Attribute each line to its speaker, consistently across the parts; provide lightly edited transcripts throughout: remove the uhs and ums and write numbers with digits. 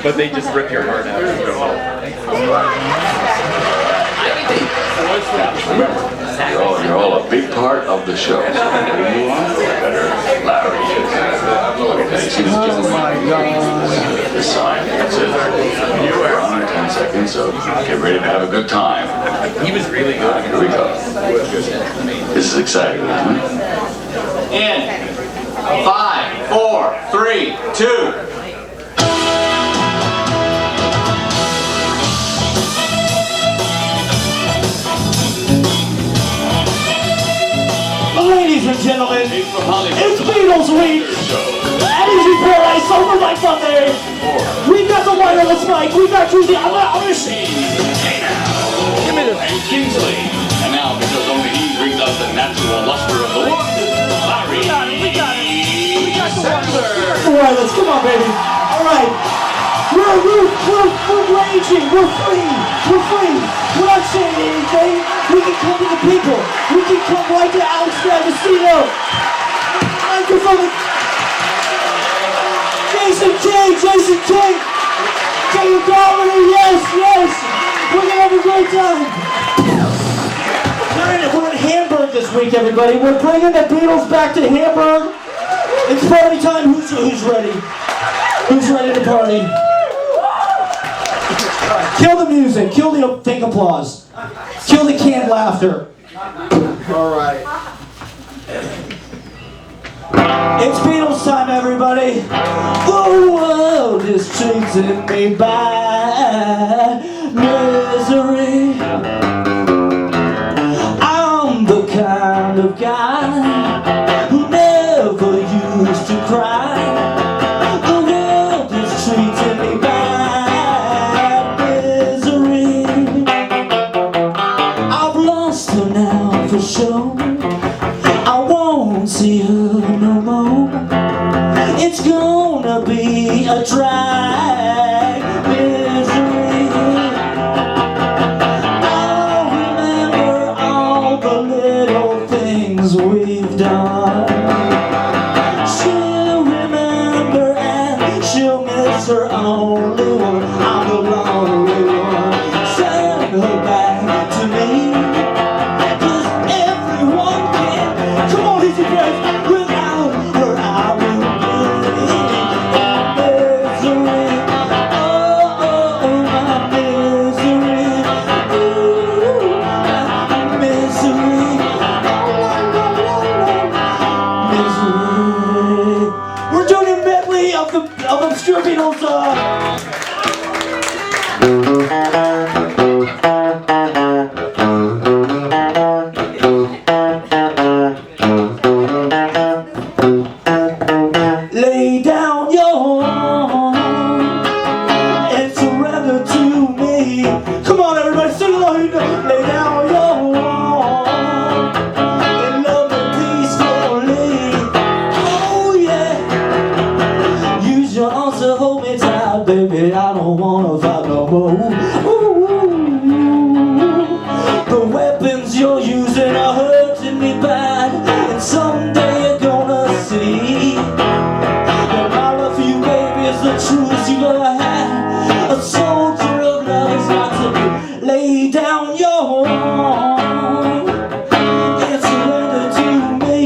Speaker 1: But they just rip your heart out.
Speaker 2: You're all a big part of the show. Larry is. Oh my God. The sign. That's it. You're on 10 seconds, so get ready to have a good time.
Speaker 1: He was really good.
Speaker 2: Here we go. This is exciting, isn't it?
Speaker 3: In 5, 4, 3, 2.
Speaker 4: Ladies and gentlemen, it's Beatles week! Energy Paradise over my Sunday! We got the wireless mic, we got you the other shade!
Speaker 2: Give me this. Kingsley. And now, because only he brings out the natural luster of the wood, Larry.
Speaker 4: We got the wireless, come on baby! Alright, we're raging, we're free! We're not saying anything, we can come to the people, we can come right to Alex Dagostino! Microphone! Jason King! King of comedy, yes! We're gonna have a great time! We're in Hamburg this week, everybody. We're bringing the Beatles back to Hamburg. It's party time. Who's ready? Who's ready to party? Kill the music. Kill the fake applause. Kill the canned laughter. All right. It's Beatles time, everybody. The world is treating me bad. Misery. I'm the kind of guy who never used to cry. The world is treating me bad. Misery. I've lost her now for sure. I won't see her no more. It's gonna be a drag. Misery. I'll remember all the little things we've done. She'll remember and she'll miss her only one. I'm the lonely one. Send her back to me. Come on, easy breath. Without her, I will be misery. Oh, my misery. Ooh, my misery. Misery. We're doing a medley of obscure Beatles. Lay down your arm and surrender to me. Come on, everybody, sing along. Lay down your arm and love me peacefully. Oh yeah. Use your arms to hold me tight, baby. I don't wanna fight no more. Ooh. The weapons you're using are hurting me bad, and someday you're gonna see that my love for you, baby, is the truest you've ever had. A soldier of love is not to be. Lay down your arm and surrender to me.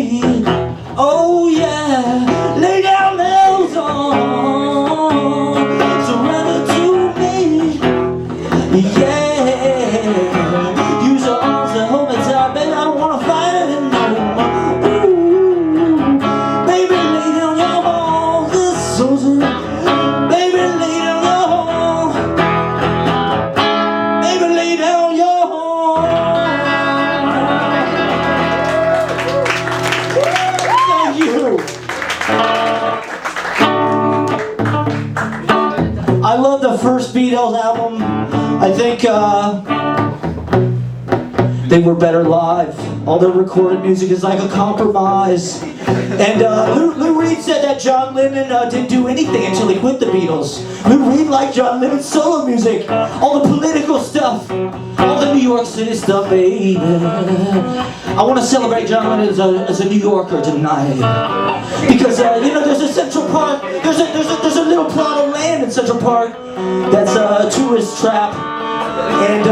Speaker 4: Oh yeah, lay down those arms, surrender to me. Yeah, use your arms to hold me tight, baby. I don't wanna fight it no more. Ooh, baby, lay down your arms, this soldier. Baby, lay down your arms. Baby, lay down your arms. Thank you. I love the first Beatles album. I think they were better live. All their recorded music is like a compromise. And Lou Reed said that John Lennon didn't do anything until he quit the Beatles. Lou Reed liked John Lennon's solo music, all the political stuff, all the New York City stuff, baby. I want to celebrate John Lennon as a New Yorker tonight. Because, you know, there's a Central Park, there's a little plot of land in Central Park that's a tourist trap. And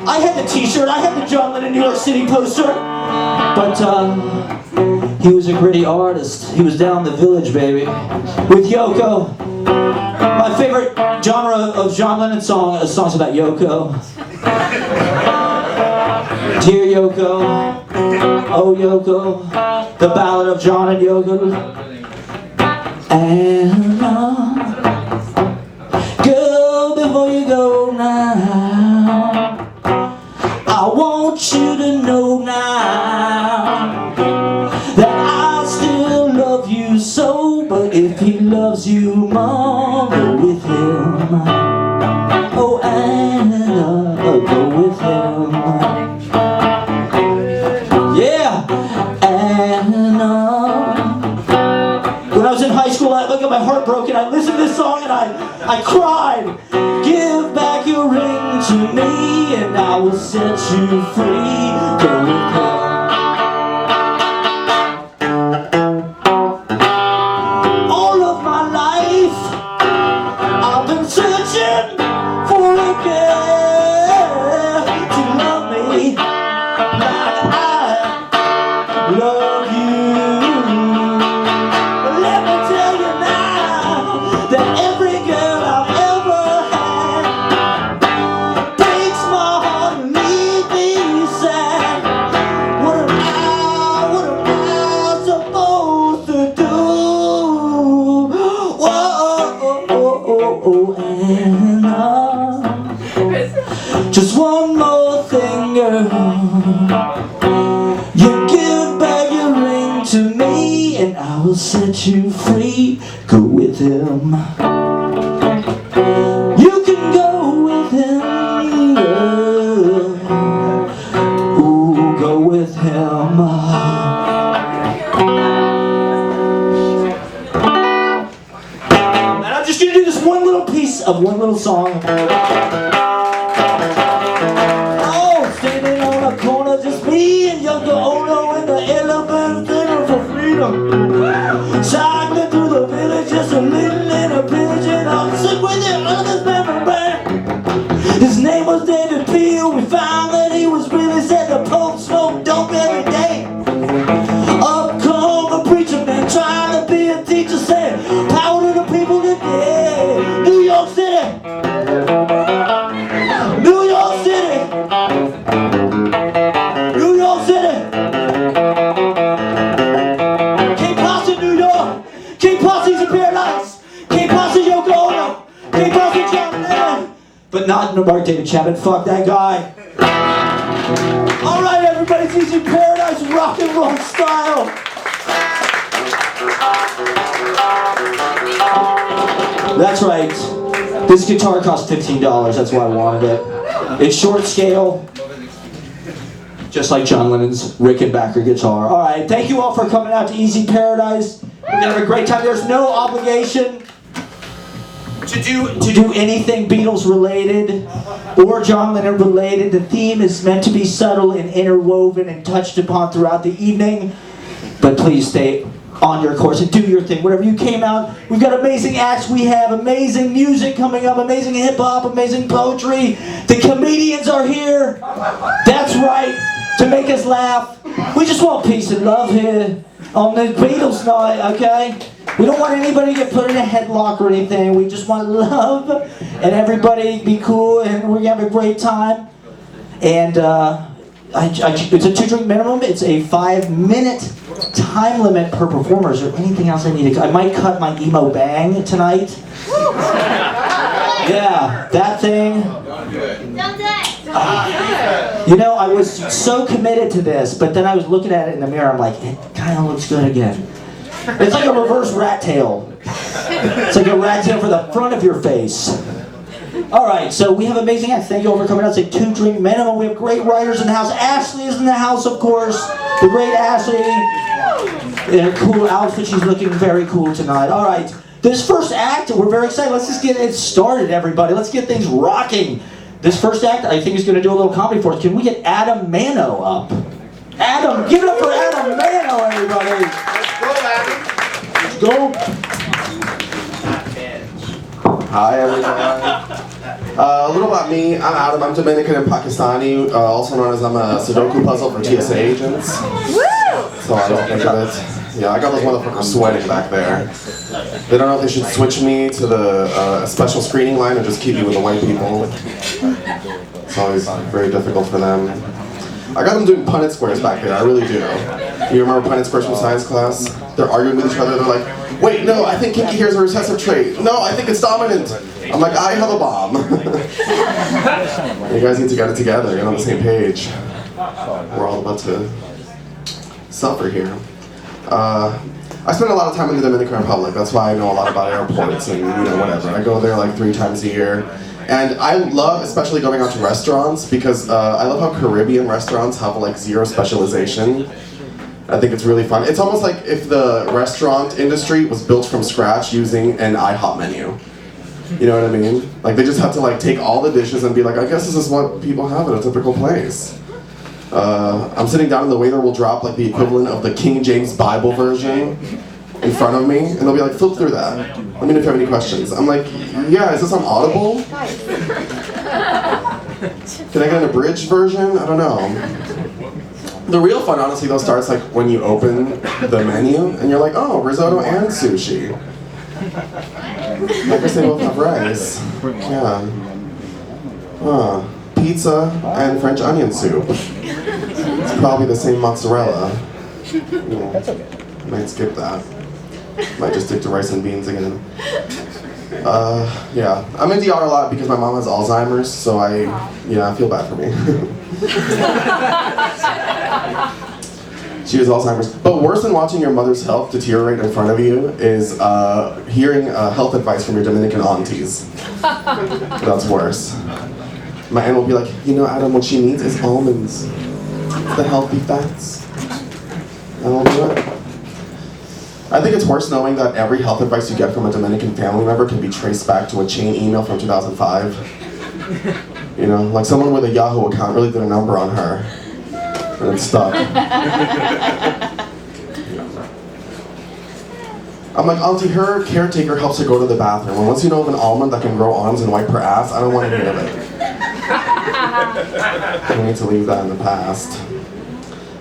Speaker 4: I had the t-shirt, I had the John Lennon New York City poster. But he was a gritty artist. He was down the village, baby, with Yoko. My favorite genre of John Lennon songs about Yoko. Dear Yoko, oh Yoko, the ballad of John and Yoko. And girl, before you go now, I want you to know now that I still love you so, but if he loves you more, go with him. Oh, Anna, go with him. Yeah, Anna. When I was in high school, I got my heart broken. I listened to this song and I cried. Give back your ring to me and I will set you free. Go with him. All of my life I've been searching for a girl to love me like I love you. But let me tell you now that every girl I've ever had breaks my heart and leaves me sad. What am I supposed to do? Whoa, Anna. Just one more thing, girl. You give back your ring to me and I will set you free. Go with him. You can go with him, girl. Ooh, go with him. And I'm just gonna do this one little piece of one little song. Oh, standing on a corner, just me and Yoko Ono and the elephant dinner for freedom. Cycling through the village, just a little in a pigeon. I'm sick with the others, man. His name was David Peel. We found that he was really said the Pope smoked dope every day. Up come a preacher man trying to be a teacher, saying power to the people today. New York City, New York City, New York City. King Posse New York, King Posse's in paradise, King Posse Yoko Ono, King Posse John Lennon. But not Mark David Chapman, fuck that guy. Alright everybody, it's Easy Paradise rock and roll style. That's right. This guitar cost $15, that's why I wanted it. It's short scale, just like John Lennon's Rickenbacker guitar. Alright, thank you all for coming out to Easy Paradise. We're gonna have a great time. There's no obligation to do anything Beatles related or John Lennon related. The theme is meant to be subtle and interwoven and touched upon throughout the evening. But please stay on your course and do your thing. Whatever you came out, we've got amazing acts. We have amazing music coming up, amazing hip hop, amazing poetry. The comedians are here. That's right, to make us laugh. We just want peace and love here on the Beatles night, okay? We don't want anybody to get put in a headlock or anything. We just want love and everybody be cool and we're gonna have a great time. And it's a 2-drink minimum. It's a 5-minute time limit per performer. Is there anything else I need to? I might cut my emo bang tonight. Yeah, that thing. You know, I was so committed to this, but then I was looking at it in the mirror. I'm like, it kind of looks good again. It's like a reverse rat tail. It's like a rat tail for the front of your face. Alright, so we have amazing acts. Thank you all for coming out. It's a 2-drink minimum. We have great writers in the house. Ashley is in the house, of course. The great Ashley. In a cool outfit. She's looking very cool tonight. Alright, this first act, we're very excited. Let's just get it started, everybody. Let's get things rocking. This first act, I think, is going to do a little comedy for us. Can we get Adam Manno up? Adam, give it up for Adam Manno, everybody. Let's go, Adam. Let's go.
Speaker 5: Hi, everyone. A little about me. I'm Adam. I'm Dominican and Pakistani, also known as I'm a Sudoku puzzle for TSA agents. So I don't think of it. Yeah, I got those motherfuckers sweating back there. They don't know if they should switch me to the special screening line or just keep me with the white people. It's always very difficult for them. I got them doing Punnett squares back there, I really do. You remember Punnett squares from science class? They're arguing with each other, they're like, wait, no, I think kinky hair is a recessive trait. No, I think it's dominant. I'm like, I have a bomb. You guys need to get it together, get on the same page. We're all about to suffer here. I spend a lot of time in the Dominican Republic. That's why I know a lot about airports and whatever. I go there like 3 times a year. And I love especially going out to restaurants because I love how Caribbean restaurants have like zero specialization. I think it's really fun. It's almost like if the restaurant industry was built from scratch using an IHOP menu. You know what I mean? Like they just have to like take all the dishes and be like, I guess this is what people have at a typical place. I'm sitting down and the waiter will drop like the equivalent of the King James Bible version in front of me, and they'll be like, flip through that. Let me know if you have any questions. I'm like, yeah, is this on Audible? Can I get an abridged version? I don't know. The real fun, honestly, though, starts like when you open the menu, and you're like, oh, risotto and sushi. I guess they both have rice. Yeah. Pizza and French onion soup. It's probably the same mozzarella. That's okay. Might skip that. Might just stick to rice and beans again. Yeah. I'm in DR a lot because my mom has Alzheimer's, so I feel bad for me. She has Alzheimer's. But worse than watching your mother's health deteriorate in front of you is hearing health advice from your Dominican aunties. That's worse. My aunt will be like, Adam, what she needs is almonds. The healthy fats. And I'll do it. I think it's worse knowing that every health advice you get from a Dominican family member can be traced back to a chain email from 2005. Like someone with a Yahoo account really did a number on her. And it's stuck. I'm like, Auntie, her caretaker helps her go to the bathroom. And once you know of an almond that can grow arms and wipe her ass, I don't want to hear of it. I need to leave that in the past.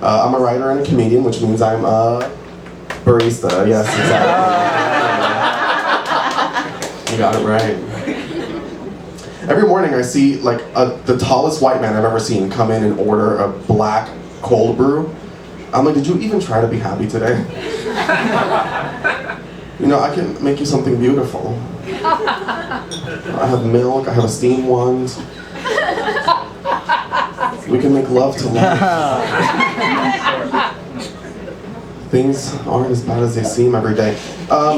Speaker 5: I'm a writer and a comedian, which means I'm a barista. Yes, exactly. You got it right. Every morning I see like the tallest white man I've ever seen come in and order a black cold brew. I'm like, did you even try to be happy today? I can make you something beautiful. I have milk, I have a steam wand. We can make love to life. Things aren't as bad as they seem every day.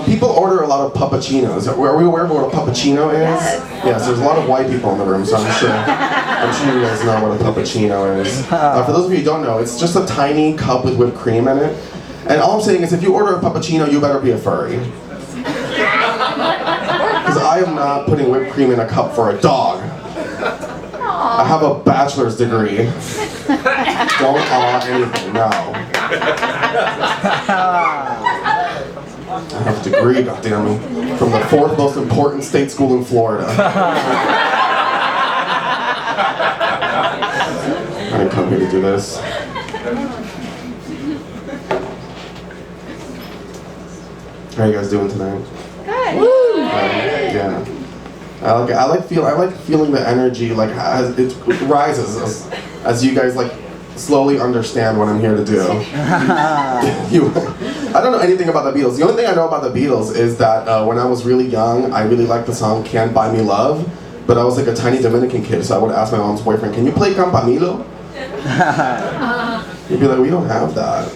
Speaker 5: People order a lot of puppuccinos. Are we aware of what a puppuccino is? Yes, there's a lot of white people in the room, so I'm sure you guys know what a puppuccino is. For those of you who don't know, it's just a tiny cup with whipped cream in it. And all I'm saying is if you order a puppuccino, you better be a furry. Because I am not putting whipped cream in a cup for a dog. I have a bachelor's degree. Don't awe anything, no. I have a degree, goddammit, from the 4th most important state school in Florida. I didn't come here to do this. How are you guys doing tonight?
Speaker 6: Good.
Speaker 5: Yeah. I like feeling the energy like as it rises as you guys like slowly understand what I'm here to do. I don't know anything about the Beatles. The only thing I know about the Beatles is that when I was really young, I really liked the song "Can't Buy Me Love," but I was like a tiny Dominican kid, so I would ask my mom's boyfriend, "Can you play Campanilo?" He'd be like, "We don't have that.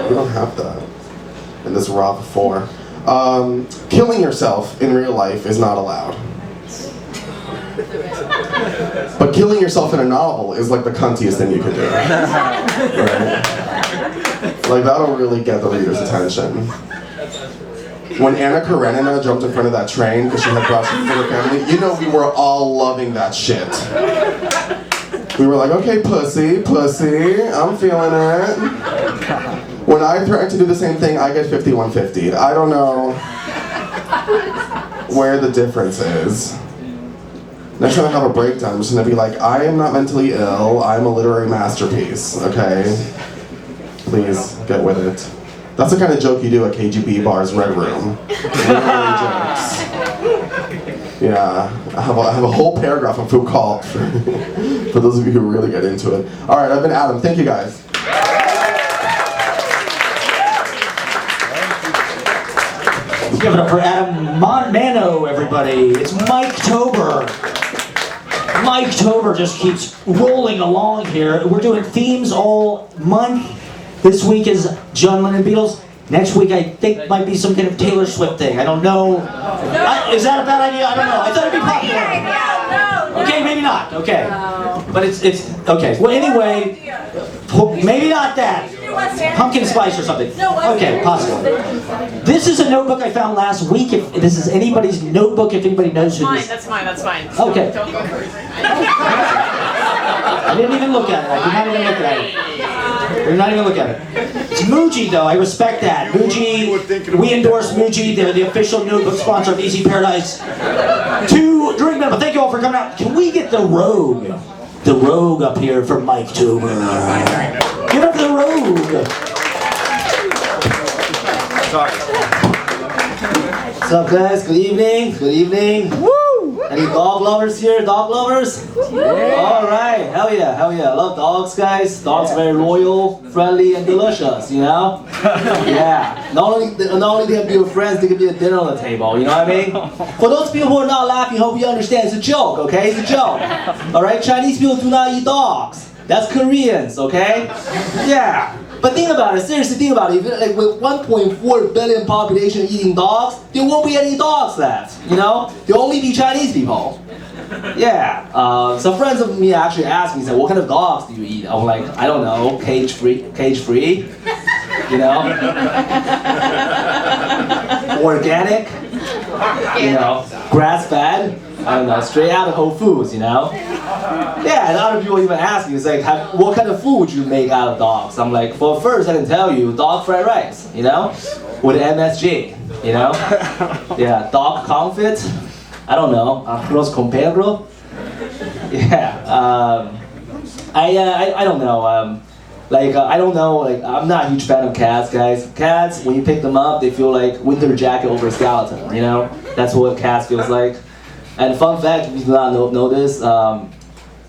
Speaker 5: We don't have that." In this RAV4. Killing yourself in real life is not allowed. But killing yourself in a novel is like the cuntiest thing you could do. Right? Like that'll really get the reader's attention. When Anna Karenina jumped in front of that train because she had brought food for her family, you know we were all loving that shit. We were like, okay, pussy, I'm feeling it. When I threaten to do the same thing, I get 5150. I don't know where the difference is. Next time I have a breakdown, I'm just gonna be like, I am not mentally ill, I'm a literary masterpiece, okay? Please, get with it. That's the kind of joke you do at KGB Bar's Red Room. Literary jokes. Yeah, I have a whole paragraph on Foucault for those of you who really get into it. All right, I've been Adam. Thank you guys.
Speaker 4: Let's give it up for Adam Manno, everybody. It's Mike Tober. Mike Tober just keeps rolling along here. We're doing themes all month. This week is John Lennon Beatles. Next week I think might be some kind of Taylor Swift thing. I don't know. Is that a bad idea? I don't know. I thought it'd be popular. Okay, maybe not. Okay. But it's okay. Well, anyway, maybe not that. Pumpkin spice or something. Okay, possible. This is a notebook I found last week. If this is anybody's notebook, if anybody knows who this is.
Speaker 6: That's mine.
Speaker 4: Okay.
Speaker 6: Don't go crazy.
Speaker 4: I didn't even look at it. I did not even look at it. We're not even looking at it. It's Muji, though. I respect that. Muji, we endorse Muji. They're the official notebook sponsor of Easy Paradise. To drink member. Thank you all for coming out. Can we get the Rogue? The Rogue up here for Mike Tober. Give up the Rogue. What's up, guys? Good evening. Good evening. Woo! Any dog lovers here? Dog lovers? Yeah. All right. Hell yeah. Hell yeah. I love dogs, guys. Dogs are very loyal, friendly, and delicious. You know? Yeah. Not only they can be your friends, they can be a dinner on the table. You know what I mean? For those people who are not laughing, hope you understand. It's a joke. Okay? It's a joke. All right. Chinese people do not eat dogs. That's Koreans. Okay? Yeah. But think about it, seriously think about it. Like with 1.4 billion population eating dogs, there won't be any dogs left, you know? There'll only be Chinese people. Yeah, some friends of me actually asked me, said, what kind of dogs do you eat? I'm like, I don't know, cage free, you know? Organic, you know, grass fed. I don't know, straight out of Whole Foods, you know? Yeah, and other people even ask me, it's like, what kind of food would you make out of dogs? I'm like, well, first I can tell you, dog fried rice, you know? With MSG, you know? Yeah, dog confit, I don't know, arroz con perro. Yeah, I don't know, I don't know, like, I'm not a huge fan of cats, guys. Cats, when you pick them up, they feel like winter jacket over a skeleton, you know? That's what cats feels like. And fun fact, if you do not know this,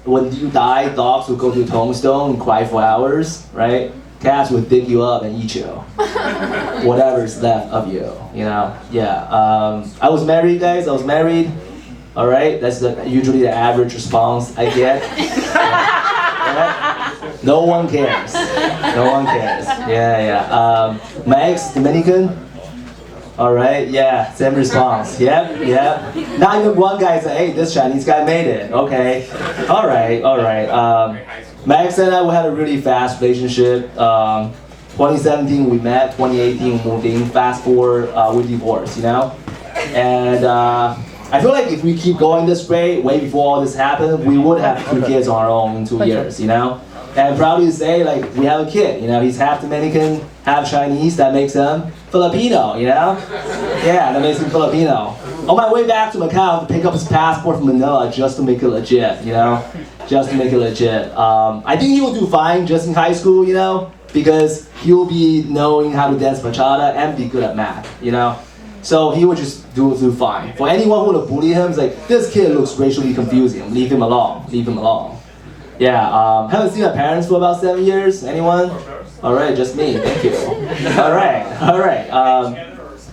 Speaker 4: when you die, dogs will go to a tombstone and cry for hours, right? Cats will dig you up and eat you. Whatever's left of you, you know? Yeah. I was married, guys. I was married. All right? That's usually the average response I get. Right? No one cares. No one cares. Yeah. My ex, Dominican. All right, yeah, same response. Yep. Not even one guy said, hey, this Chinese guy made it. Okay. All right. Max and I, we had a really fast relationship. 2017 we met, 2018 moved in. Fast forward, we divorced, you know? And I feel like if we keep going this way before all this happened, we would have 2 kids on our own in 2 years, you know? And proudly to say, like, we have a kid, you know? He's half Dominican, half Chinese. That makes him Filipino, you know? Yeah, that makes him Filipino. On my way back to Macau to pick up his passport from Manila just to make it legit, you know? Just to make it legit. I think he will do fine just in high school, you know? Because he will be knowing how to dance bachata and be good at math, you know? So he would just do fine. For anyone who would bully him, it's like, this kid looks racially confusing. Leave him alone. Yeah, haven't seen my parents for about 7 years. Anyone? All right, just me. Thank you. All right.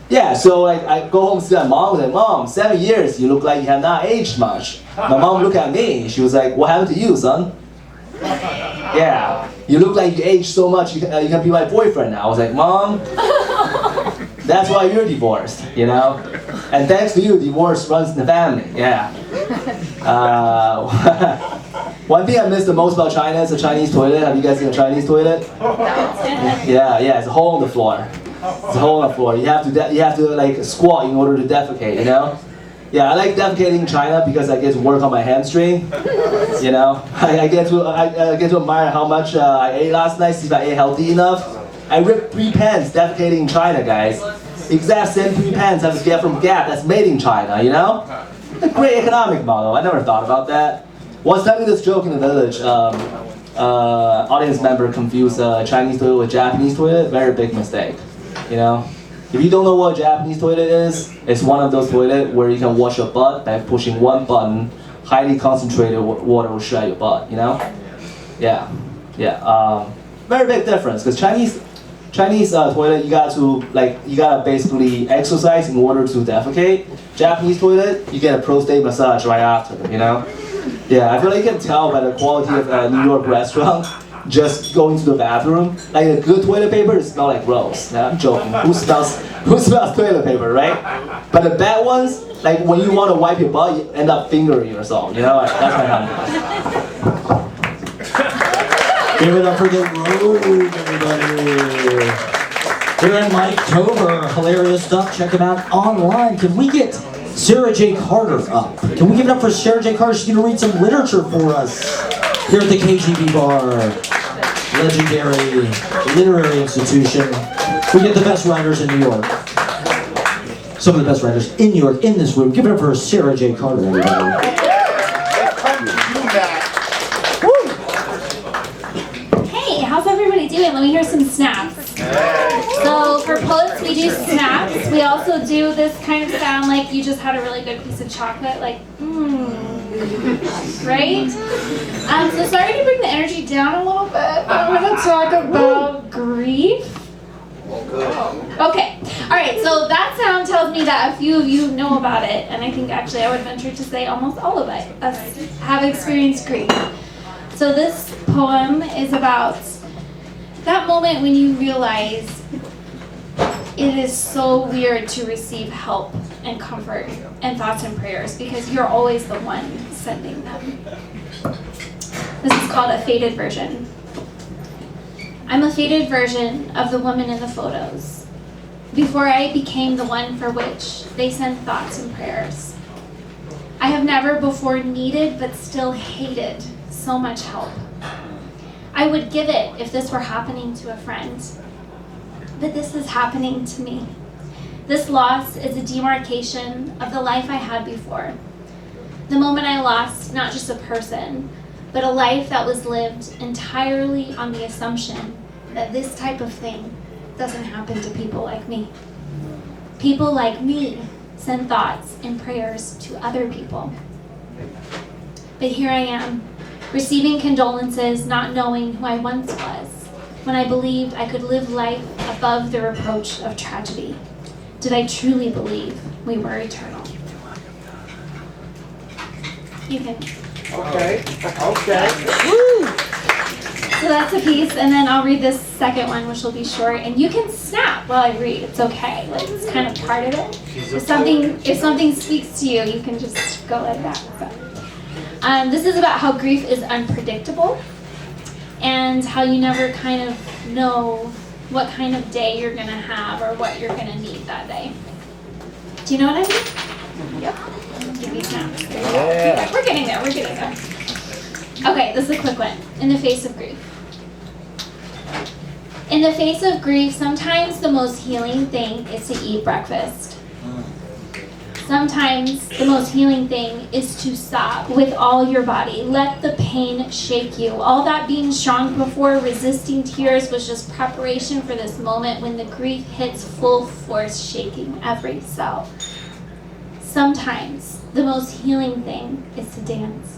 Speaker 4: Yeah, so I go home to my mom and say, Mom, 7 years, you look like you have not aged much. My mom looked at me. She was like, what happened to you, son? Yeah, you look like you aged so much, you can be my boyfriend now. I was like, Mom, that's why you're divorced, you know? And thanks to you, divorce runs in the family, yeah. One thing I miss the most about China is the Chinese toilet. Have you guys seen a Chinese toilet? Yeah, it's a hole in the floor. It's a hole in the floor. You have to like squat in order to defecate, you know? Yeah, I like defecating in China because I get to work on my hamstring. You know, I get to admire how much I ate last night, see if I ate healthy enough. I ripped 3 pants defecating in China, guys. Exact same 3 pants I have to get from Gap that's made in China, you know? A great economic model. I never thought about that. Once telling this joke in the village, audience member confused Chinese toilet with Japanese toilet. Very big mistake, you know? If you don't know what a Japanese toilet is, it's one of those toilets where you can wash your butt by pushing one button. Highly concentrated water will shut your butt, you know? Yeah. Very big difference, because Chinese toilet, you gotta basically exercise in order to defecate. Japanese toilet, you get a prostate massage right after, you know? Yeah, I feel like you can tell by the quality of a New York restaurant just going to the bathroom. Like a good toilet paper, it smells like gross. Yeah, I'm joking. Who smells toilet paper, right? But the bad ones, like when you want to wipe your butt, you end up fingering yourself. You know, that's my honey.
Speaker 6: Give it up for the Rogue, everybody. Here in Mike-tober, hilarious stuff. Check him out online. Can we get Sarah J. Carter up? Can we give it up for Sarah J. Carter? She's going to read some literature for us here at the KGB Bar. Legendary literary institution. We get the best writers in New York. Some of the best writers in New York in this room. Give it up for Sarah J. Carter, everybody.
Speaker 7: Hey, how's everybody doing? Let me hear some snaps. So for poets, we do snaps. We also do this kind of sound like you just had a really good piece of chocolate, like right? So sorry to bring the energy down a little bit, but I'm going to talk about grief. Okay, all right, so that sound tells me that a few of you know about it, and I think actually I would venture to say almost all of us have experienced grief. So this poem is about that moment when you realize it is so weird to receive help and comfort and thoughts and prayers because you're always the one sending them. This is called a faded version. I'm a faded version of the woman in the photos. Before I became the one for which they send thoughts and prayers. I have never before needed but still hated so much help. I would give it if this were happening to a friend. But this is happening to me. This loss is a demarcation of the life I had before. The moment I lost not just a person, but a life that was lived entirely on the assumption that this type of thing doesn't happen to people like me. People like me send thoughts and prayers to other people. But here I am, receiving condolences, not knowing who I once was, when I believed I could live life above the reproach of tragedy. Did I truly believe we were eternal? You can.
Speaker 8: Okay.
Speaker 7: So that's a piece, and then I'll read this second one, which will be short, and you can snap while I read. It's okay. Like, it's kind of part of it. If something speaks to you, you can just go like that. So, this is about how grief is unpredictable, and how you never kind of know what kind of day you're gonna have or what you're gonna need that day. Do you know what I mean? Yep. Give me snaps. Yeah. We're getting there. Okay, this is a quick one. In the face of grief. In the face of grief, sometimes the most healing thing is to eat breakfast. Sometimes the most healing thing is to sob with all your body. Let the pain shake you. All that being strong before, resisting tears, was just preparation for this moment when the grief hits full force, shaking every cell. Sometimes the most healing thing is to dance.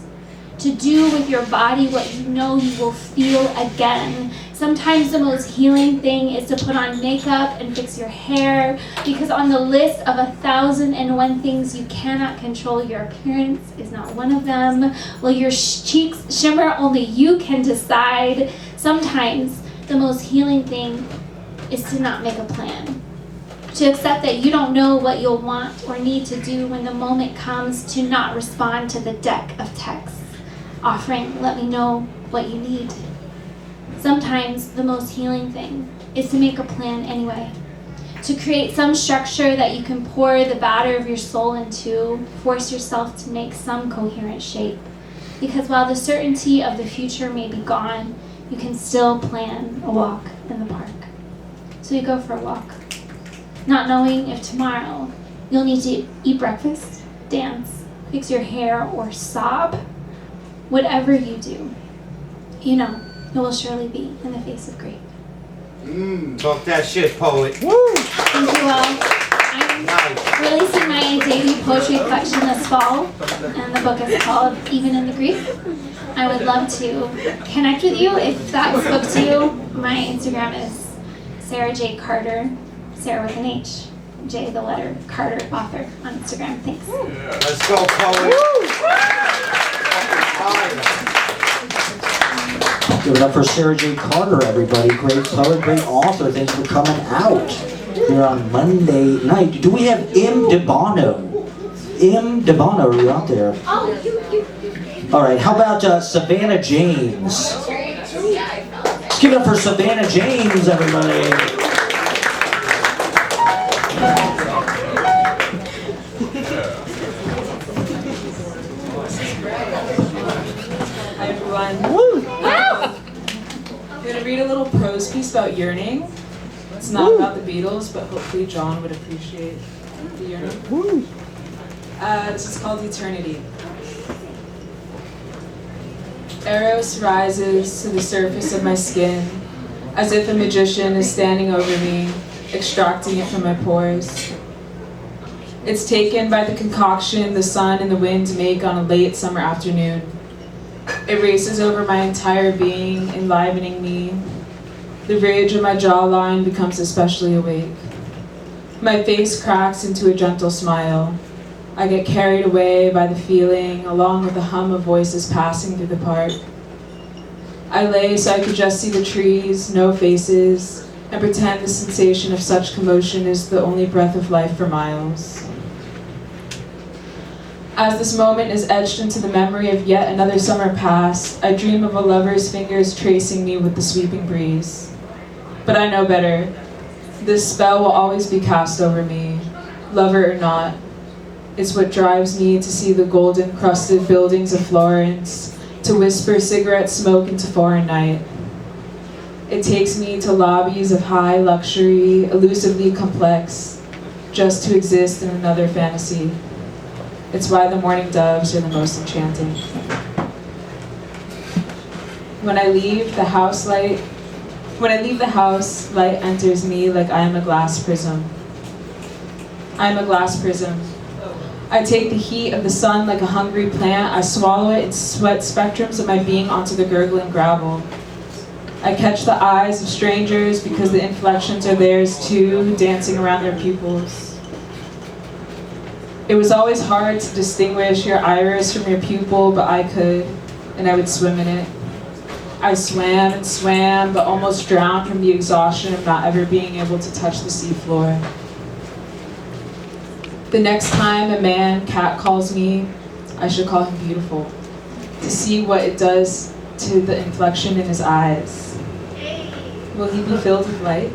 Speaker 7: To do with your body what you know you will feel again. Sometimes the most healing thing is to put on makeup and fix your hair, because on the list of 1,001 things you cannot control, your appearance is not one of them. Will your cheeks shimmer? Only you can decide. Sometimes the most healing thing is to not make a plan. To accept that you don't know what you'll want or need to do when the moment comes, to not respond to the deck of texts offering, let me know what you need. Sometimes the most healing thing is to make a plan anyway. to create some structure that you can pour the batter of your soul into, force yourself to make some coherent shape. Because while the certainty of the future may be gone, you can still plan a walk in the park. So you go for a walk, not knowing if tomorrow you'll need to eat breakfast, dance, fix your hair, or sob. Whatever you do, you know it will surely be in the face of grief.
Speaker 8: Talk that shit, poet.
Speaker 7: Thank you all. I'm releasing my debut poetry collection this fall, and the book is called Even in the Grief. I would love to connect with you if that spoke to you. My Instagram is Sarah J. Carter, Sarah with an H, J the letter, Carter author on Instagram. Thanks.
Speaker 8: Let's go, poet.
Speaker 6: Give it up for Sarah J. Carter, everybody. Great poet, great author. Thanks for coming out here on Monday night. Do we have M. DeBono? M. DeBono, are you out there?
Speaker 7: Oh,
Speaker 6: All right, how about Savannah James? Let's give it up for Savannah James, everybody.
Speaker 9: Hi everyone. I'm going to read a little prose piece about yearning. It's not about the Beatles, but hopefully John would appreciate the yearning. This is called Eternity. Eros rises to the surface of my skin, as if a magician is standing over me, extracting it from my pores. It's taken by the concoction the sun and the wind make on a late summer afternoon. It races over my entire being, enlivening me. The ridge of my jawline becomes especially awake. My face cracks into a gentle smile. I get carried away by the feeling, along with the hum of voices passing through the park. I lay so I could just see the trees, no faces, and pretend the sensation of such commotion is the only breath of life for miles. As this moment is etched into the memory of yet another summer past, I dream of a lover's fingers tracing me with the sweeping breeze. But I know better. This spell will always be cast over me, lover or not. It's what drives me to see the golden-crusted buildings of Florence, to whisper cigarette smoke into foreign night. It takes me to lobbies of high luxury, elusively complex, just to exist in another fantasy. It's why the morning doves are the most enchanting. When I leave the house, light enters me like I am a glass prism. I am a glass prism. I take the heat of the sun like a hungry plant. I swallow it and sweat spectrums of my being onto the gurgling gravel. I catch the eyes of strangers because the inflections are theirs too, dancing around their pupils. It was always hard to distinguish your iris from your pupil, but I could, and I would swim in it. I swam and swam, but almost drowned from the exhaustion of not ever being able to touch the seafloor. The next time a man catcalls me, I should call him beautiful, to see what it does to the inflection in his eyes. Will he be filled with light?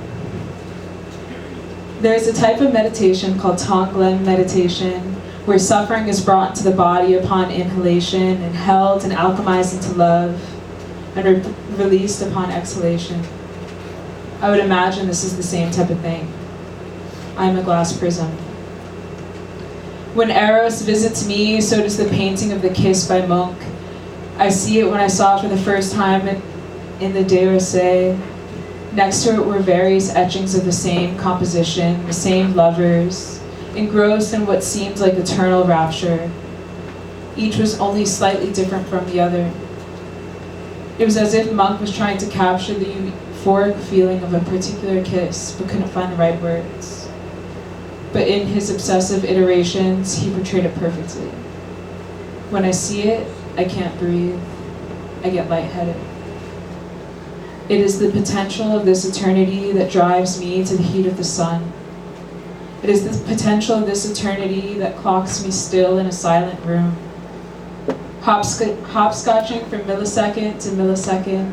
Speaker 9: There is a type of meditation called Tonglen meditation, where suffering is brought into the body upon inhalation and held and alchemized into love, and released upon exhalation. I would imagine this is the same type of thing. I am a glass prism. When Eros visits me, so does the painting of the Kiss by Munch. I see it when I saw it for the first time in the De Rosé. Next to it were various etchings of the same composition, the same lovers, engrossed in what seemed like eternal rapture. Each was only slightly different from the other. It was as if Munch was trying to capture the euphoric feeling of a particular kiss, but couldn't find the right words. But in his obsessive iterations, he portrayed it perfectly. When I see it, I can't breathe. I get lightheaded. It is the potential of this eternity that drives me to the heat of the sun. It is the potential of this eternity that clocks me still in a silent room, hopscotching from millisecond to millisecond,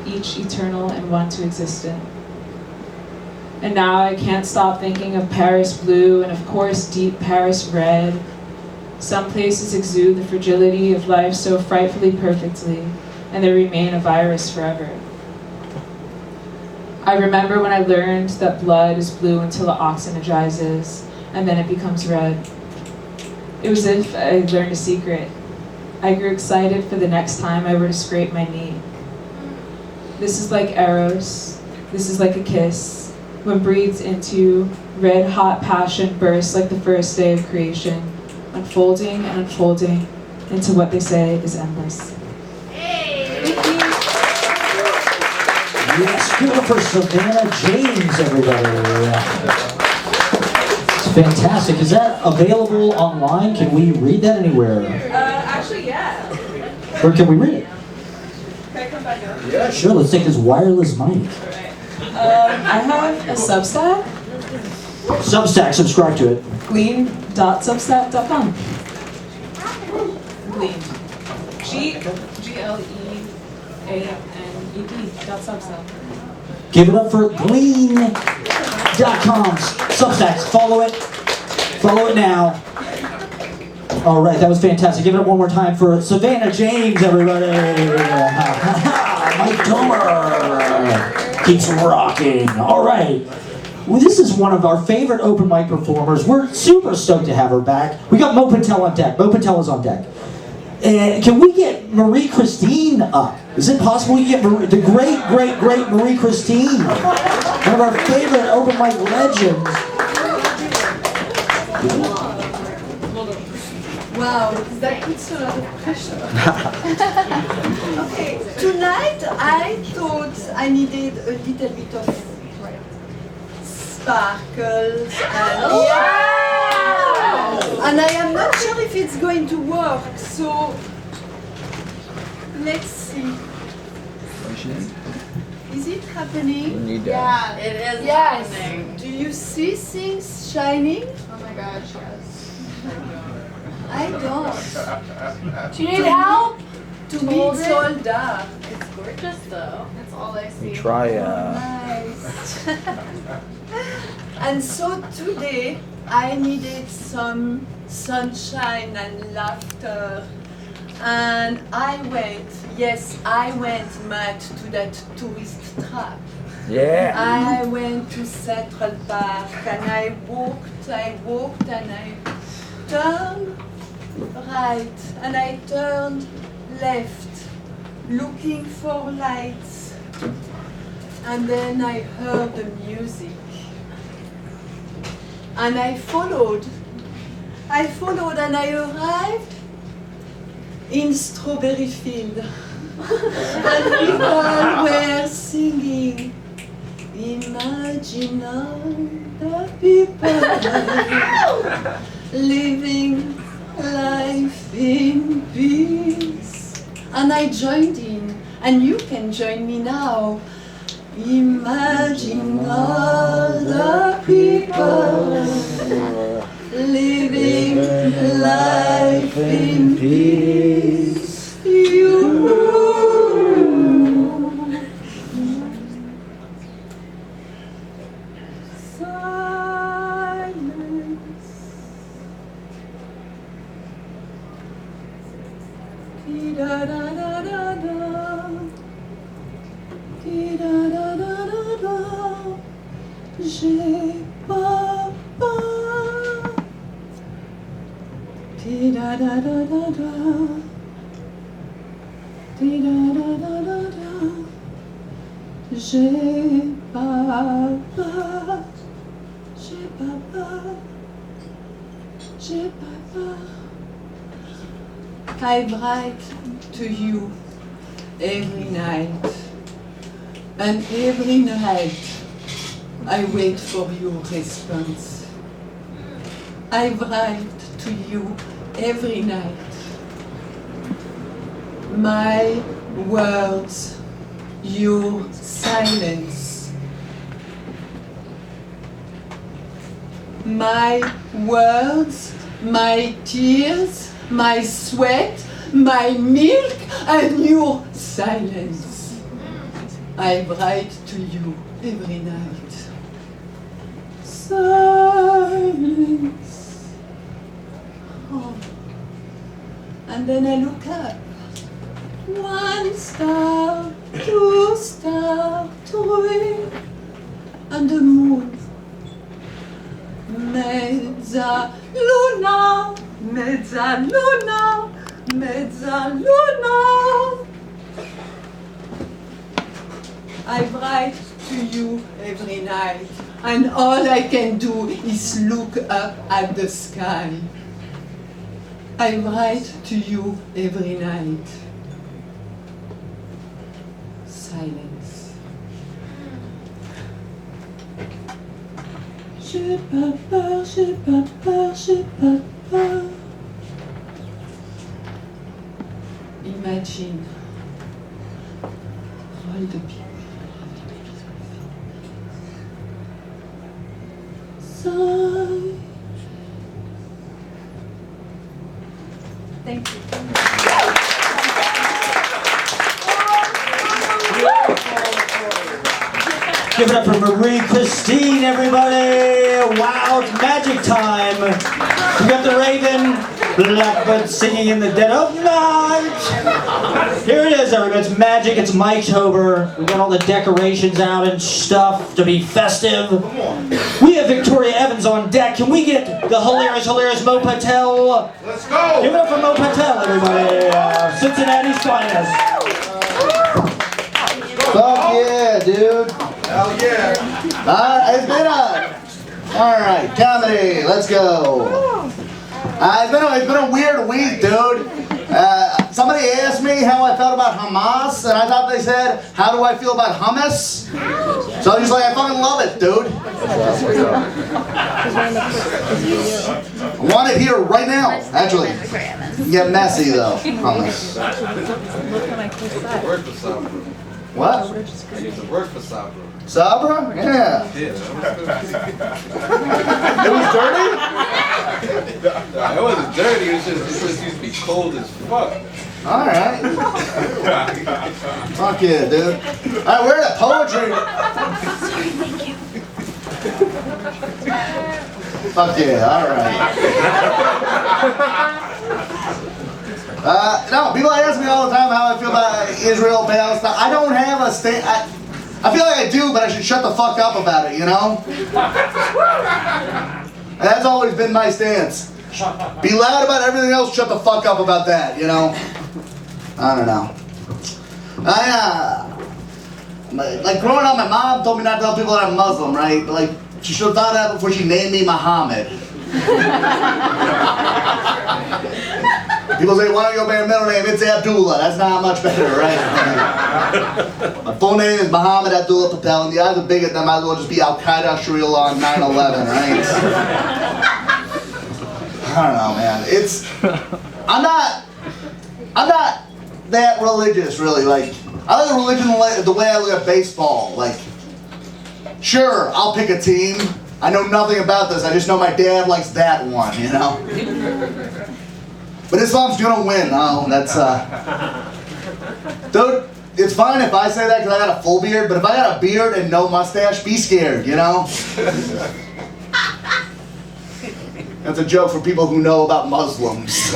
Speaker 9: each eternal and one to existent. And now I can't stop thinking of Paris blue and of course deep Paris red. Some places exude the fragility of life so frightfully perfectly, and they remain a virus forever. I remember when I learned that blood is blue until it oxygenizes, and then it becomes red. It was as if I learned a secret. I grew excited for the next time I were to scrape my knee. This is like Eros. This is like a kiss. When breathed into, red hot passion bursts like the first day of creation, unfolding and unfolding into what they say is endless.
Speaker 6: Yes, give it up for Savannah James, everybody. It's fantastic. Is that available online? Can we read that anywhere?
Speaker 9: Actually, yeah.
Speaker 6: Where can we read it?
Speaker 9: Can I come back up?
Speaker 6: Yeah, sure. Let's take this wireless mic.
Speaker 9: I have a Substack,
Speaker 6: Substack, subscribe to it.
Speaker 9: glean.substack.com. Glean. GLEANED.substack.
Speaker 6: Give it up for glean.com. Substacks. Follow it. Follow it now. All right, that was fantastic. Give it up one more time for Savannah James, everybody. Mike Domer keeps rocking. All right. Well, this is one of our favorite open mic performers. We're super stoked to have her back. We got Mo Patel on deck. Mo Patel is on deck. And can we get Marie Christine up? Is it possible we can get the great Marie Christine? One of our favorite open mic legends.
Speaker 10: Wow, that puts a lot of pressure. Okay, tonight I thought I needed a little bit of sparkles and I am not sure if it's going to work, so let's see. Is it happening?
Speaker 11: Yeah, it is happening.
Speaker 10: Do you see things shining?
Speaker 11: Oh my gosh, yes.
Speaker 10: I don't.
Speaker 11: Do you need help?
Speaker 10: To me it's all dark.
Speaker 11: It's gorgeous though. That's all I see.
Speaker 10: Nice. And so today I needed some sunshine and laughter. And I went, Matt, to that tourist trap.
Speaker 12: Yeah.
Speaker 10: I went to Central Park and I walked and I turned right and I turned left, looking for lights. And then I heard the music. And I followed and I arrived in Strawberry Field. And people were singing, imagine all the people living life in peace. And I joined in, and you can join me now. Imagine all the people living life in peace. Silence. Di-da-da-da-da-da. Di-da-da-da-da-da. J'ai pas peur. Di-da-da-da-da-da. Di-da-da-da-da-da. J'ai pas peur. J'ai pas peur. J'ai pas peur. I write to you every night, and every night I wait for your response. I write to you every night. My words, your silence. My words, my tears, my sweat, my milk, and your silence. I write to you every night. silence. Oh. And then I look up. 1 star, 2 star, 3, and the moon. Mezzaluna, mezzaluna, mezzaluna. I write to you every night, and all I can do is look up at the sky. I write to you every night. Silence. J'ai pas peur, j'ai pas peur, j'ai pas peur. Imagine. All the people. Sigh. Thank you.
Speaker 6: Give it up for Marie Christine, everybody! Wow, it's magic time! We got the Raven, Blackbird singing in the dead of night! Here it is, everybody. It's magic, it's Mike-tober. We got all the decorations out and stuff to be festive. We have Victoria Evans on deck. Can we get the hilarious Mo Patel?
Speaker 8: Let's go!
Speaker 6: Give it up for Mo Patel, everybody! Cincinnati's finest.
Speaker 12: Fuck yeah, dude.
Speaker 8: Hell yeah.
Speaker 12: It's been alright, comedy, let's go. It's been a weird week, dude. Somebody asked me how I felt about Hamas, and I thought they said, how do I feel about hummus? So I'm just like, I fucking love it, dude. I want it here right now, actually. Get messy though, hummus. What?
Speaker 8: I used to work for Sabra.
Speaker 12: Sabra? Yeah.
Speaker 8: It
Speaker 12: was dirty?
Speaker 8: It wasn't dirty, it just used to be cold as fuck.
Speaker 12: Alright. Fuck yeah, dude. Alright, we're at poetry. Fuck yeah, alright. No, people ask me all the time how I feel about Israel, Palestine. I don't have a state. I feel like I do, but I should shut the fuck up about it, you know? And that's always been my stance. Be loud about everything else, shut the fuck up about that, you know? I don't know. Like growing up, my mom told me not to tell people that I'm Muslim, right? But like, she should have thought of that before she named me Muhammad. People say, why don't you go by your middle name? It's Abdullah. That's not much better, right? My full name is Muhammad Abdullah Patel, and the odds are big at them. I might as well just be Al-Qaeda Shriel on 9/11, right? I don't know, man. I'm not that religious, really. Like, I look at religion the way I look at baseball. Like, sure, I'll pick a team. I know nothing about this. I just know my dad likes that one, you know? But Islam's gonna win. Oh, that's, Dude, it's fine if I say that because I got a full beard, but if I got a beard and no mustache, be scared, you know? That's a joke for people who know about Muslims.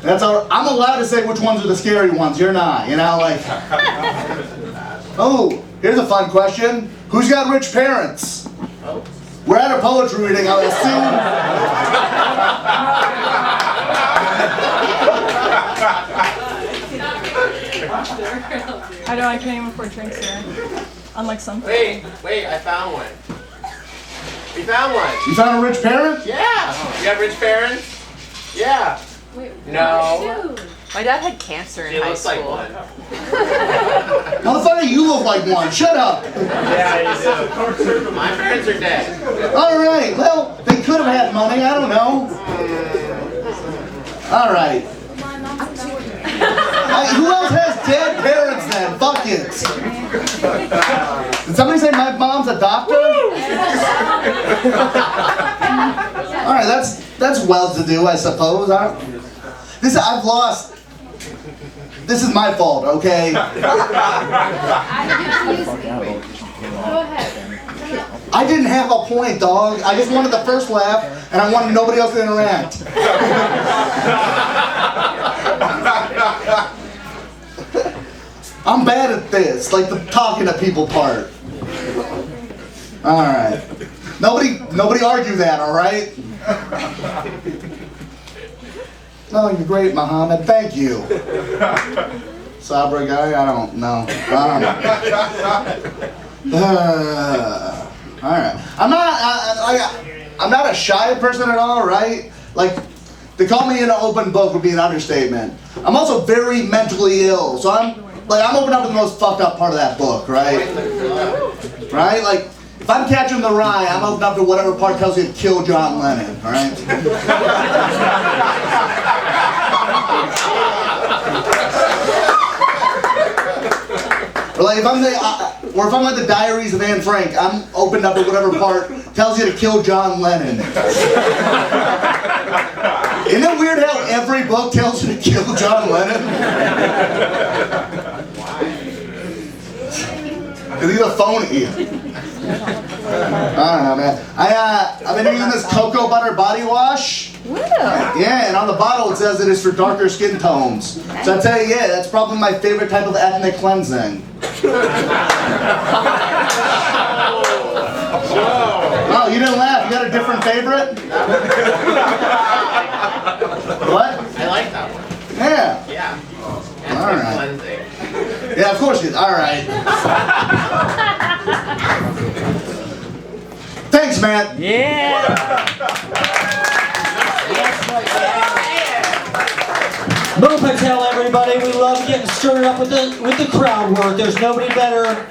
Speaker 12: That's all. I'm allowed to say which ones are the scary ones. You're not, you know, like. Oh, here's a fun question. Who's got rich parents? We're at a poetry reading, I assume.
Speaker 13: I know, I can't even afford drinks here. Unlike some.
Speaker 3: Wait, I found one. We found one.
Speaker 12: You found a rich parent?
Speaker 3: Yeah. You got rich parents? Yeah.
Speaker 11: Wait,
Speaker 3: No.
Speaker 11: my dad had cancer in
Speaker 3: It
Speaker 11: high
Speaker 3: looks
Speaker 11: school.
Speaker 3: like one.
Speaker 12: Motherfucker, you look like one. Shut up.
Speaker 3: Yeah, you do. My parents are dead.
Speaker 12: All right. Well, they could have had money. I don't know. All right. Who else has dead parents then? Fuck it. Did somebody say my mom's a doctor? All right, that's well-to-do, I suppose. I've lost. this is my fault, okay?
Speaker 7: Go ahead.
Speaker 12: I didn't have a point, dog. I just wanted the first laugh, and I wanted nobody else to interact. I'm bad at this, like the talking to people part. All right. Nobody argue that, all right? Oh, you're great, Muhammad. Thank you. Sabra guy, I don't know. All right. I'm not a shy person at all, right? Like, to call me an open book would be an understatement. I'm also very mentally ill, so I'm open up to the most fucked up part of that book, right? Right? Like, if I'm catching the rye, I'm open up to whatever part tells you to kill John Lennon, all right? Or like if I'm like the Diaries of Anne Frank, I'm opened up to whatever part tells you to kill John Lennon. Isn't it weird how every book tells you to kill John Lennon? Because he's a phony. I don't know, man. I've been using this cocoa butter body wash. Yeah, and on the bottle it says it is for darker skin tones. So I tell you, yeah, that's probably my favorite type of ethnic cleansing. Oh, you didn't laugh? You got a different favorite? What?
Speaker 3: I like that one.
Speaker 12: Yeah.
Speaker 3: Yeah.
Speaker 12: All right.
Speaker 3: Cleansing.
Speaker 12: Yeah, of course you. All right. Thanks, Matt.
Speaker 6: Yeah. Mo Patel, everybody. We love getting stirred up with the crowd work. There's nobody better.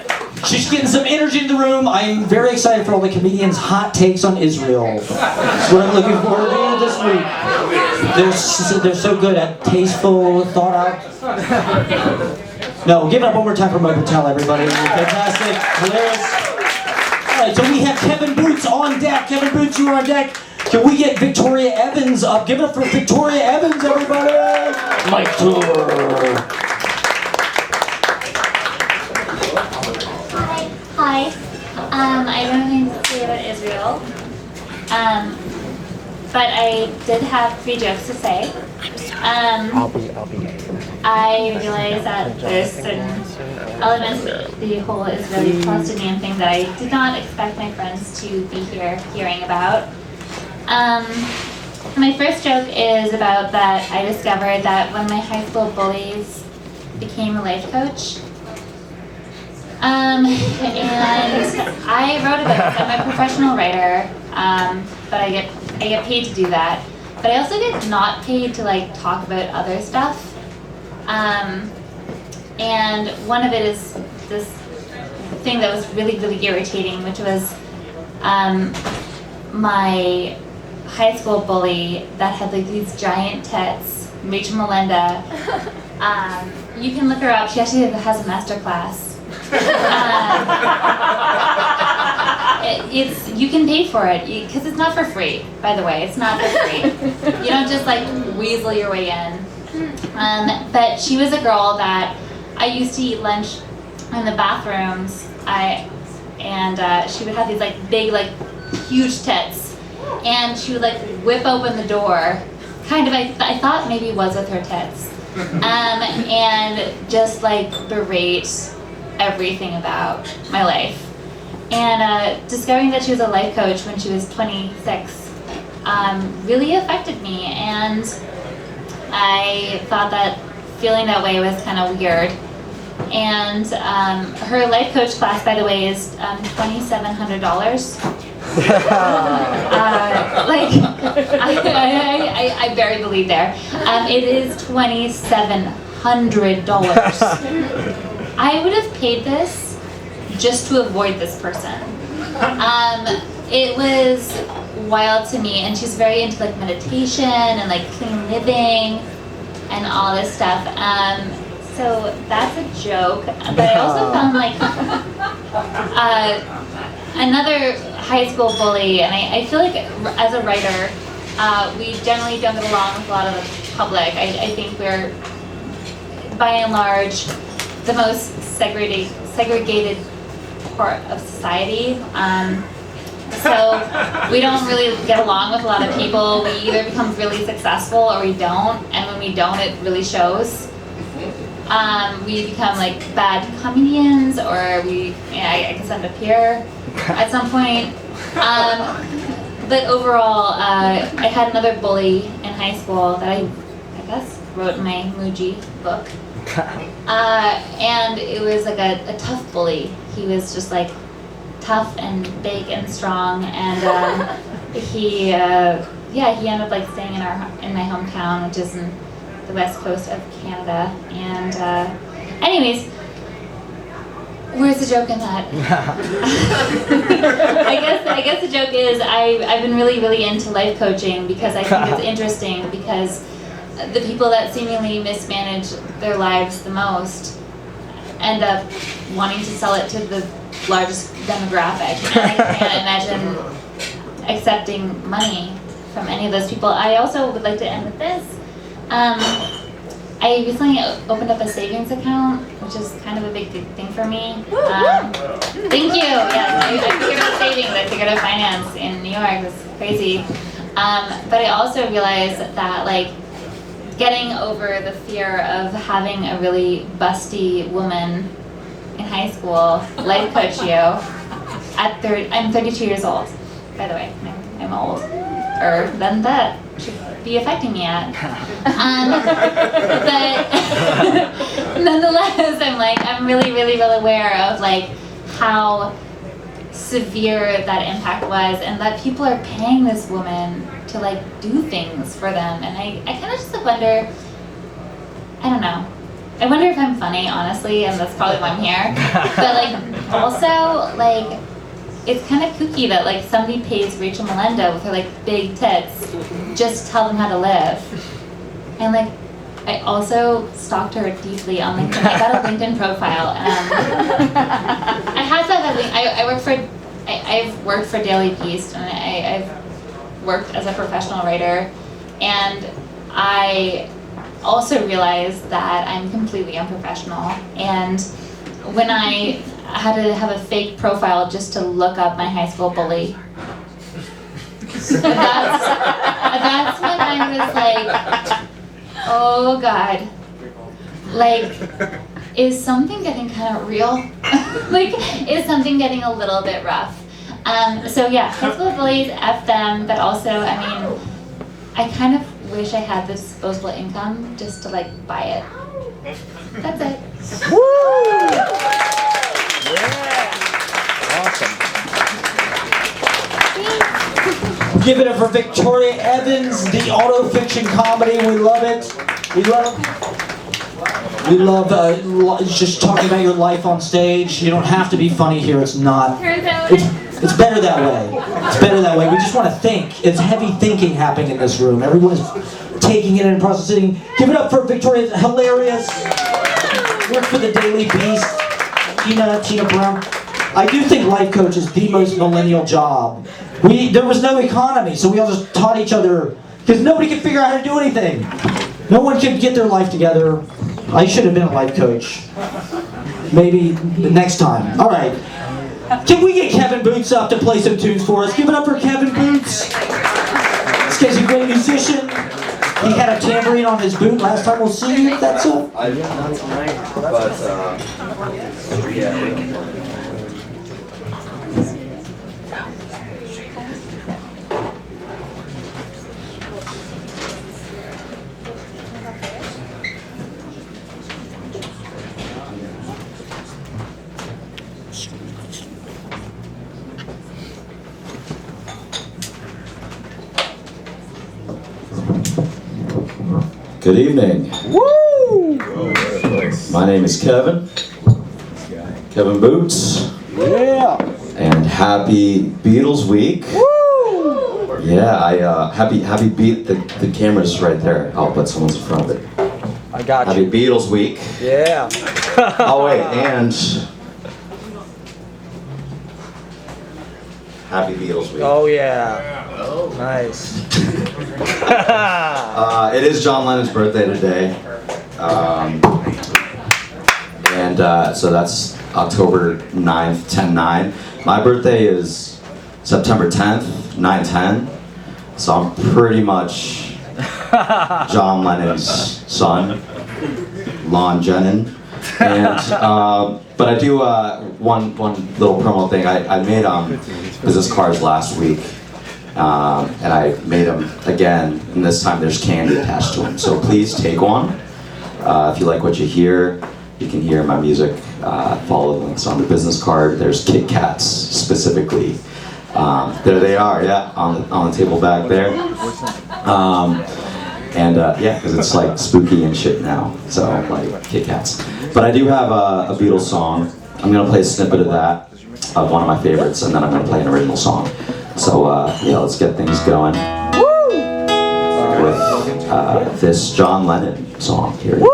Speaker 6: She's getting some energy in the room. I'm very excited for all the comedians' hot takes on Israel. That's what I'm looking forward to this week. They're so good at tasteful, thought out. No, give it up one more time for Mo Patel, everybody. Fantastic, hilarious. All right, so we have Kevin Boots on deck. Kevin Boots, you are on deck. Can we get Victoria Evans up? Give it up for Victoria Evans, everybody! Mike Tour.
Speaker 14: Hi. I don't have anything to say about Israel. But I did have 3 jokes to say. I realize that there's certain elements of the whole Israeli Palestinian thing that I did not expect my friends to be here hearing about. My first joke is about that I discovered that one of my high school bullies became a life coach. And I wrote a book. I'm a professional writer, but I get paid to do that. But I also get not paid to like talk about other stuff. And one of it is this thing that was really, really irritating, which was my high school bully that had like these giant tits, Rachel Melinda. You can look her up. She actually has a master class. You can pay for it because it's not for free. By the way, it's not for free. You don't just like weasel your way in. But she was a girl that I used to eat lunch in the bathrooms. She would have these like big, like huge tits, and she would like whip open the door. Kind of, I thought maybe it was with her tits, and just like berate everything about my life. And discovering that she was a life coach when she was 26 really affected me, and I thought that feeling that way was kind of weird. And her life coach class, by the way, is $2,700. I barely believe there. It is $2,700. I would have paid this just to avoid this person. It was wild to me, and she's very into like meditation and like clean living and all this stuff. So that's a joke. But I also found like another high school bully, and I feel like as a writer, we generally don't get along with a lot of the public. I think by and large, the most segregated part of society. So we don't really get along with a lot of people. We either become really successful or we don't, and when we don't, it really shows. We become like bad comedians, or I guess end up here at some point. But overall, I had another bully in high school that I guess wrote in my Muji book. And it was like a tough bully. He was just like tough and big and strong, and he ended up like staying in my hometown, which is in the west coast of Canada. And anyways, where's the joke in that? I guess the joke is I've been really into life coaching because I think it's interesting, because the people that seemingly mismanage their lives the most end up wanting to sell it to the largest demographic. And I can't imagine accepting money from any of those people. I also would like to end with this. I recently opened up a savings account, which is kind of a big thing for me. Thank you. Yes, I figured out savings. I figured out finance in New York. It's crazy. But I also realized that like getting over the fear of having a really busty woman in high school life coach you I'm 32 years old, by the way. I'm old. Or than that should be affecting me at. But nonetheless, I'm really well aware of like how severe that impact was, and that people are paying this woman to like do things for them. And I kind of just wonder, I don't know. I wonder if I'm funny, honestly, and that's probably why I'm here. But like, also, like, it's kind of kooky that like somebody pays Rachel Melendo with her like big tits just to tell them how to live. And like, I also stalked her deeply on LinkedIn. I got a LinkedIn profile. I have to have a link. I've worked for Daily Beast, and I've worked as a professional writer, and I also realized that I'm completely unprofessional. And when I had to have a fake profile just to look up my high school bully, that's when I was like, oh God, like, is something getting kind of real? Like, is something getting a little bit rough? So yeah, high school bullies, F them, but also, I mean, I kind of wish I had the disposable income just to like buy it. That's it.
Speaker 6: Woo! Yeah. Awesome. Give it up for Victoria Evans, the auto fiction comedy. We love it. We love just talking about your life on stage. You don't have to be funny here. It's not. It's better that way. It's better that way. We just want to think. It's heavy thinking happening in this room. Everyone is taking it in and processing. Give it up for Victoria. Hilarious. Work for the Daily Beast. Tina Brown. I do think life coach is the most millennial job. There was no economy, so we all just taught each other, because nobody could figure out how to do anything. No one could get their life together. I should have been a life coach. Maybe the next time. All right. Can we get Kevin Boots up to play some tunes for us? Give it up for Kevin Boots. This guy's a great musician. He had a tambourine on his boot last time. We'll see if that's a...
Speaker 8: I did not tonight, but yeah.
Speaker 2: Good evening.
Speaker 6: Woo!
Speaker 2: My name is Kevin Boots.
Speaker 6: Yeah.
Speaker 2: And happy Beatles week.
Speaker 6: Woo!
Speaker 2: Yeah, happy beat. The camera's right there. I'll put someone's in front of it.
Speaker 6: I got
Speaker 2: Happy
Speaker 6: you.
Speaker 2: Beatles week.
Speaker 6: Yeah.
Speaker 2: Oh wait, and happy Beatles week.
Speaker 6: Oh yeah. Oh. Nice.
Speaker 2: It is John Lennon's birthday today.
Speaker 15: So that's October 9th, 10-9. My birthday is September 10th, 9-10. So I'm pretty much John Lennon's son, Lon Jenin. And, but I do one little promo thing. I made business cards last week, and I made them again, and this time there's candy attached to them. So please take one. If you like what you hear, you can hear my music. Follow the links on the business card. There's Kit Kats specifically. There they are, yeah, on the table back there. Yeah, because it's like spooky and shit now, so like Kit Kats. But I do have a Beatles song. I'm gonna play a snippet of that, of one of my favorites, and then I'm gonna play an original song. So yeah, let's get things going with this John Lennon song. Here it is.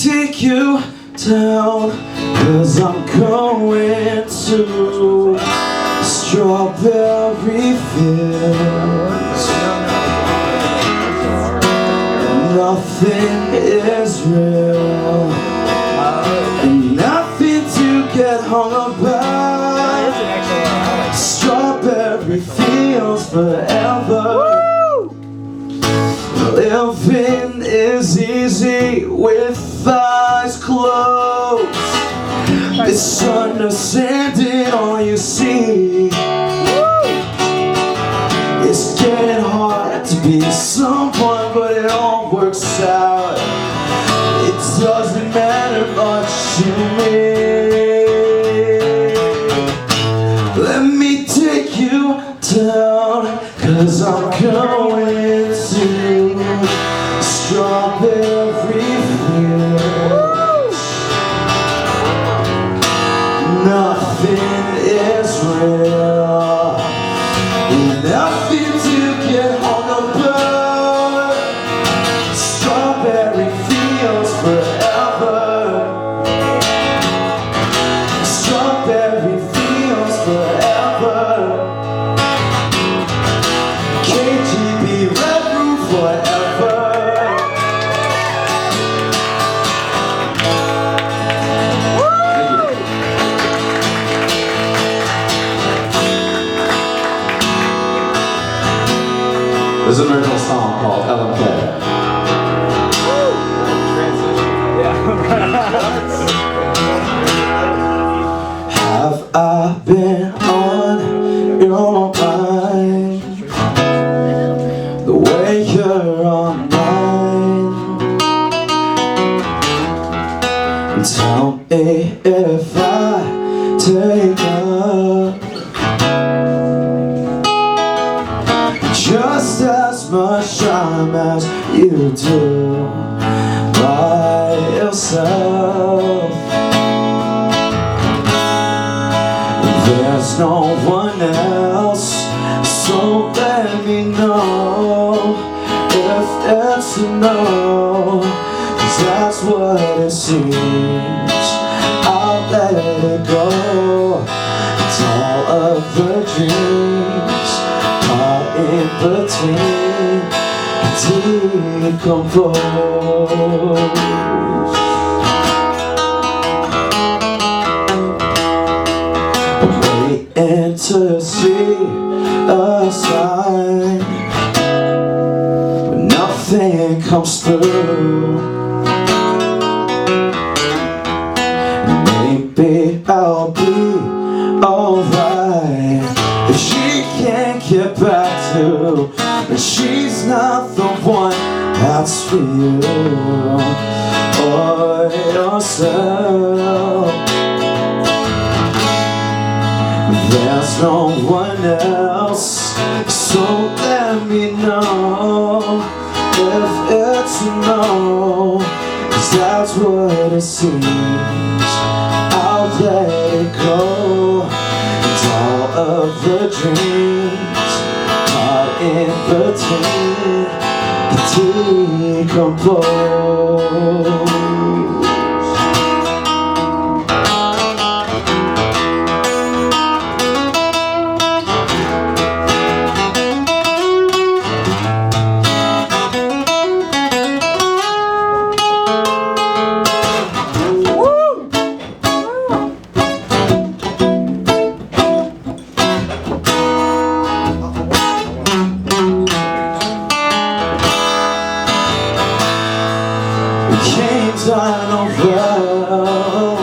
Speaker 4: Take you down, 'cause I'm going to strawberry fields. Nothing is real, and nothing to get hung about. Strawberry fields forever. Living is easy with eyes closed. Misunderstanding all you see. It's getting hard to be someone, but it all works out. It doesn't matter much to me. Let me take you down, 'cause I'm going to strawberry fields. Nothing is real, nothing to get hung about. Strawberry fields forever. Strawberry fields forever. KGB Red Roof forever.
Speaker 15: There's an original song called LMK.
Speaker 4: Have I been on your mind the way you're on mine? Tell me if I take up just as much time as you do by yourself. There's no one else, so let me know if it's a no, 'cause that's what it seems. I'll let it go. It's all of the dreams caught in between, decomposed. Waiting to see a sign, but nothing comes through. Maybe I'll be alright if she can't get back to, and she's not the one that's for you or yourself. There's no one else, so let me know if it's a no, 'cause that's what it seems. I'll let it go. It's all of the dreams caught in between, decomposed. final vow.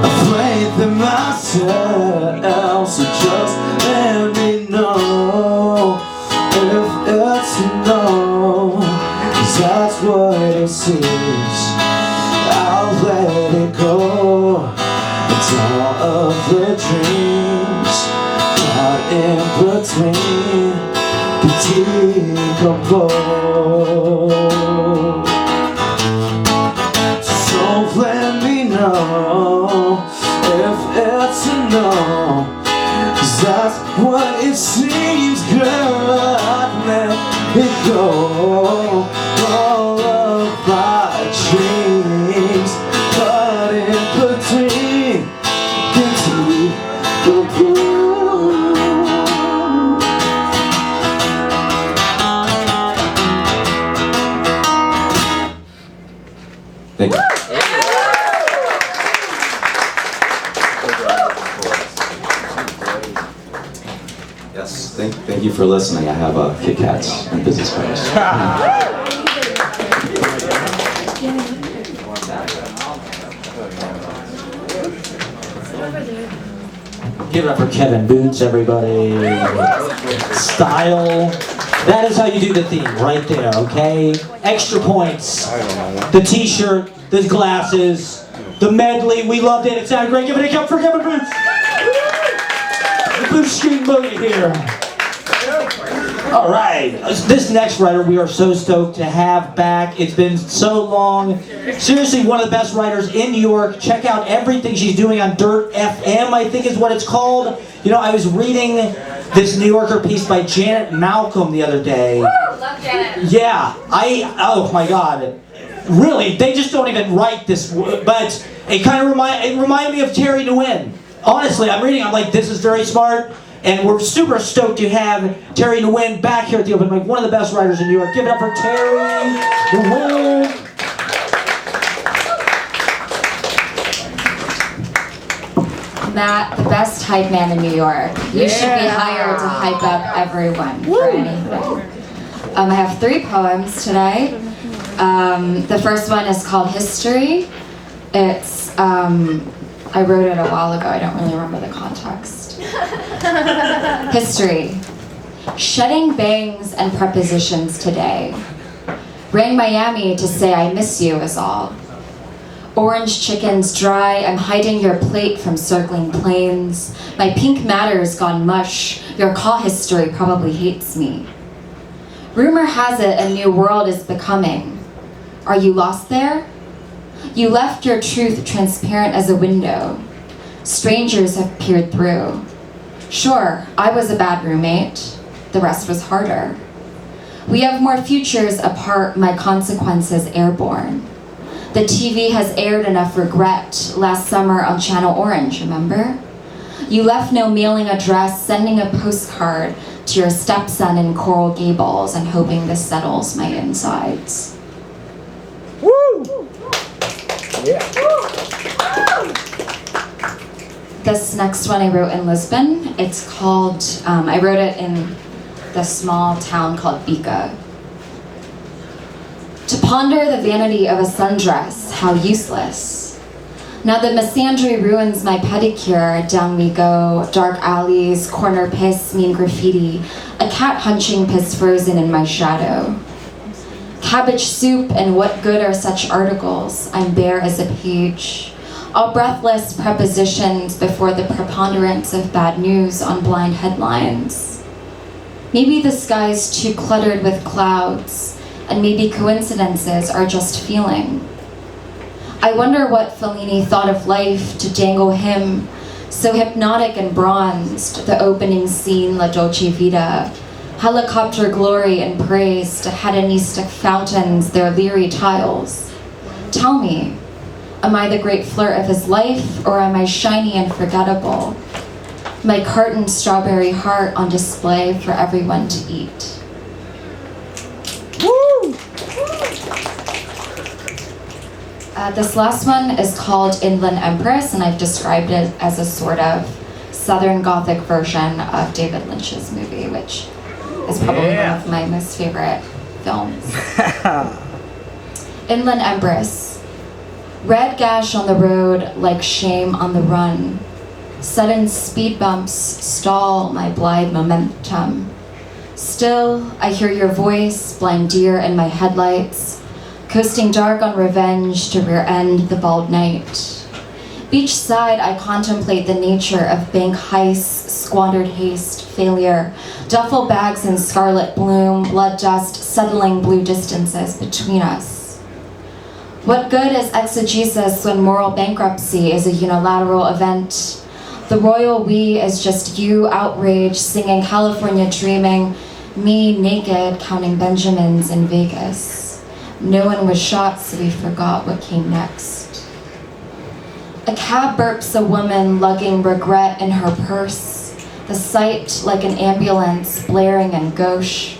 Speaker 4: I played them myself, so just let me know if it's a no, 'cause that's what it seems. I'll let it go. It's all of the dreams caught in between the decomposed. So let me know if it's a no, 'cause that's what it seems, girl. I've let it go. All of my dreams caught in between the decomposed.
Speaker 15: Thank you. Yes, thank you for listening. I have Kit Kats and business cards.
Speaker 6: Give it up for Kevin Boots, everybody. Style. That is how you do the theme, right there, okay? Extra points. The t-shirt, the glasses, the medley. We loved it. It sounded great. Give it up for Kevin Boots. The Boots Street Boogie here. All right. This next writer we are so stoked to have back. It's been so long. Seriously, one of the best writers in New York. Check out everything she's doing on Dirt FM, I think is what it's called. You know, I was reading this New Yorker piece by Janet Malcolm the other day.
Speaker 11: Woo! Love Janet.
Speaker 6: Yeah, oh my God. Really, they just don't even write this, but it kind of reminded me of Terry Nguyen. Honestly, I'm reading, I'm like, this is very smart. And we're super stoked to have Terry Nguyen back here at the open mic, one of the best writers in New York. Give it up for Terry Nguyen.
Speaker 16: Matt, the best hype man in New York. You should be hired to hype up everyone for anything. I have 3 poems today. The first one is called History. It's, I wrote it a while ago, I don't really remember the context. History. Shedding bangs and prepositions today. Rang Miami to say I miss you is all. Orange chickens dry, I'm hiding your plate from circling planes. My pink matter's gone mush, your call history probably hates me. Rumor has it a new world is becoming. Are you lost there? You left your truth transparent as a window. Strangers have peered through. Sure, I was a bad roommate. The rest was harder. We have more futures apart, my consequences airborne. The TV has aired enough regret last summer on Channel Orange, remember? You left no mailing address, sending a postcard to your stepson in Coral Gables and hoping this settles my insides.
Speaker 4: Woo! Yeah.
Speaker 16: This next one I wrote in Lisbon. It's called, I wrote it in the small town called Bica. To ponder the vanity of a sundress, how useless. Now the misandry ruins my pedicure, down we go, dark alleys, corner piss, mean graffiti, a cat hunching piss frozen in my shadow. Cabbage soup and what good are such articles, I'm bare as a page. All breathless prepositions before the preponderance of bad news on blind headlines. Maybe the sky's too cluttered with clouds, and maybe coincidences are just feeling. I wonder what Fellini thought of life to dangle him, so hypnotic and bronzed, the opening scene La Dolce Vita, helicopter glory and praise to hedonistic fountains, their leery tiles. Tell me, am I the great flirt of his life, or am I shiny and forgettable? My carton strawberry heart on display for everyone to eat.
Speaker 4: Woo!
Speaker 16: This last one is called Inland Empress, and I've described it as a sort of Southern Gothic version of David Lynch's movie, which is probably one of my most favorite films. Inland Empress. Red gash on the road like shame on the run. Sudden speed bumps stall my blithe momentum. Still, I hear your voice, blind deer in my headlights, coasting dark on revenge to rear end the bald night. Beachside, I contemplate the nature of bank heists, squandered haste, failure, duffel bags in scarlet bloom, blood dust settling blue distances between us. What good is exegesis when moral bankruptcy is a unilateral event? The royal we is just you outraged, singing California dreaming, me naked counting Benjamins in Vegas. No one was shot, so we forgot what came next. A cab burps a woman lugging regret in her purse, the sight like an ambulance blaring in gauche,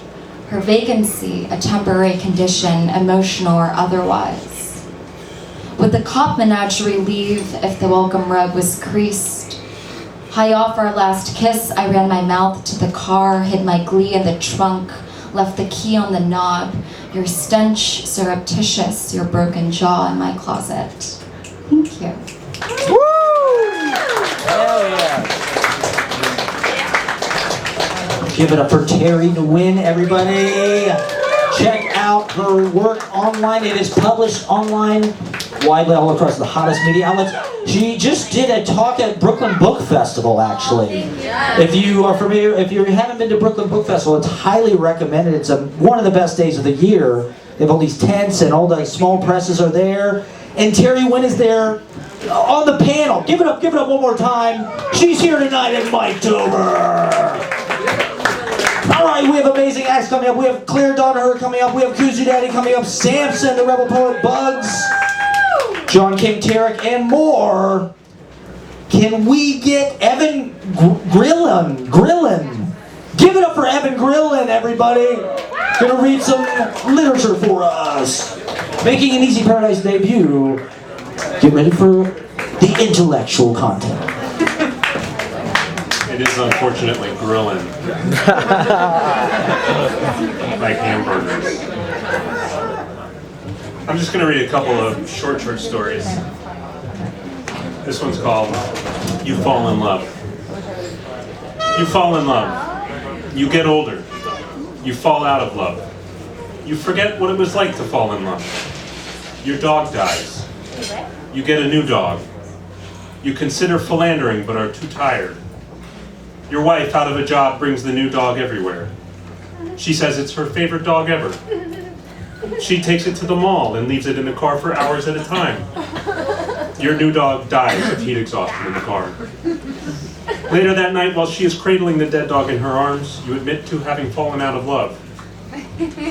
Speaker 16: her vacancy a temporary condition, emotional or otherwise. Would the cop menagerie leave if the welcome rug was creased? High off our last kiss, I ran my mouth to the car, hid my glee in the trunk, left the key on the knob, your stench surreptitious, your broken jaw in my closet. Thank you.
Speaker 6: Woo! Hell yeah. Give it up for Terry Nguyen, everybody. Check out her work online. It is published online widely all across the hottest media outlets. She just did a talk at Brooklyn Book Festival, actually. If you are familiar, if you haven't been to Brooklyn Book Festival, it's highly recommended. It's one of the best days of the year. They have all these tents and all the small presses are there. And Terry Nguyen is there on the panel. Give it up one more time. She's here tonight at Mike-tober. All right, we have amazing acts coming up. We have Clare Donaher coming up. We have Kuzu Daddy coming up. Samson, the rebel poet, Bugs, Joan King, Tariq, and more. Can we get Evan Grillon? Give it up for Evan Grillon, everybody. Gonna read some literature for us. Making an Easy Paradise debut. Get ready for the intellectual content.
Speaker 17: It is unfortunately grillon. Like hamburgers. I'm just going to read a couple of short stories. This one's called You Fall in Love. You fall in love. You get older. You fall out of love. You forget what it was like to fall in love. Your dog dies. You get a new dog. You consider philandering but are too tired. Your wife, out of a job, brings the new dog everywhere. She says it's her favorite dog ever. She takes it to the mall and leaves it in the car for hours at a time. Your new dog dies of heat exhaustion in the car. Later that night, while she is cradling the dead dog in her arms, you admit to having fallen out of love.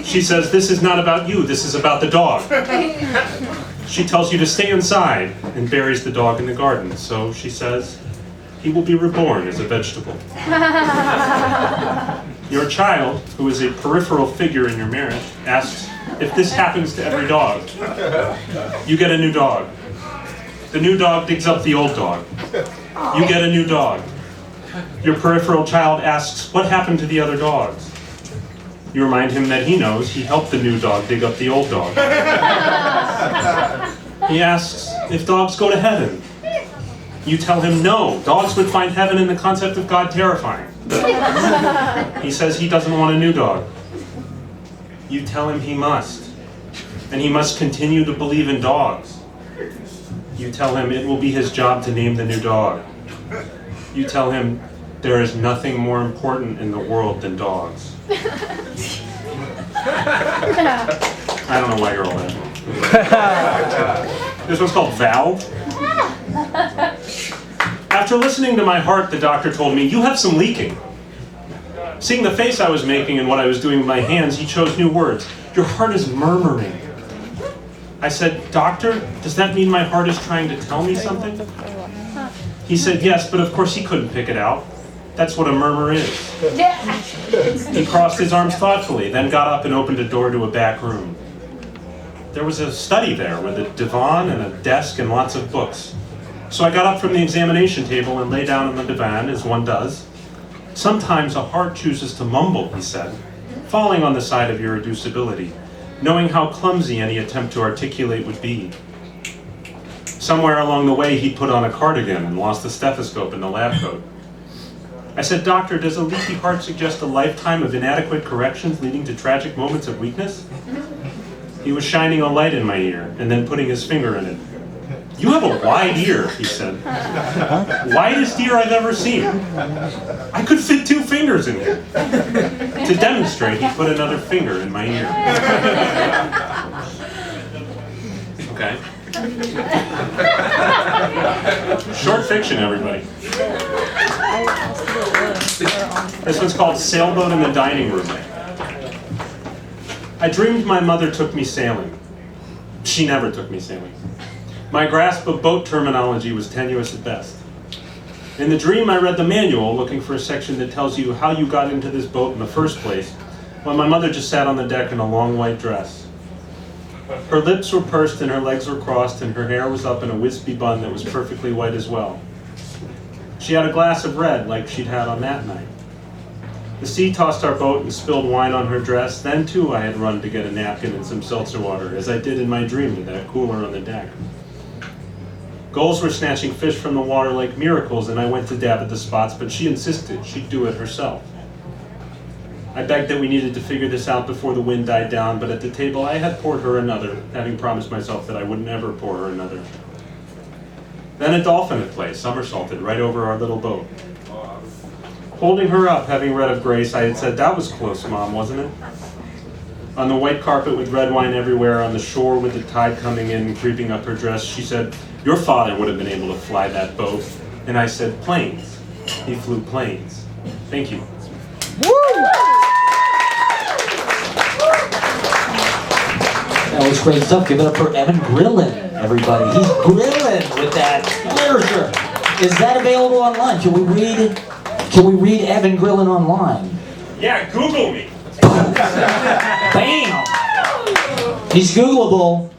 Speaker 17: She says, "This is not about you, this is about the dog." She tells you to stay inside and buries the dog in the garden. So she says, he will be reborn as a vegetable. Your child, who is a peripheral figure in your marriage, asks if this happens to every dog. You get a new dog. The new dog digs up the old dog. You get a new dog. Your peripheral child asks, what happened to the other dogs? You remind him that he knows he helped the new dog dig up the old dog. He asks if dogs go to heaven. You tell him no, dogs would find heaven in the concept of God terrifying. He says he doesn't want a new dog. You tell him he must, and he must continue to believe in dogs. You tell him it will be his job to name the new dog. You tell him there is nothing more important in the world than dogs. I don't know why you're all that. This one's called Valve. After listening to my heart, the doctor told me, you have some leaking. Seeing the face I was making and what I was doing with my hands, he chose new words. Your heart is murmuring. I said, doctor, does that mean my heart is trying to tell me something? He said, yes, but of course he couldn't pick it out. That's what a murmur is. He crossed his arms thoughtfully, then got up and opened a door to a back room. There was a study there with a divan and a desk and lots of books. So I got up from the examination table and lay down on the divan, as one does. Sometimes a heart chooses to mumble, he said, falling on the side of irreducibility. knowing how clumsy any attempt to articulate would be. Somewhere along the way, he'd put on a cardigan and lost the stethoscope in the lab coat. I said, "Doctor, does a leaky heart suggest a lifetime of inadequate corrections leading to tragic moments of weakness?" He was shining a light in my ear and then putting his finger in it. "You have a wide ear," he said. "Widest ear I've ever seen. I could fit 2 fingers in here." To demonstrate, he put another finger in my ear. Okay. Short fiction, everybody. This one's called Sailboat in the Dining Room. I dreamed my mother took me sailing. She never took me sailing. My grasp of boat terminology was tenuous at best. In the dream, I read the manual looking for a section that tells you how you got into this boat in the first place, while my mother just sat on the deck in a long white dress. Her lips were pursed and her legs were crossed, and her hair was up in a wispy bun that was perfectly white as well. She had a glass of red like she'd had on that night. The sea tossed our boat and spilled wine on her dress. Then too I had run to get a napkin and some seltzer water, as I did in my dream to that cooler on the deck. Gulls were snatching fish from the water like miracles, and I went to dab at the spots, but she insisted she'd do it herself. I begged that we needed to figure this out before the wind died down, but at the table I had poured her another, having promised myself that I would never pour her another. Then a dolphin at play somersaulted right over our little boat. Holding her up, having read of grace, I had said, "That was close, Mom, wasn't it?" On the white carpet with red wine everywhere, on the shore with the tide coming in and creeping up her dress, she said, "Your father would have been able to fly that boat." And I said, "Planes." He flew planes. Thank you.
Speaker 6: That was great stuff. Give it up for Evan Grillon, everybody. He's grilling with that literature. Is that available online? Can we read Evan Grillon online?
Speaker 17: Yeah, Google me.
Speaker 6: Bam! He's Googleable.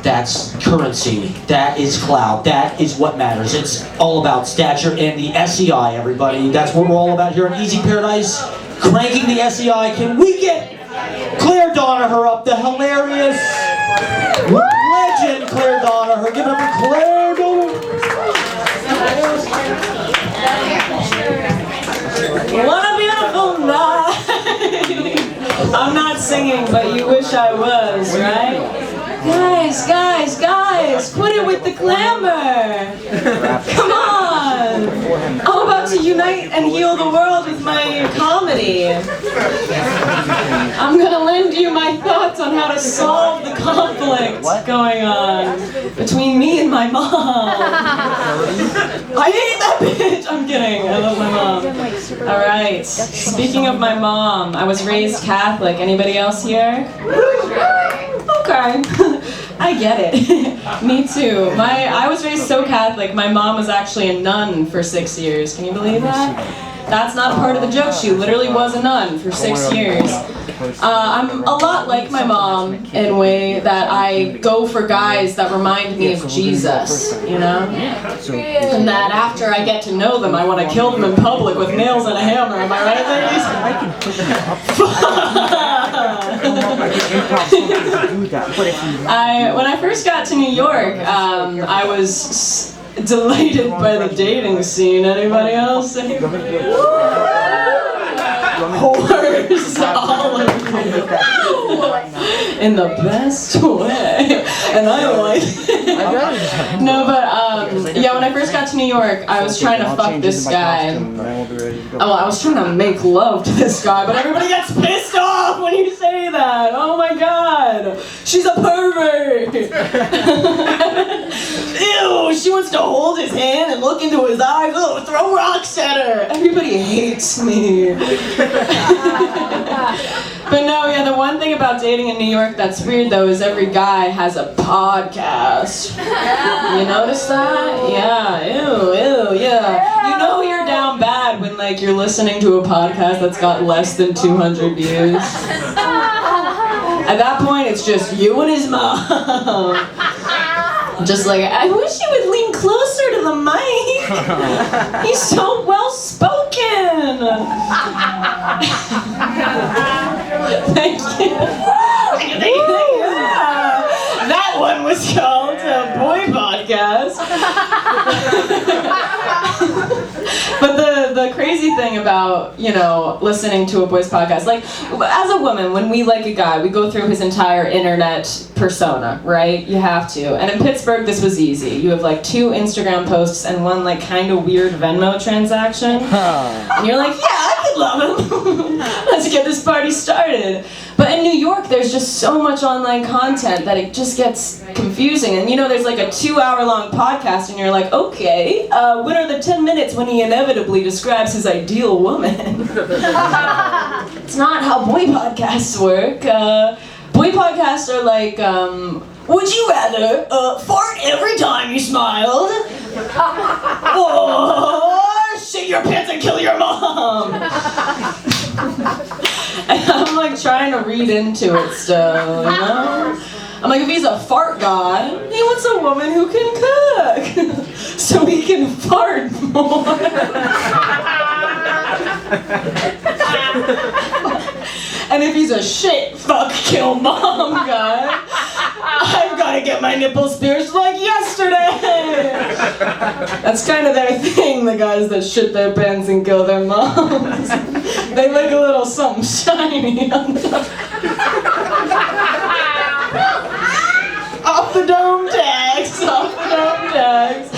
Speaker 6: That's currency. That is clout. That is what matters. It's all about stature and the SEI, everybody. That's what we're all about here in Easy Paradise. Cranking the SEI. Can we get Clare Donaher up, the hilarious legend Clare Donaher. Give it up for Clare Donaher.
Speaker 9: What a beautiful night! I'm not singing, but you wish I was, right? Guys, quit it with the glamour! Come on! I'm about to unite and heal the world with my comedy. I'm gonna lend you my thoughts on how to solve the conflict going on between me and my mom. I hate that bitch! I'm kidding, I love my mom. Alright, speaking of my mom, I was raised Catholic. Anybody else here? Okay. I get it. Me too. I was raised so Catholic, my mom was actually a nun for 6 years. Can you believe that? That's not a part of the joke. She literally was a nun for 6 years. I'm a lot like my mom in a way that I go for guys that remind me of Jesus, you know? And that after I get to know them, I want to kill them in public with nails and a hammer. Am I right, ladies? When I first got to New York, I was delighted by the dating scene. Anybody else? Whores all over in the best way, and I like it. No, but yeah, when I first got to New York, I was trying to fuck this guy. Well, I was trying to make love to this guy, but everybody gets pissed off when you say that. Oh my god, she's a pervert. Ew, she wants to hold his hand and look into his eyes. Oh, throw rocks at her. Everybody hates me. But no, yeah, the one thing about dating in New York that's weird though is every guy has a podcast. You notice that? Yeah, ew, yeah. You know you're down bad when like you're listening to a podcast that's got less than 200 views. At that point, it's just you and his mom. Just like, I wish he would lean closer to the mic. He's so well spoken.
Speaker 18: Thank you. That one was called Boy Podcast. But the crazy thing about, you know, listening to a boys podcast, like, as a woman, when we like a guy, we go through his entire internet persona, right? You have to. And in Pittsburgh, this was easy. You have like 2 Instagram posts and 1 like kind of weird Venmo transaction. And you're like, yeah, I could love him. Let's get this party started. But in New York, there's just so much online content that it just gets confusing. And you know, there's like a 2-hour-long podcast and you're like, okay, when are the 10 minutes when he inevitably describes his ideal woman? It's not how boy podcasts work. Boy podcasts are like, would you rather fart every time you smiled? Or shit your pants and kill your mom? And I'm like trying to read into it still, you know? I'm like, if he's a fart god, he wants a woman who can cook, so he can fart more. And if he's a shit, fuck, kill mom guy, I've got to get my nipples pierced like yesterday. That's kind of their thing, the guys that shit their pants and kill their moms. They like a little something shiny on top. Off the dome tags, off the dome tags.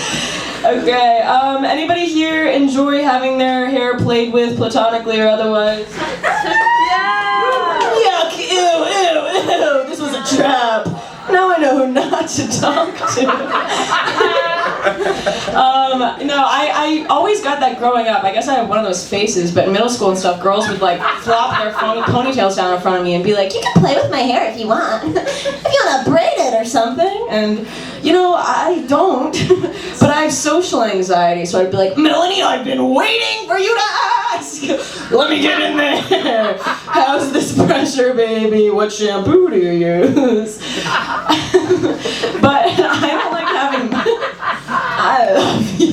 Speaker 18: Okay, anybody here enjoy having their hair played with platonically or otherwise? Yeah! Yuck, ew, ew, ew, this was a trap. Now I know who not to talk to. No, I always got that growing up. I guess I have one of those faces, but in middle school and stuff, girls would like flop their ponytails down in front of me and be like, you can play with my hair if you want. If you want to braid it or something. And, you know, I don't. But I have social anxiety, so I'd be like, Melanie, I've been waiting for you to ask. Let me get in there. How's this pressure, baby? What shampoo do you use? But I don't like having... I love you.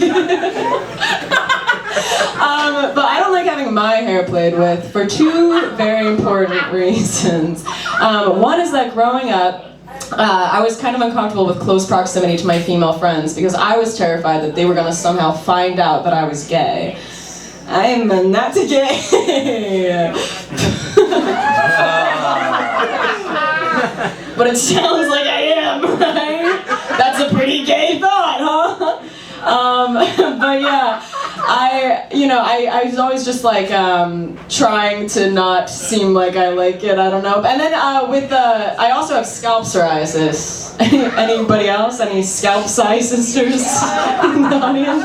Speaker 18: But I don't like having my hair played with for 2 very important reasons. One is that growing up, I was kind of uncomfortable with close proximity to my female friends because I was terrified that they were going to somehow find out that I was gay. I'm not gay. But it sounds like I am, right? That's a pretty gay thought, huh? But yeah, I was always just like trying to not seem like I like it. I don't know. And then I also have scalp psoriasis. Anybody else? Any scalp psi sisters in the audience?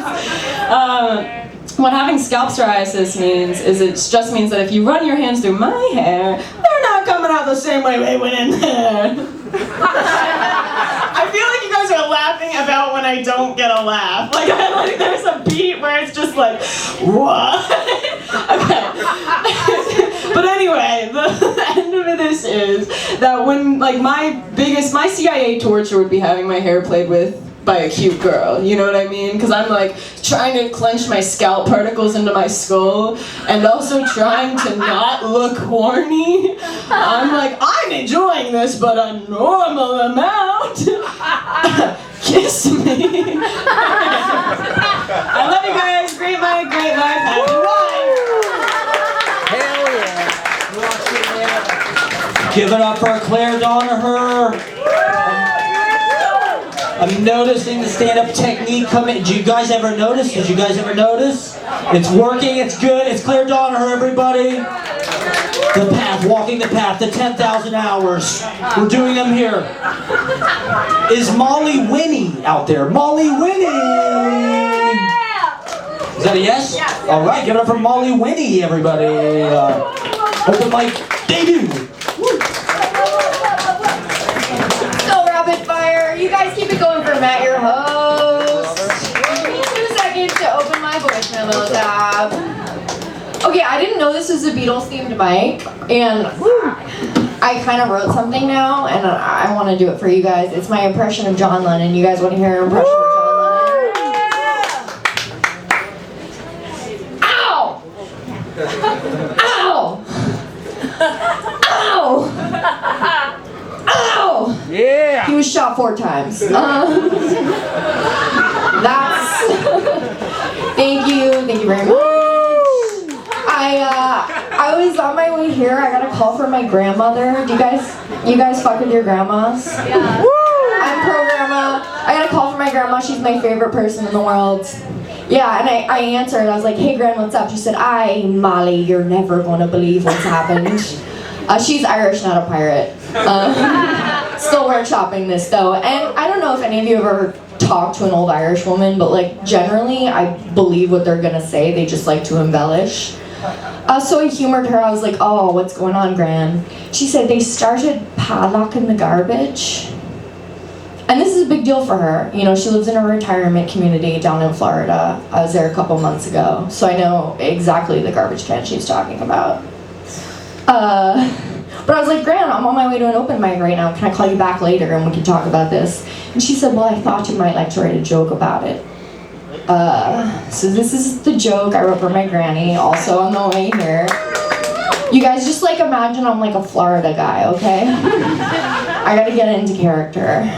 Speaker 18: What having scalp psoriasis means is it just means that if you run your hands through my hair, they're not coming out the same way they went in there. I feel like you guys are laughing about when I don't get a laugh. Like there's a beat where it's just like, what? Okay. But anyway, the end of this is that when like my CIA torture would be having my hair played with by a cute girl, you know what I mean? Because I'm like trying to clench my scalp particles into my skull and also trying to not look horny. I'm like, I'm enjoying this, but a normal amount. Kiss me. I love you guys. Great life, happy life.
Speaker 6: Give it up for Clare Donaher. I'm noticing the stand-up technique coming. Did you guys ever notice? It's working, it's good. It's Clare Donaher, everybody. The path, walking the path, the 10,000 hours. We're doing them here. Is Molly Winni out there? Molly Winni! Is that a yes? Yeah. All right, give it up for Molly Winni, everybody. Open mic debut.
Speaker 11: You guys keep it going for Matt, your host. Give me 2 seconds to open my voicemail little tab. Okay, I didn't know this was a Beatles themed mic, and I kind of wrote something now, and I want to do it for you guys. It's my impression of John Lennon. You guys want to hear an impression of John Lennon? Ow!
Speaker 6: Yeah.
Speaker 11: He was shot 4 times. That's. Thank you very much. I was on my way here. I got a call from my grandmother. You guys fuck with your grandmas? Yeah. I'm pro grandma. I got a call from my grandma. She's my favorite person in the world. Yeah, and I answered. I was like, "Hey, Gran, what's up?" She said, "Aye, Molly, you're never gonna believe what's happened." She's Irish, not a pirate. Still workshopping this though, and I don't know if any of you have ever talked to an old Irish woman, but like generally, I believe what they're gonna say. They just like to embellish. So I humored her. I was like, "Oh, what's going on, Gran?" She said they started padlocking the garbage. And this is a big deal for her. You know, she lives in a retirement community down in Florida. I was there a couple months ago, so I know exactly the garbage can she's talking about. But I was like, Gran, I'm on my way to an open mic right now. Can I call you back later and we can talk about this? And she said, well, I thought you might like to write a joke about it. So this is the joke I wrote for my granny, also on the way here. You guys just like imagine I'm like a Florida guy, okay? I gotta get into character.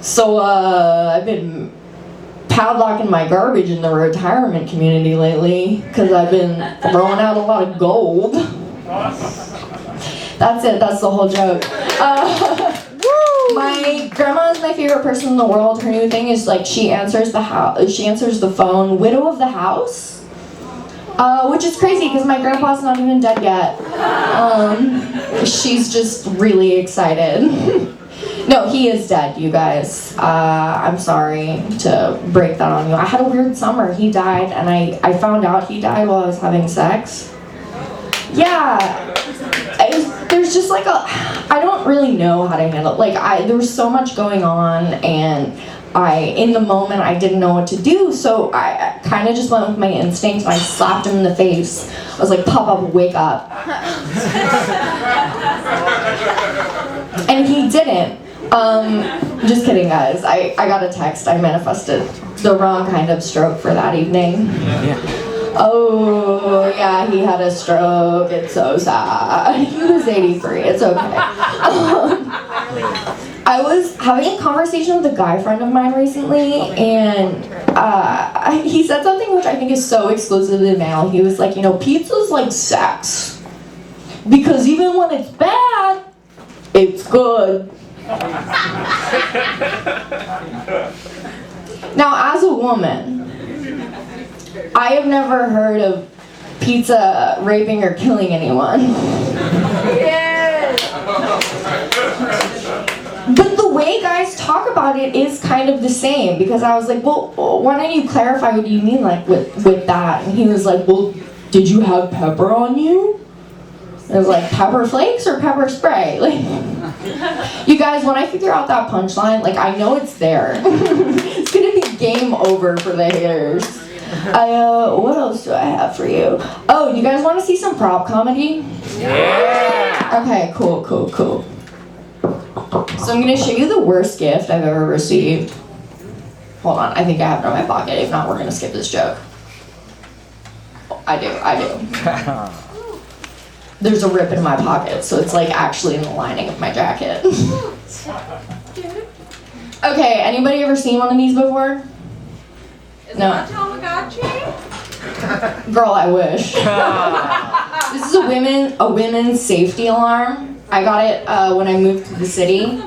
Speaker 11: So, I've been padlocking my garbage in the retirement community lately because I've been throwing out a lot of gold. That's it, that's the whole joke. My grandma is my favorite person in the world. Her new thing is like she answers the phone, widow of the house. Which is crazy because my grandpa's not even dead yet. She's just really excited. No, he is dead, you guys. I'm sorry to break that on you. I had a weird summer. He died, and I found out he died while I was having sex. Yeah. There's just like I don't really know how to handle it. Like, there was so much going on, and in the moment, I didn't know what to do, so I kind of just went with my instincts, and I slapped him in the face. I was like, pop up, wake up. And he didn't. Just kidding, guys. I got a text. I manifested the wrong kind of stroke for that evening. Yeah. Oh, yeah, he had a stroke. It's so sad. He was 83. It's okay. I was having a conversation with a guy friend of mine recently, and he said something which I think is so exclusively male. He was like, you know, pizza's like sex. Because even when it's bad, it's good. Now, as a woman, I have never heard of pizza raping or killing anyone. Yes. But the way guys talk about it is kind of the same, because I was like, well, why don't you clarify what you mean like with that? And he was like, well, did you have pepper on you? It was like pepper flakes or pepper spray. Like, you guys, when I figure out that punchline, like I know it's there. It's gonna be game over for the haters. What else do I have for you? Oh, you guys want to see some prop comedy? Yeah. Okay, cool. So I'm gonna show you the worst gift I've ever received. Hold on, I think I have it in my pocket. If not, we're gonna skip this joke. I do. There's a rip in my pocket, so it's like actually in the lining of my jacket. Okay, anybody ever seen one of these before? No. Girl, I wish. This is a women's safety alarm. I got it when I moved to the city.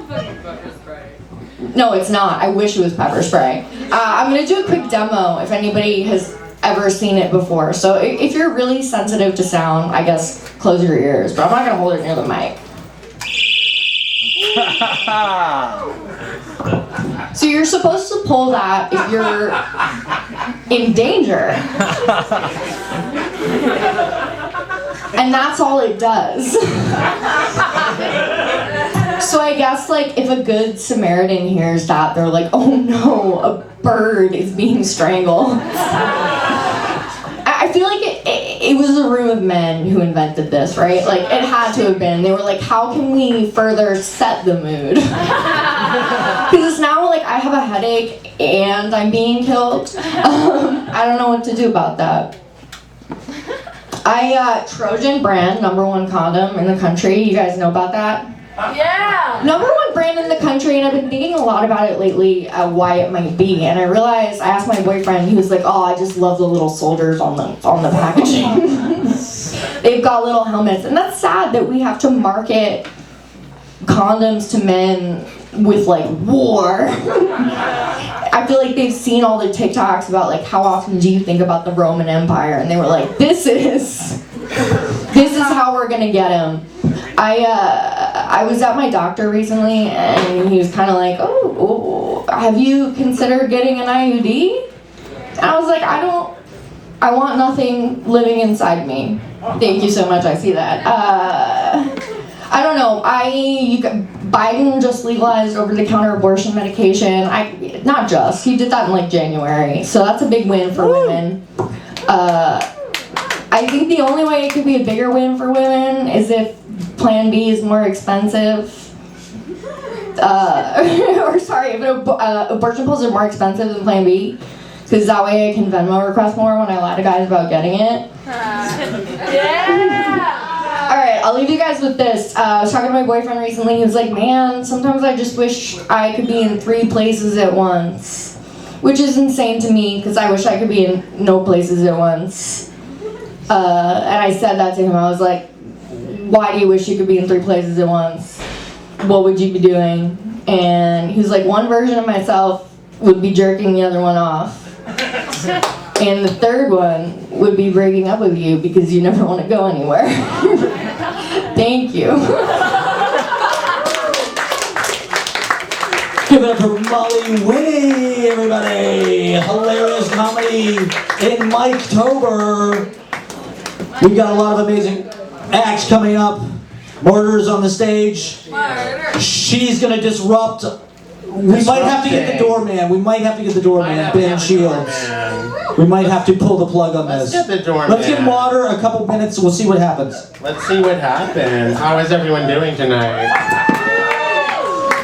Speaker 11: No, it's not. I wish it was pepper spray. I'm gonna do a quick demo if anybody has ever seen it before. So if you're really sensitive to sound, I guess close your ears, but I'm not gonna hold it near the mic. So you're supposed to pull that if you're in danger. And that's all it does. So I guess like if a good Samaritan hears that, they're like, oh no, a bird is being strangled. I feel like it was a room of men who invented this, right? Like it had to have been. They were like, how can we further set the mood? Because it's now like I have a headache and I'm being killed. I don't know what to do about that. Trojan brand, #1 condom in the country. You guys know about that?
Speaker 10: Yeah!
Speaker 11: #1 brand in the country, and I've been thinking a lot about it lately, why it might be. And I realized, I asked my boyfriend, he was like, oh, I just love the little soldiers on the packaging. They've got little helmets, and that's sad that we have to market condoms to men with like war. I feel like they've seen all the TikToks about like how often do you think about the Roman Empire, and they were like, this is how we're gonna get him. I was at my doctor recently, and he was kind of like, oh, have you considered getting an IUD? And I was like, I want nothing living inside me. Thank you so much, I see that. I don't know, Biden just legalized over-the-counter abortion medication. He did that in like January, so that's a big win for women. I think the only way it could be a bigger win for women is if Plan B is more expensive. If abortion pills are more expensive than Plan B, because that way I can Venmo request more when I lie to guys about getting it.
Speaker 10: Yeah!
Speaker 11: Alright, I'll leave you guys with this. I was talking to my boyfriend recently. He was like, man, sometimes I just wish I could be in 3 places at once. Which is insane to me, because I wish I could be in no places at once. And I said that to him. I was like, why do you wish you could be in 3 places at once? What would you be doing? And he was like, one version of myself would be jerking the other one off. And the third one would be breaking up with you because you never want to go anywhere. Thank you.
Speaker 6: Give it up for Molly Winnie, everybody. Hilarious comedy in Mike-tober. We've got a lot of amazing acts coming up. Martyrs on the stage. She's going to disrupt. We might have to get the doorman. Ben Shields. We might have to pull the plug on this.
Speaker 3: Let's get the doorman.
Speaker 6: Let's give water a couple minutes. We'll see what happens.
Speaker 3: Let's see what happens. How is everyone doing tonight?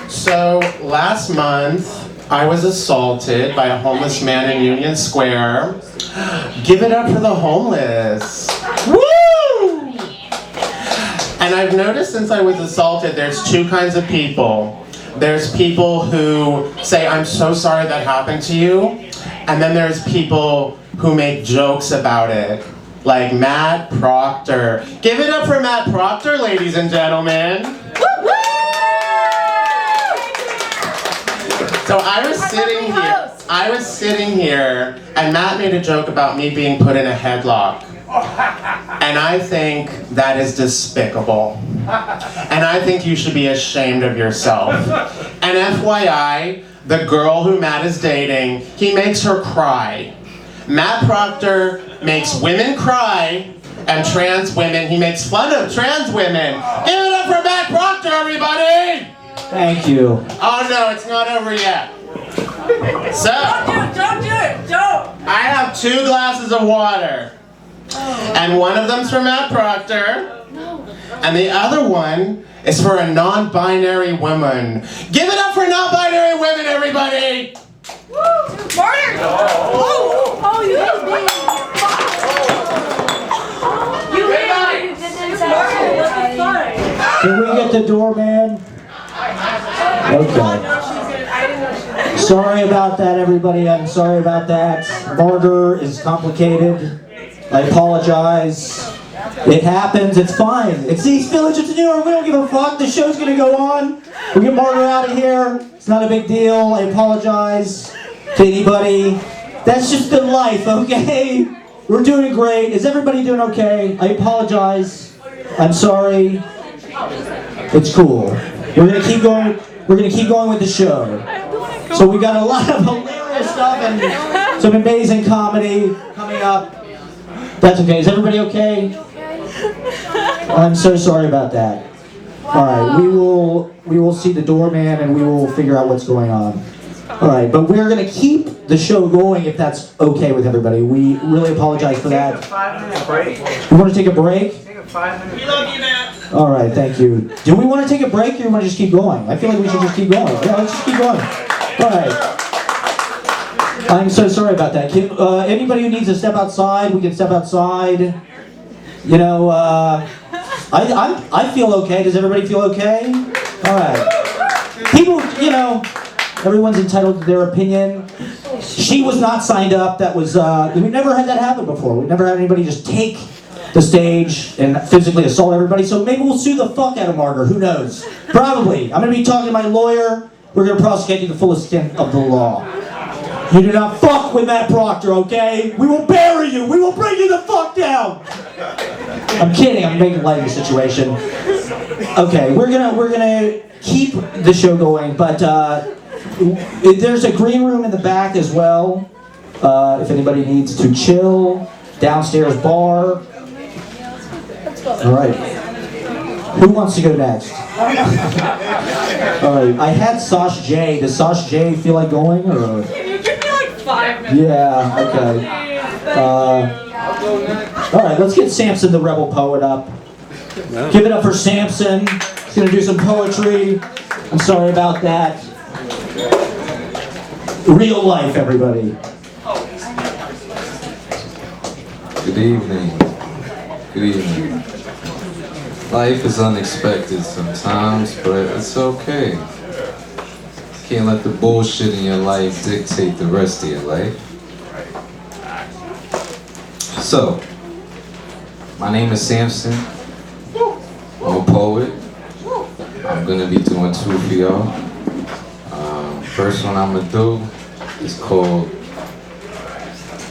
Speaker 3: So, last month, I was assaulted by a homeless man in Union Square. Give it up for the homeless. Woo! And I've noticed since I was assaulted, there's 2 kinds of people. There's people who say, I'm so sorry that happened to you. And then there's people who make jokes about it. Like Matt Proctor. Give it up for Matt Proctor, ladies and gentlemen. So I was sitting here, and Matt made a joke about me being put in a headlock. And I think that is despicable. And I think you should be ashamed of yourself. And FYI, the girl who Matt is dating, he makes her cry. Matt Proctor makes women cry, and trans women, he makes fun of trans women. Give it up for Matt Proctor, everybody!
Speaker 6: Thank you.
Speaker 3: Oh no, it's not over yet. So,
Speaker 10: Don't do it! Don't!
Speaker 3: I have 2 glasses of water. And one of them's for Matt Proctor, and the other one is for a non-binary woman. Give it up for non-binary women, everybody!
Speaker 10: Martyr! Oh, you hit me! You hit me! Martyr, what's the fun?
Speaker 6: Can we get the doorman? Okay. Sorry about that, everybody. I'm sorry about that. Martyr is complicated. I apologize. It happens. It's fine. It's East Village. It's New York. We don't give a fuck. The show's gonna go on. We get Martyr out of here. It's not a big deal. I apologize to anybody. That's just been life, okay? We're doing great. Is everybody doing okay? I apologize. I'm sorry. It's cool. We're gonna keep going. We're gonna keep going with the show. So we got a lot of hilarious stuff and some amazing comedy coming up. That's okay. Is everybody okay? I'm so sorry about that. All right, we will see the doorman and we will figure out what's going on. All right, but we're gonna keep the show going if that's okay with everybody. We really apologize for that.
Speaker 3: Take a 5-minute break.
Speaker 6: You want to take a break?
Speaker 3: Take a 5-minute break. We love you, Matt.
Speaker 6: All right, thank you. Do we want to take a break or do you want to just keep going? I feel like we should just keep going. Yeah, let's just keep going. All right. I'm so sorry about that. Anybody who needs to step outside, we can step outside. You know, I feel okay. Does everybody feel okay? All right. People, you know, everyone's entitled to their opinion. She was not signed up. That was, we've never had that happen before. We've never had anybody just take the stage and physically assault everybody. So maybe we'll sue the fuck out of Margaret. Who knows? Probably. I'm going to be talking to my lawyer. We're going to prosecute you to the fullest extent of the law. You do not fuck with Matt Proctor, okay? We will bury you. We will bring you the fuck down. I'm kidding. I'm making light of the situation. Okay, we're gonna keep the show going, but there's a green room in the back as well. If anybody needs to chill, downstairs bar. All right. Who wants to go next? All right. I had Sasha J. Does Sasha J feel like going or?
Speaker 13: Give me like 5 minutes.
Speaker 6: Yeah. Okay. All right. Let's get Samson the Rebel Poet up. Give it up for Samson. He's gonna do some poetry. I'm sorry about that. Real life, everybody.
Speaker 8: Good evening. Good evening. Life is unexpected sometimes, but it's okay. Can't let the bullshit in your life dictate the rest of your life. So, my name is Samson. I'm a poet. I'm gonna be doing 2 for y'all. First one I'm gonna do is called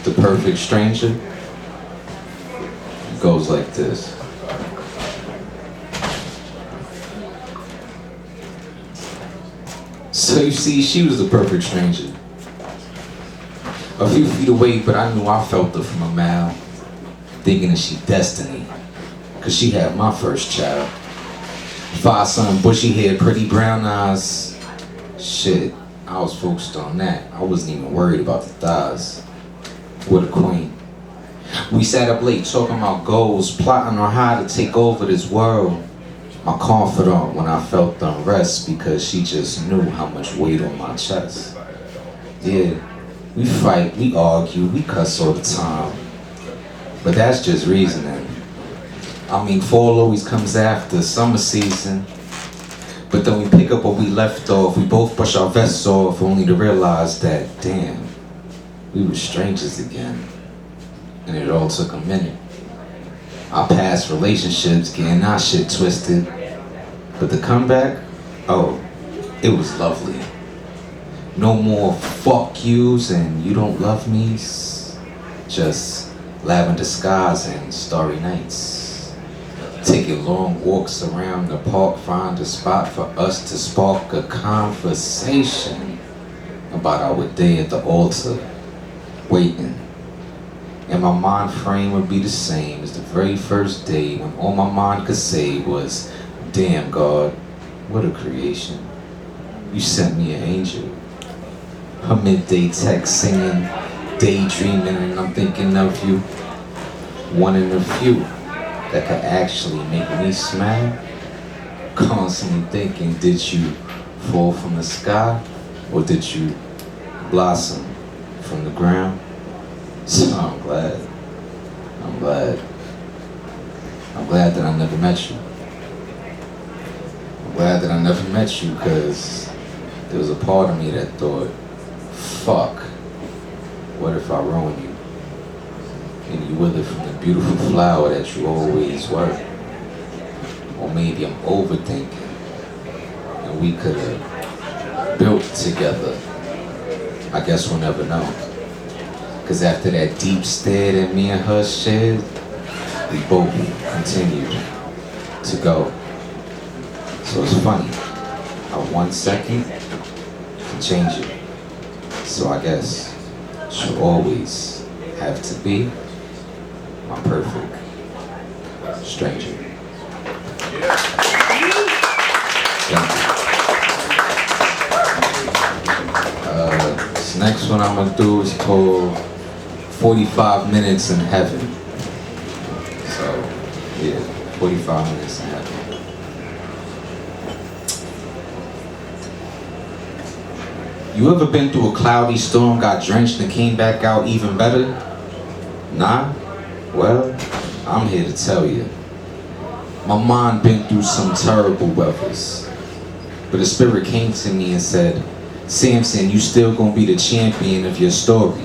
Speaker 8: The Perfect Stranger. It goes like this. So you see, she was the perfect stranger. A few feet away, but I knew I felt her from a mile. Thinking that she destiny, cause she had my first child. 5-son, bushy hair, pretty brown eyes. Shit, I was focused on that. I wasn't even worried about the thighs. What a queen. We sat up late talking about goals, plotting on how to take over this world. My confidant when I felt unrest because she just knew how much weight on my chest. Yeah, we fight, we argue, we cuss all the time. But that's just reasoning. I mean, fall always comes after summer season. But then we pick up where we left off. We both brush our vests off only to realize that, damn, we were strangers again. And it all took a minute. Our past relationships getting our shit twisted. But the comeback, oh, it was lovely. No more fuck yous and you don't love me. Just lavender skies and starry nights. Taking long walks around the park, find a spot for us to spark a conversation about our day at the altar, waiting. And my mind frame would be the same as the very first day when all my mind could say was, damn God, what a creation. You sent me an angel. Her midday text singing, daydreaming, and I'm thinking of you. One in a few that could actually make me smile. Constantly thinking, did you fall from the sky or did you blossom from the ground? So I'm glad that I never met you. I'm glad that I never met you because there was a part of me that thought, fuck, what if I ruin you? And you wither from the beautiful flower that you always were. Or maybe I'm overthinking and we could have built together. I guess we'll never know. Cause after that deep stare that me and her shared, we both continued to go. So it's funny how 1 second can change it. So I guess she'll always have to be my perfect stranger. This next one I'm gonna do is called 45 Minutes in Heaven. So, yeah, 45 minutes in heaven. You ever been through a cloudy storm, got drenched and came back out even better? Nah? Well, I I'm here to tell you. My mind been through some terrible weathers. But the spirit came to me and said, Samson, you still gonna be the champion of your story,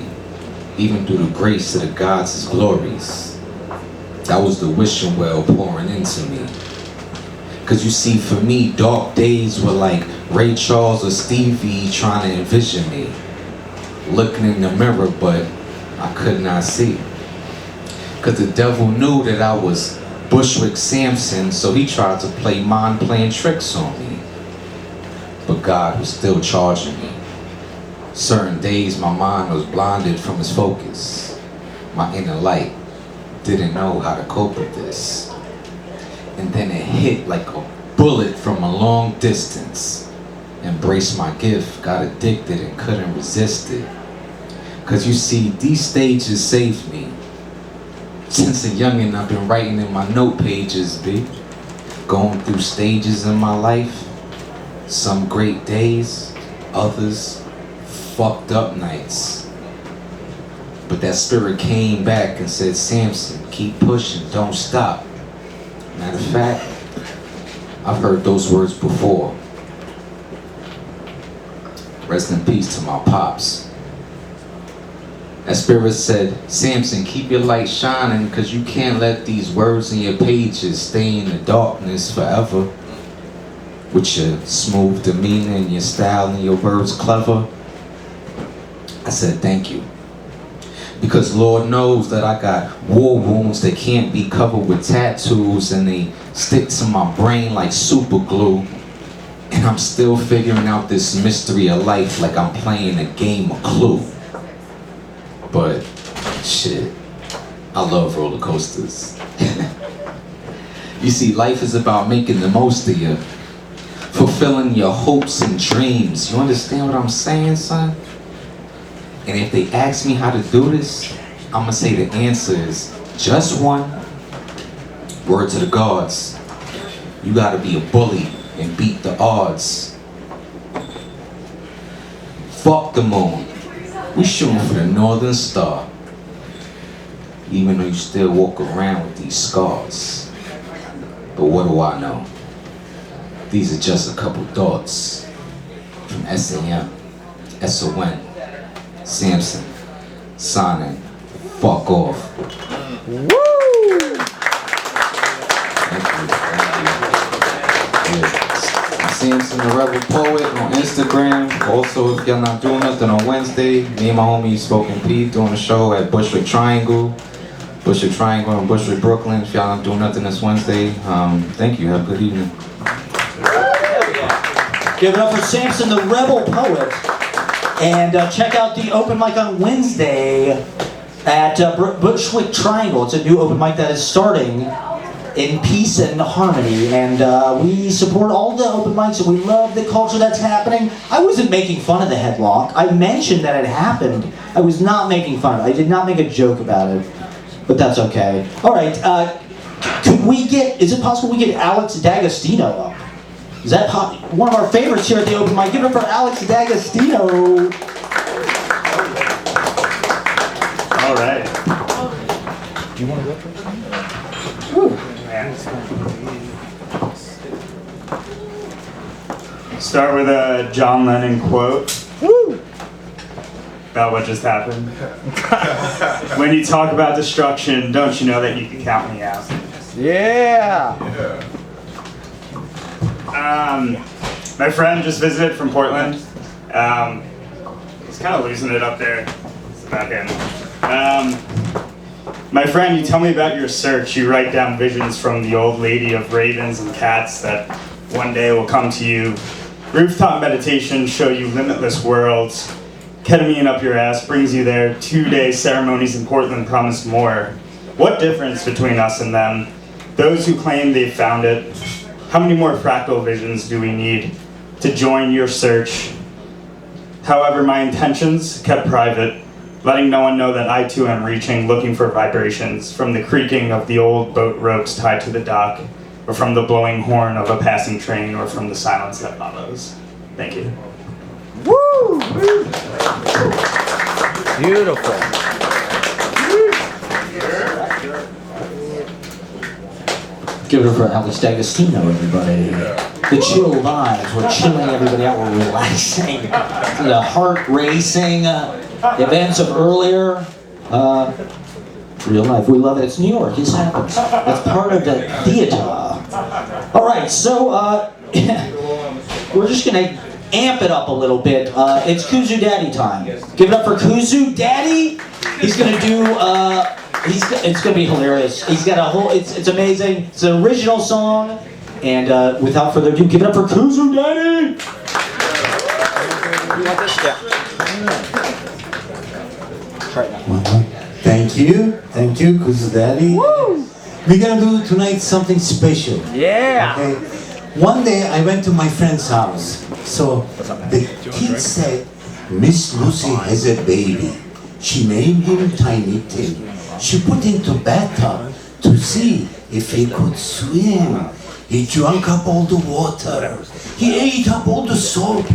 Speaker 8: even through the grace of the gods' glories. That was the wishing well pouring into me. Cause you see, for me, dark days were like Ray Charles or Stevie trying to envision me. Looking in the mirror, but I could not see. Cause the devil knew that I was Bushwick Samson, so he tried to play mind playing tricks on me. But God was still charging me. Certain days my mind was blinded from its focus. My inner light didn't know how to cope with this. And then it hit like a bullet from a long distance. Embraced my gift, got addicted and couldn't resist it. Cause you see, these stages saved me. Since a youngin', I've been writing in my note pages, B. Going through stages in my life. Some great days, others fucked up nights. But that spirit came back and said, Samson, keep pushing, don't stop. Matter of fact, I've heard those words before. Rest in peace to my pops. That spirit said, Samson, keep your light shining, because you can't let these words in your pages stay in the darkness forever. With your smooth demeanor and your style and your words clever. I said, thank you. Because Lord knows that I got war wounds that can't be covered with tattoos, and they stick to my brain like super glue. And I'm still figuring out this mystery of life like I'm playing a game of Clue. But shit, I love roller coasters. You see, life is about making the most of you, fulfilling your hopes and dreams. You understand what I'm saying, son? And if they ask me how to do this, I'm gonna say the answer is just one. Word to the gods. You gotta be a bully and beat the odds. Fuck the moon. We shooting for the northern star. Even though you still walk around with these scars. But what do I know? These are just a couple thoughts from SAM, SON, Samson, signing, fuck off.
Speaker 6: Woo!
Speaker 8: Samson the Rebel Poet on Instagram. Also, if y'all not doing nothing on Wednesday, me and my homie Spoken Pete doing a show at Bushwick Triangle in Bushwick, Brooklyn. If y'all not doing nothing this Wednesday, thank you. Have a good evening.
Speaker 6: Give it up for Samson the Rebel Poet. And check out the open mic on Wednesday at Bushwick Triangle. It's a new open mic that is starting in peace and harmony. And we support all the open mics, and we love the culture that's happening. I wasn't making fun of the headlock. I mentioned that it happened. I was not making fun of it. I did not make a joke about it. But that's okay. All right. Is it possible we get Alex Dagostino up? Is that one of our favorites here at the open mic? Give it up for Alex Dagostino.
Speaker 19: All right.
Speaker 6: Do you want to go first?
Speaker 19: Start with a John Lennon quote.
Speaker 6: Woo!
Speaker 19: About what just happened. When you talk about destruction, don't you know that you can count me out?
Speaker 6: Yeah.
Speaker 19: My friend just visited from Portland. He's kind of losing it up there. It's the back end. My friend, you tell me about your search. You write down visions from the old lady of ravens and cats that one day will come to you. Rooftop meditation show you limitless worlds. Ketamine up your ass brings you there. 2-day ceremonies in Portland promise more. What difference between us and them? Those who claim they've found it. How many more fractal visions do we need to join your search? However, my intentions kept private, letting no one know that I too am reaching, looking for vibrations from the creaking of the old boat ropes tied to the dock, or from the blowing horn of a passing train, or from the silence that follows. Thank you.
Speaker 6: Woo! Beautiful. Give it up for Alex Dagostino, everybody. The chill vibes. We're chilling everybody out. We're relaxing. The heart racing. Events of earlier. Real life. We love it. It's New York. It happens. It's part of the theater. All right, so we're just going to amp it up a little bit. It's Kuzu Daddy time. Give it up for Kuzu Daddy. He's going to do... it's going to be hilarious. He's got a whole... It's amazing. It's an original song. And without further ado, give it up for Kuzu Daddy.
Speaker 12: You want this? Yeah. Thank you, Kuzu Daddy. Woo! We're gonna do tonight something special.
Speaker 6: Yeah.
Speaker 12: Okay. One day I went to my friend's house. So the kid said, Miss Lucy has a baby. She named him Tiny Tim. She put him to bathtub to see if he could swim. He drank up all the water. He ate up all the soap.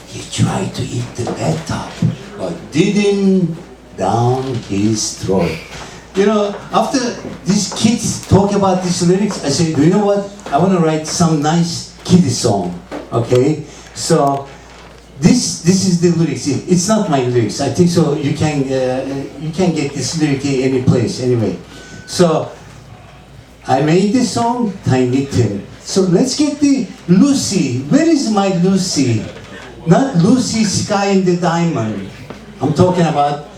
Speaker 12: He tried to eat the bathtub, but didn't down his throat. You know, after these kids talk about these lyrics, I say, do you know what? I want to write some nice kiddie song, okay? So this is the lyrics. It's not my lyrics. I think so. You can get this lyric any place anyway. So I made this song, Tiny Tim. So let's get the Lucy. Where is my Lucy? Not Lucy Sky and the Diamond. I'm talking about.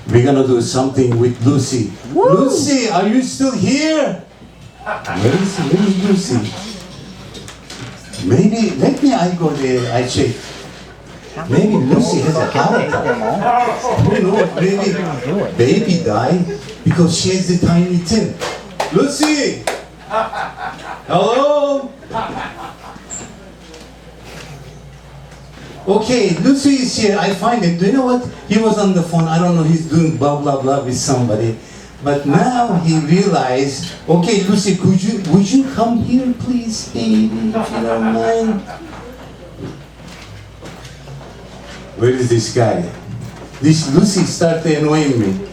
Speaker 12: We're gonna do something with Lucy. Woo! Lucy, are you still here? Where is Lucy? Maybe, I go there, I check. Maybe Lucy has a heart attack. Who knows, maybe baby died because she has the Tiny Tim. Lucy! Hello? Okay, Lucy is here. I find it. Do you know what? He was on the phone. I don't know. He's doing blah blah blah with somebody. But now he realized. Okay, Lucy, would you come here, please, baby, if you don't mind? Where is this guy? This Lucy started annoying me.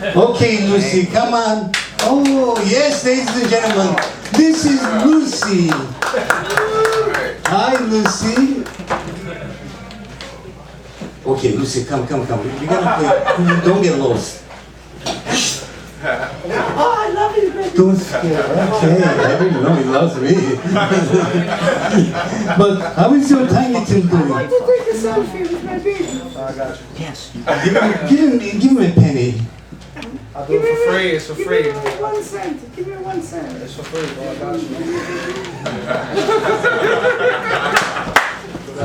Speaker 12: Okay, Lucy, come on. Oh yes, ladies and gentlemen, this is Lucy. Hi, Lucy. Okay, Lucy, come. We're gonna play. Don't get lost.
Speaker 10: Oh, I love you, baby.
Speaker 12: Don't scare. Okay, I didn't know he loves me. But how is your Tiny Tim doing?
Speaker 10: I want to take a selfie with my baby.
Speaker 12: I got you. Yes. Give him a penny.
Speaker 20: I'll do it for free. It's for free.
Speaker 10: Give me 1 cent. Give me 1 cent.
Speaker 20: It's for free, bro. I got you.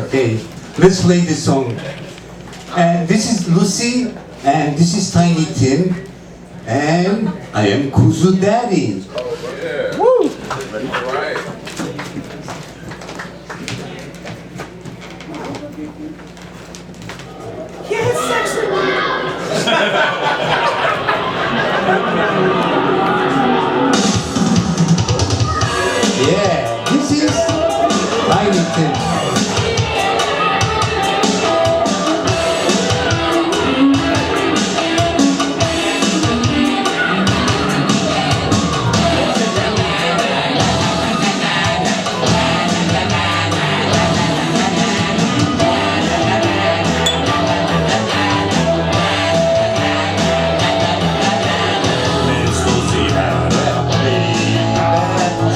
Speaker 12: Okay, let's play this song. And this is Lucy, and this is Tiny Tim, and I am Kuzu Daddy. Woo!
Speaker 20: All right.
Speaker 10: Yes, sexy.
Speaker 12: Yeah, this is Tiny Tim.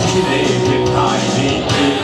Speaker 4: She named him Tiny Tim.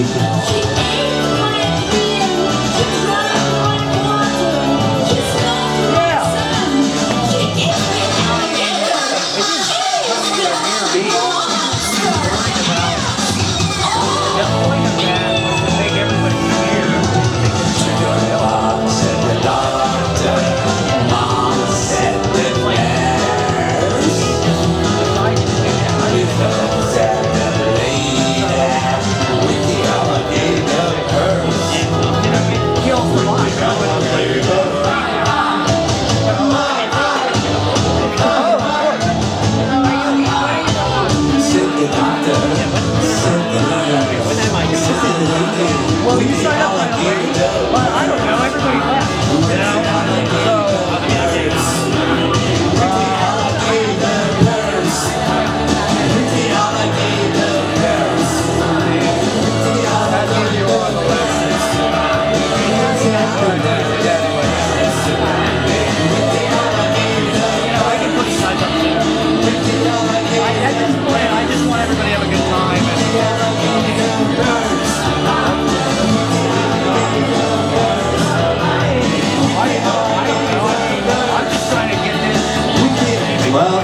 Speaker 6: meditation.
Speaker 4: Well, you signed up right away. Well, I don't know. Everybody left. You At this point, I just want everybody to have a good time.
Speaker 6: Well,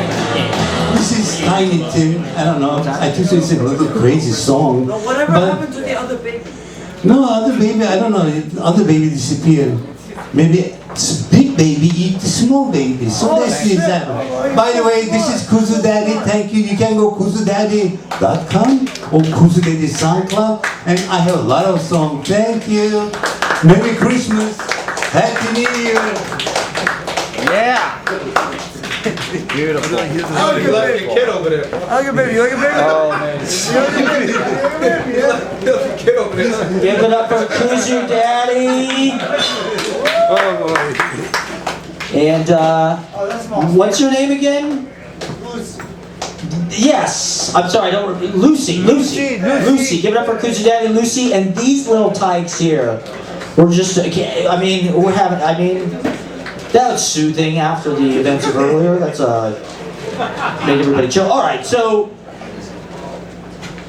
Speaker 6: this is Tiny Tim. I don't know. I think it's a little crazy song.
Speaker 4: Whatever
Speaker 6: but
Speaker 4: happened to the other baby?
Speaker 6: no, other baby, I don't know. Other baby disappeared. Maybe big baby eat the small baby. So that's the example. By the way, this is Kuzu Daddy. Thank you. You can go kuzudaddy.com or Kuzu Daddy SoundCloud. And I have a lot of songs. Thank you. Merry Christmas. Happy New Year.
Speaker 4: Yeah.
Speaker 20: Beautiful. How would you like your kid over there?
Speaker 4: Look at baby, look at baby.
Speaker 20: Oh, man. Look at kid over there.
Speaker 6: Give it up for Kuzu Daddy.
Speaker 20: Oh, boy.
Speaker 6: And what's your name again? Yes. I'm sorry, I don't. Lucy. Give it up for Kuzu Daddy and Lucy. And these little tykes here. We're just. I mean, we're having. I mean, that was soothing after the events of earlier. That's made everybody chill. All right, so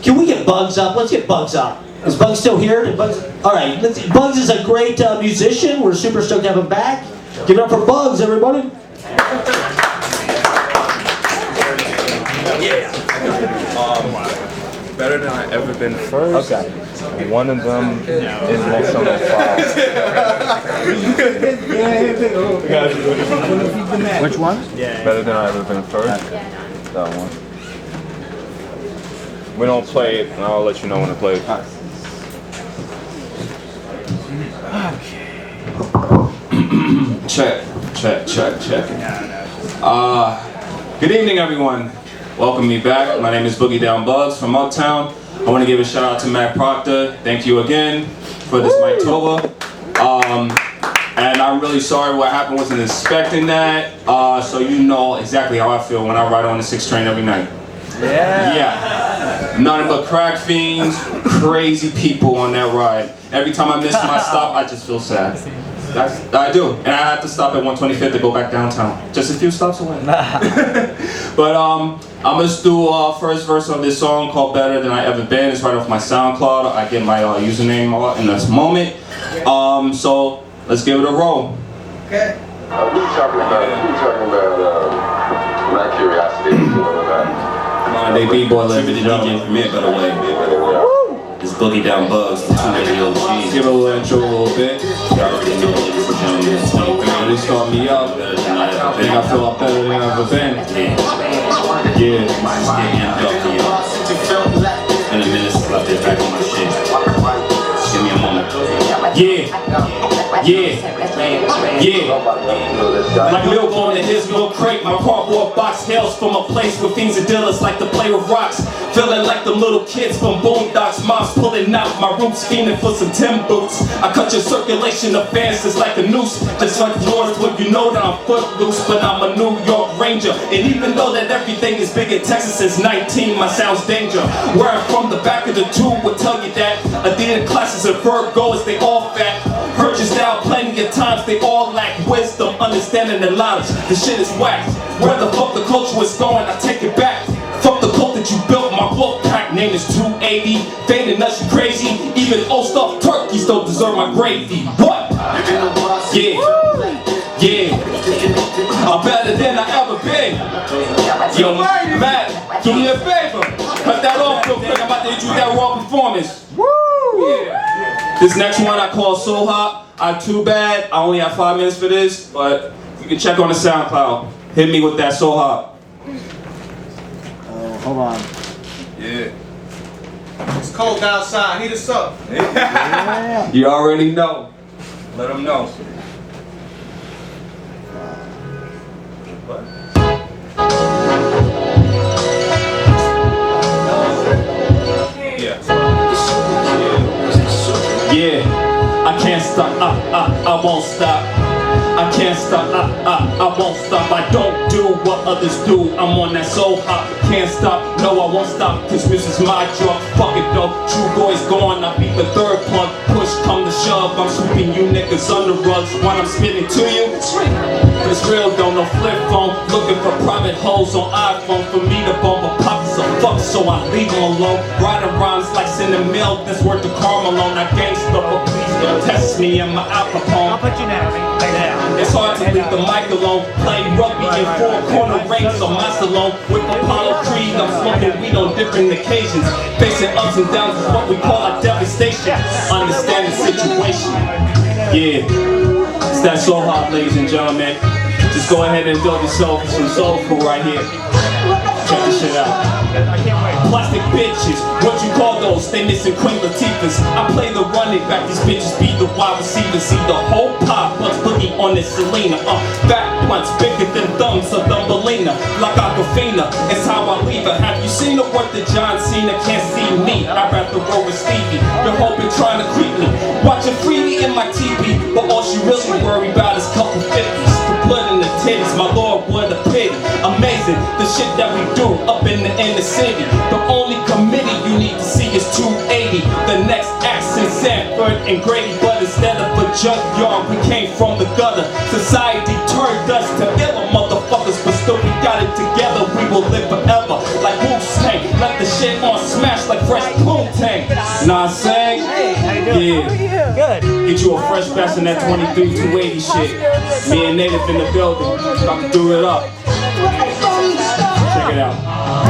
Speaker 6: can we get Bugs up? Let's get Bugs up. Is Bugs still here? All right, Bugs is a great musician. We're super stoked to have him back. Give it up for Bugs, everybody.
Speaker 20: Better than I ever been first. Okay. One of them is next on the file. Which one? Better than I ever been first. That one. We don't play it, and I'll let you know when to play it.
Speaker 21: Check. Good evening, everyone. Welcome me back. My name is Boogie Down Bugs from Uptown. I want to give a shout out to Matt Proctor. Thank you again for this Mike Toba. And I'm really sorry what happened. Wasn't expecting that. So you know exactly how I feel when I ride on the 6 train every night. Yeah. Nothing but crack fiends, crazy people on that ride. Every time I miss my stop, I just feel sad. I do, and I have to stop at 125th to go back downtown. Just a few stops away. But I'm gonna do first verse of this song called "Better Than I Ever Been." It's right off my SoundCloud. I get my username in this moment. So let's give it a roll.
Speaker 2: Okay. We were talking about my curiosity.
Speaker 21: They B-boy left the DJ commit, by the way. It's Boogie Down Bugs, the 2 OGs. Give a little intro a little bit. They start me up. I think I feel like better than I've ever been. Yeah. In a minute, I left it back on my shit. Just give me a moment. Yeah. Like milk on his milk crate, my cardboard box hails from a place where fiends and dealers like to play with rocks. Feeling like the little kids from Boondocks, moms pulling out my roots, fiending for some Tim boots. I cut your circulation of fans just like a noose, just like Florida's when you know that I'm footloose, but I'm a New York Ranger. And even though that everything is big in Texas since 19, my sound's danger. Where I'm from, the back of the tube would tell you that Adidas classes and Virgos, they all fat. Heard you style plenty of times, they all lack wisdom, understanding and knowledge. The shit is whack. Where the fuck the culture is going, I take it back. Fuck the cult that you built, my wolf pack name is 280. Fading nuts, you crazy. Even old stuffed turkeys don't deserve my gravy. What? Yeah. Yeah. I'm better than I ever been. Yo, Matt, do me a favor. Cut that off real quick. I'm about to hit you with that raw performance. Yeah. This next one I call So Hot. Too bad. I only have 5 minutes for this, but you can check on the SoundCloud. Hit me with that So Hot.
Speaker 12: Oh, hold on.
Speaker 21: Yeah.
Speaker 1: It's cold outside. Heat us up.
Speaker 12: Yeah.
Speaker 21: You already know. Let them know. Yeah, I can't stop, I won't stop. I can't stop, I won't stop. I don't do what others do. I'm on that so hot, can't stop. No, I won't stop, cause this is my job. Fuck it though, true boy's gone. I beat the third plug. Push come to shove, I'm sweeping you niggas under rugs. When I'm spitting to you, it's real though, no flip phone. Looking for private hoes on iPhone. For me to bump a pockets of fuck, so I leave them alone. Writing rhymes like sending mail, that's worth the karma alone. I gangsta, but please don't test me and my Al Capone. I'll put you down, lay down. It's hard to leave the mic alone. Play rugby in 4-corner rings on my salon. With Apollo Creed, I'm smoking weed on different occasions. Facing ups and downs is what we call a devastation. Understand the situation. Yeah, it's that So Hot, ladies and gentlemen. Just go ahead and indulge yourself with some soul food right here. Check this shit out. Plastic bitches, what you call those? They missing Queen Latifahs. I play the running back, these bitches be the wide receivers. See the whole pop, plus boogie on this Selena. Fat blunts, bigger than thumbs of Thumbelina. Like Aquafina, it's how I leave her. Have you seen the work that John Cena can't see me? I'd rather roll with Stevie. You're hoping, trying to creep me. Watching freely in my TV, but all she really worry about is couple 50s. The blood in the titties, my lord, what a pity. Amazing, the shit that we do up in the inner city. The only committee you need to see is 280. The next act's in Sanford and Grady, but instead of a junkyard, we came from the gutter. Society turned us to iller motherfuckers, but still we got it together. We will live forever like Wu-Tang. Let the shit on smash like fresh Poontang. Know what I'm saying? Yeah. Good. Get you a fresh batch in that 23 280 shit. Me and Native in the building. About to do it up. Check it out.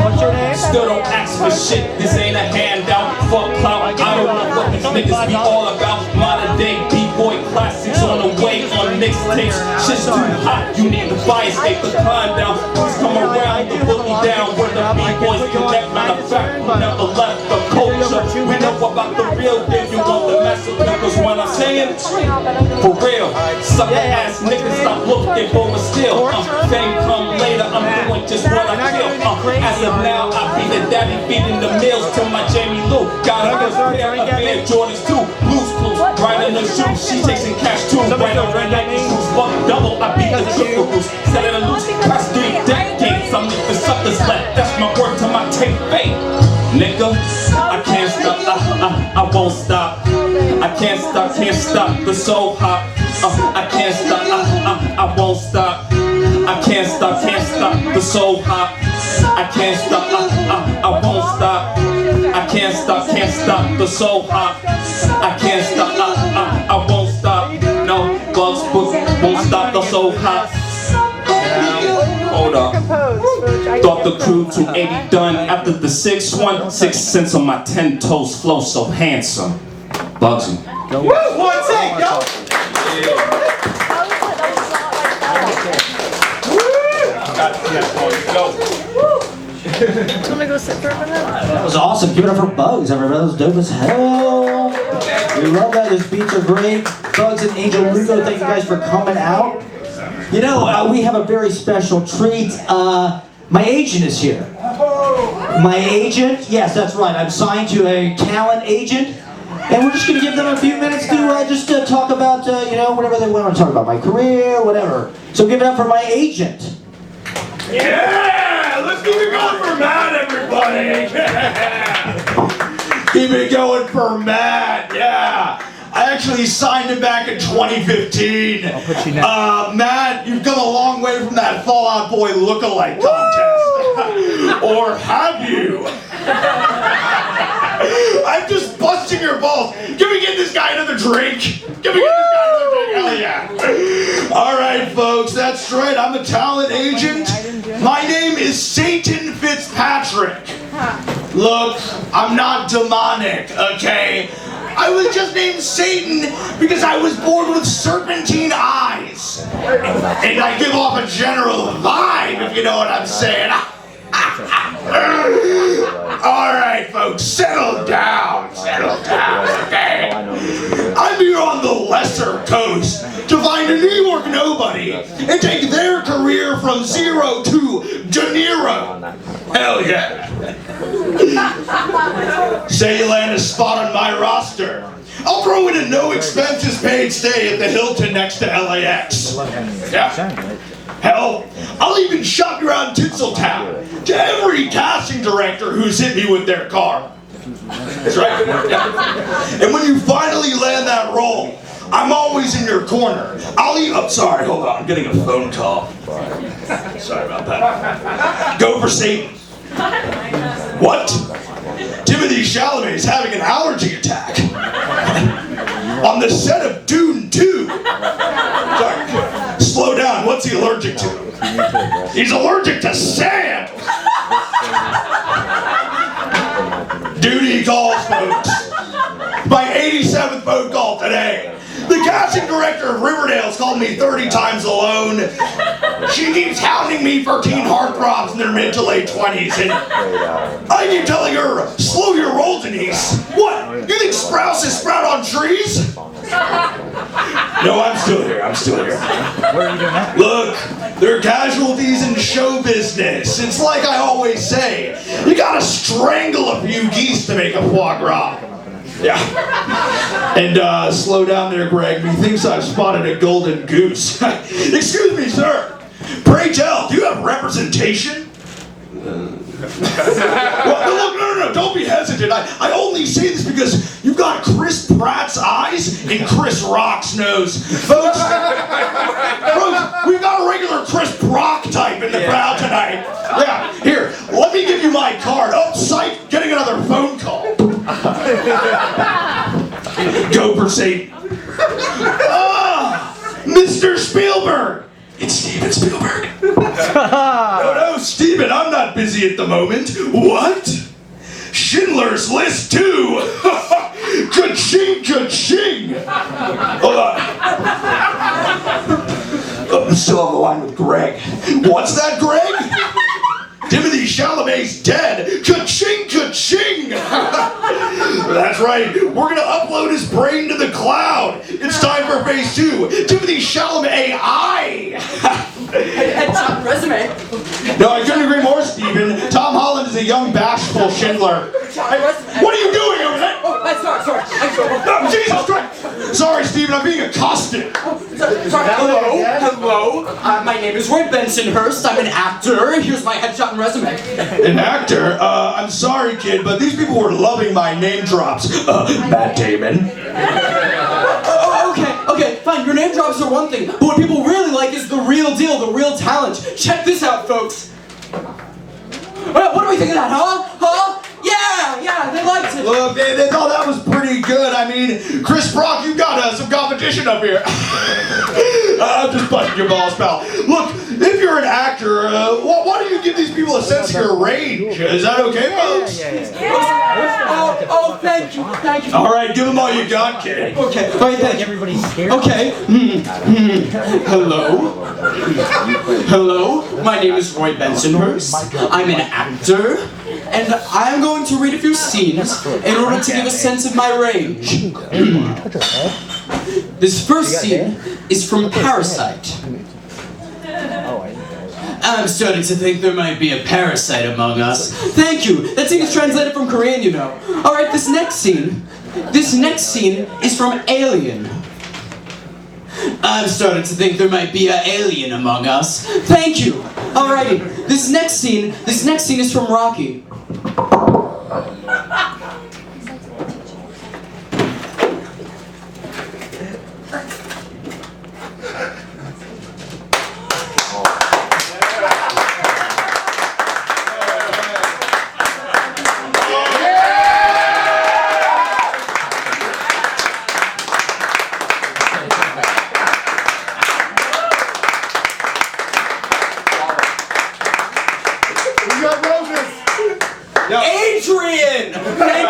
Speaker 21: What's your name? Still don't ask for shit, this ain't a handout. Fuck clout, I don't know what these niggas be all about. Modern day B-boy classics on the way on mixtapes. Shit's too hot, you need to fire escape the climb down. Please come around, the boogie down where the B-boys connect. Matter of fact, we never left the culture. We know about the real thing, you want the massacre. Cause when I'm saying, for real, sucker ass niggas stop looking for a steal. Fame come later, I'm doing just what I feel. As of now, I be the daddy feeding the meals to my Jamie Lou. Got a good pair of Air Jordans too. Blues, right in the shoes. She chasing cash too. Right on her Nike shoes. Fuck double, I beat the triple goose. Set it loose, past 3 decades. I'm leaving suckers left. That's my word to my tape fate. Nigga, I can't stop, I won't stop. I can't stop, the so hot. I can't stop, I won't stop. I can't stop, the so hot. I can't stop, I won't stop. I can't stop, the so hot. I can't stop, I won't stop. No, bugs won't stop, the so hot. Hold up. Thought the crew 280 done after the 6-1. 6 cents on my 10 toes, flow so handsome. Bugsy.
Speaker 1: Woo! One take, yo!
Speaker 13: Let me go sit for a minute.
Speaker 6: That was awesome. Give it up for Bugs, everybody. That was dope as hell. We love that. Those beats are great. Bugs and Angel Lugo, thank you guys for coming out. You know, we have a very special treat. My agent is here. My agent? Yes, that's right. I'm signed to a talent agent. And we're just going to give them a few minutes to talk about, you know, whatever they want to talk about. My career, whatever. So give it up for my agent.
Speaker 1: Yeah! Let's keep it going for Matt, everybody! Yeah! Keep it going for Matt, yeah! I actually signed him back in 2015. I'll put you next. Matt, you've come a long way from that Fall Out Boy lookalike contest. Or have you? I'm just busting your balls. Can we get this guy another drink? Can we get this guy another drink? Hell yeah. All right, folks, that's right. I'm a talent agent. My name is Satan Fitzpatrick. Look, I'm not demonic, okay? I was just named Satan because I was born with serpentine eyes. And I give off a general vibe, if you know what I'm saying. Alright, folks, settle down, okay? I'm here on the lesser coast to find a New York nobody and take their career from 0 to De Niro. Hell yeah. Say you land a spot on my roster. I'll throw in a no expenses paid stay at the Hilton next to LAX. Yeah. Hell, I'll even shop you around Tinseltown to every casting director who's hit me with their car. That's right. Yeah. And when you finally land that role, I'm always in your corner. I'm sorry, hold on, I'm getting a phone call. Sorry about that. Go for Satan. What? Timothy Chalamet's having an allergy attack. On the set of Dune 2. Sorry. Slow down, what's he allergic to? He's allergic to sand! Duty calls, folks. My 87th phone call today. The casting director of Riverdale's called me 30 times alone. She keeps hounding me for teen heartthrobs in their mid to late 20s, and I keep telling her, slow your roll, Denise. What? You think sprouses sprout on trees? No, I'm still here. Where are you doing that? Look, there are casualties in show business. It's like I always say, you gotta strangle a few geese to make a foie gras. Yeah. And slow down there, Greg. Methinks I've spotted a golden goose. Excuse me, sir. Pray tell, do you have representation? Well, look, no, don't be hesitant. I only say this because you've got Chris Pratt's eyes and Chris Rock's nose. Folks, we've got a regular Chris Brock type in the crowd tonight. Yeah, here, let me give you my card. Oh, psych, getting another phone call. Go for Satan. Mr. Spielberg. It's Steven Spielberg. No, Steven, I'm not busy at the moment. What? Schindler's List 2. Ka-ching, ka-ching. Hold on. I'm still on the line with Greg. What's that, Greg? Timothy Chalamet's dead. Ka-ching, ka-ching. That's right. We're going to upload his brain to the cloud. It's time for phase 2. Timothy Chalamet AI.
Speaker 5: Headshot resume.
Speaker 1: No, I couldn't agree more, Stephen. Tom Holland is a young, bashful Schindler. What are you doing over there?
Speaker 5: Oh, sorry.
Speaker 1: Oh, Jesus Christ. Sorry, Stephen, I'm being accosted.
Speaker 5: Hello. My name is Roy Bensonhurst. I'm an actor. Here's my headshot and resume.
Speaker 1: An actor? I'm sorry, kid, but these people were loving my name drops. Matt Damon.
Speaker 5: Okay, fine. Your name drops are one thing, but what people really like is the real deal, the real talent. Check this out, folks. What do we think of that, huh? Yeah, they liked it.
Speaker 1: Look, they thought that was pretty good. I mean, Chris Brock, you got some competition up here. I'm just busting your balls, pal. Look, if you're an actor, why don't you give these people a sense of your range? Is that okay, folks?
Speaker 5: Yeah. Oh, thank you.
Speaker 1: All right, give them all you got, kid.
Speaker 5: Okay, all right, thank you.
Speaker 6: Everybody's scared.
Speaker 5: Okay. Hello, my name is Roy Bensonhurst. I'm an actor, and I'm going to read a few scenes in order to give a sense of my range. This first scene is from Parasite. I'm starting to think there might be a parasite among us. Thank you. That scene is translated from Korean, you know. All right, this next scene is from Alien. I'm starting to think there might be an alien among us. Thank you. Alrighty, this next scene is from Rocky. Adrian! Thank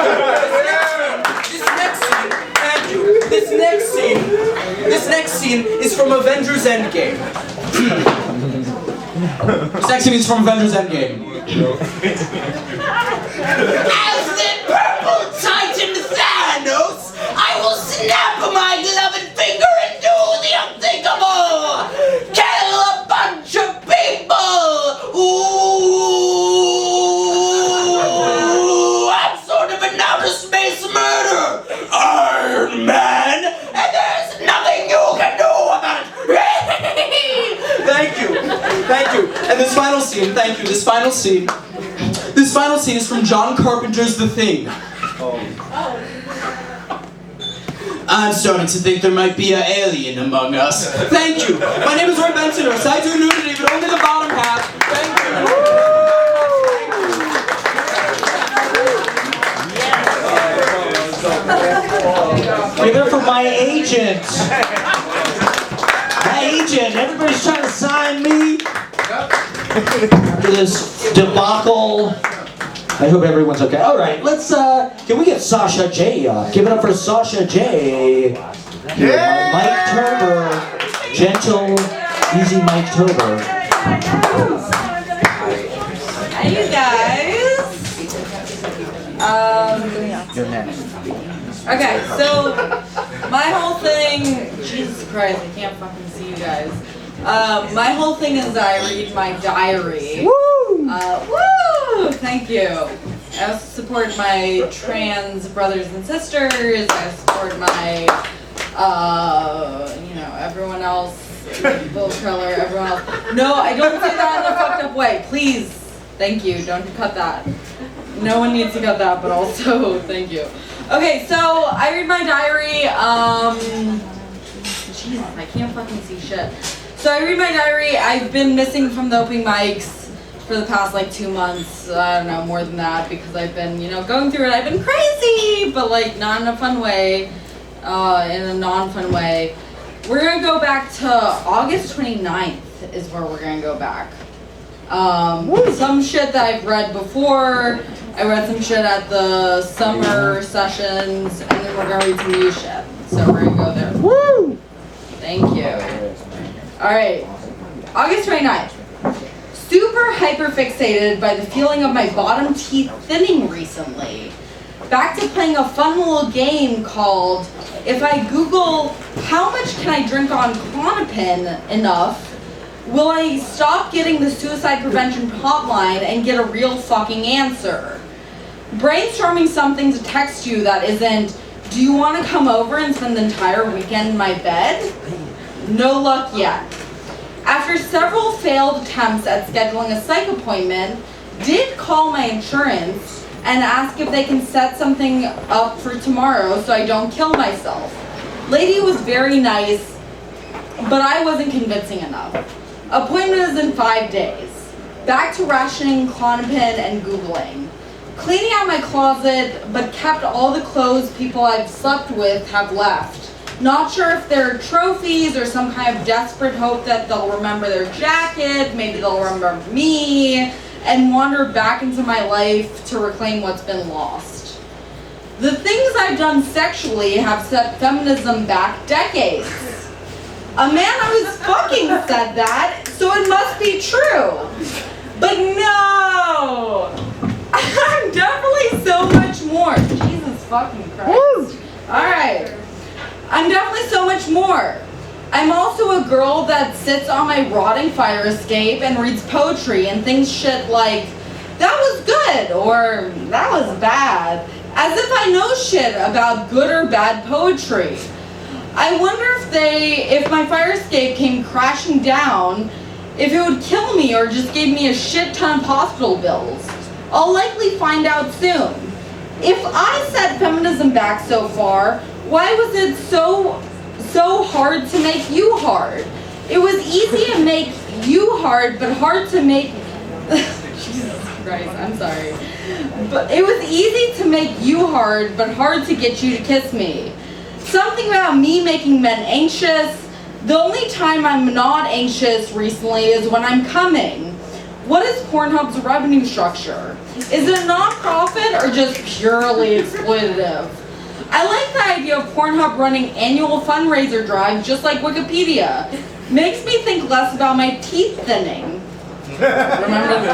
Speaker 5: you. This next scene is from Avengers Endgame. This next scene is from Avengers Endgame.
Speaker 7: As the purple titan Thanos, I will snap my gloved finger and do the unthinkable! Kill a bunch of people! Ooh! I'm sort of an outer space murder! Iron Man! And there's nothing you can do about it!
Speaker 5: Thank you. And this final scene, thank you, this final scene is from John Carpenter's The Thing. I'm starting to think there might be an alien among us. Thank you. My name is Roy Benson. I do nudity, but only the bottom half. Thank
Speaker 6: you. Give it up for my agent. My agent. Everybody's trying to sign me. After this debacle. I hope everyone's okay. All right, let's, can we get Sasha J up? Give it up for Sasha J. Yeah. Mike Turber. Gentle, easy Mike Turber.
Speaker 10: Hi, you guys.
Speaker 6: You're next.
Speaker 10: Okay, so my whole thing, Jesus Christ, I can't fucking see you guys. My whole thing is I read my diary. Woo! Woo! Thank you. I also support my trans brothers and sisters. I support my, everyone else, bull color, everyone else. No, I don't say that in a fucked up way. Please. Thank you. Don't cut that. No one needs to cut that, but also, thank you. Okay, so I read my diary. Jesus, I can't fucking see shit. So I read my diary. I've been missing from the open mics for the past 2 months. I don't know, more than that, because I've been, going through it. I've been crazy, but not in a fun way, in a non-fun way. We're gonna go back to August 29th is where we're gonna go back. Some shit that I've read before. I read some shit at the summer sessions, and then we're gonna read some new shit. So we're gonna go there. Woo! Thank you. Alright, August 29th. Super hyper-fixated by the feeling of my bottom teeth thinning recently. Back to playing a fun little game called, if I Google, how much can I drink on Klonopin enough, will I stop getting the suicide prevention hotline and get a real fucking answer? Brainstorming something to text you that isn't, do you want to come over and spend the entire weekend in my bed? No luck yet. After several failed attempts at scheduling a psych appointment, did call my insurance and ask if they can set something up for tomorrow so I don't kill myself. Lady was very nice, but I wasn't convincing enough. Appointment is in 5 days. Back to rationing Klonopin and Googling. Cleaning out my closet, but kept all the clothes people I've slept with have left. Not sure if they're trophies or some kind of desperate hope that they'll remember their jacket, maybe they'll remember me, and wander back into my life to reclaim what's been lost. The things I've done sexually have set feminism back decades. A man I was fucking said that, so it must be true. But no! I'm definitely so much more. Jesus fucking Christ. Alright. I'm definitely so much more. I'm also a girl that sits on my rotting fire escape and reads poetry and thinks shit like, that was good, or that was bad, as if I know shit about good or bad poetry. I wonder if my fire escape came crashing down, if it would kill me or just gave me a shit ton of hospital bills. I'll likely find out soon. If I set feminism back so far, why was it so hard to make you hard? It was easy to make you hard, but hard to make... Jesus Christ, I'm sorry. But it was easy to make you hard, but hard to get you to kiss me. Something about me making men anxious. The only time I'm not anxious recently is when I'm coming.
Speaker 14: What is Pornhub's revenue structure? Is it non-profit or just purely exploitative? I like the idea of Pornhub running annual fundraiser drives just like Wikipedia. Makes me think less about my teeth thinning. Remember the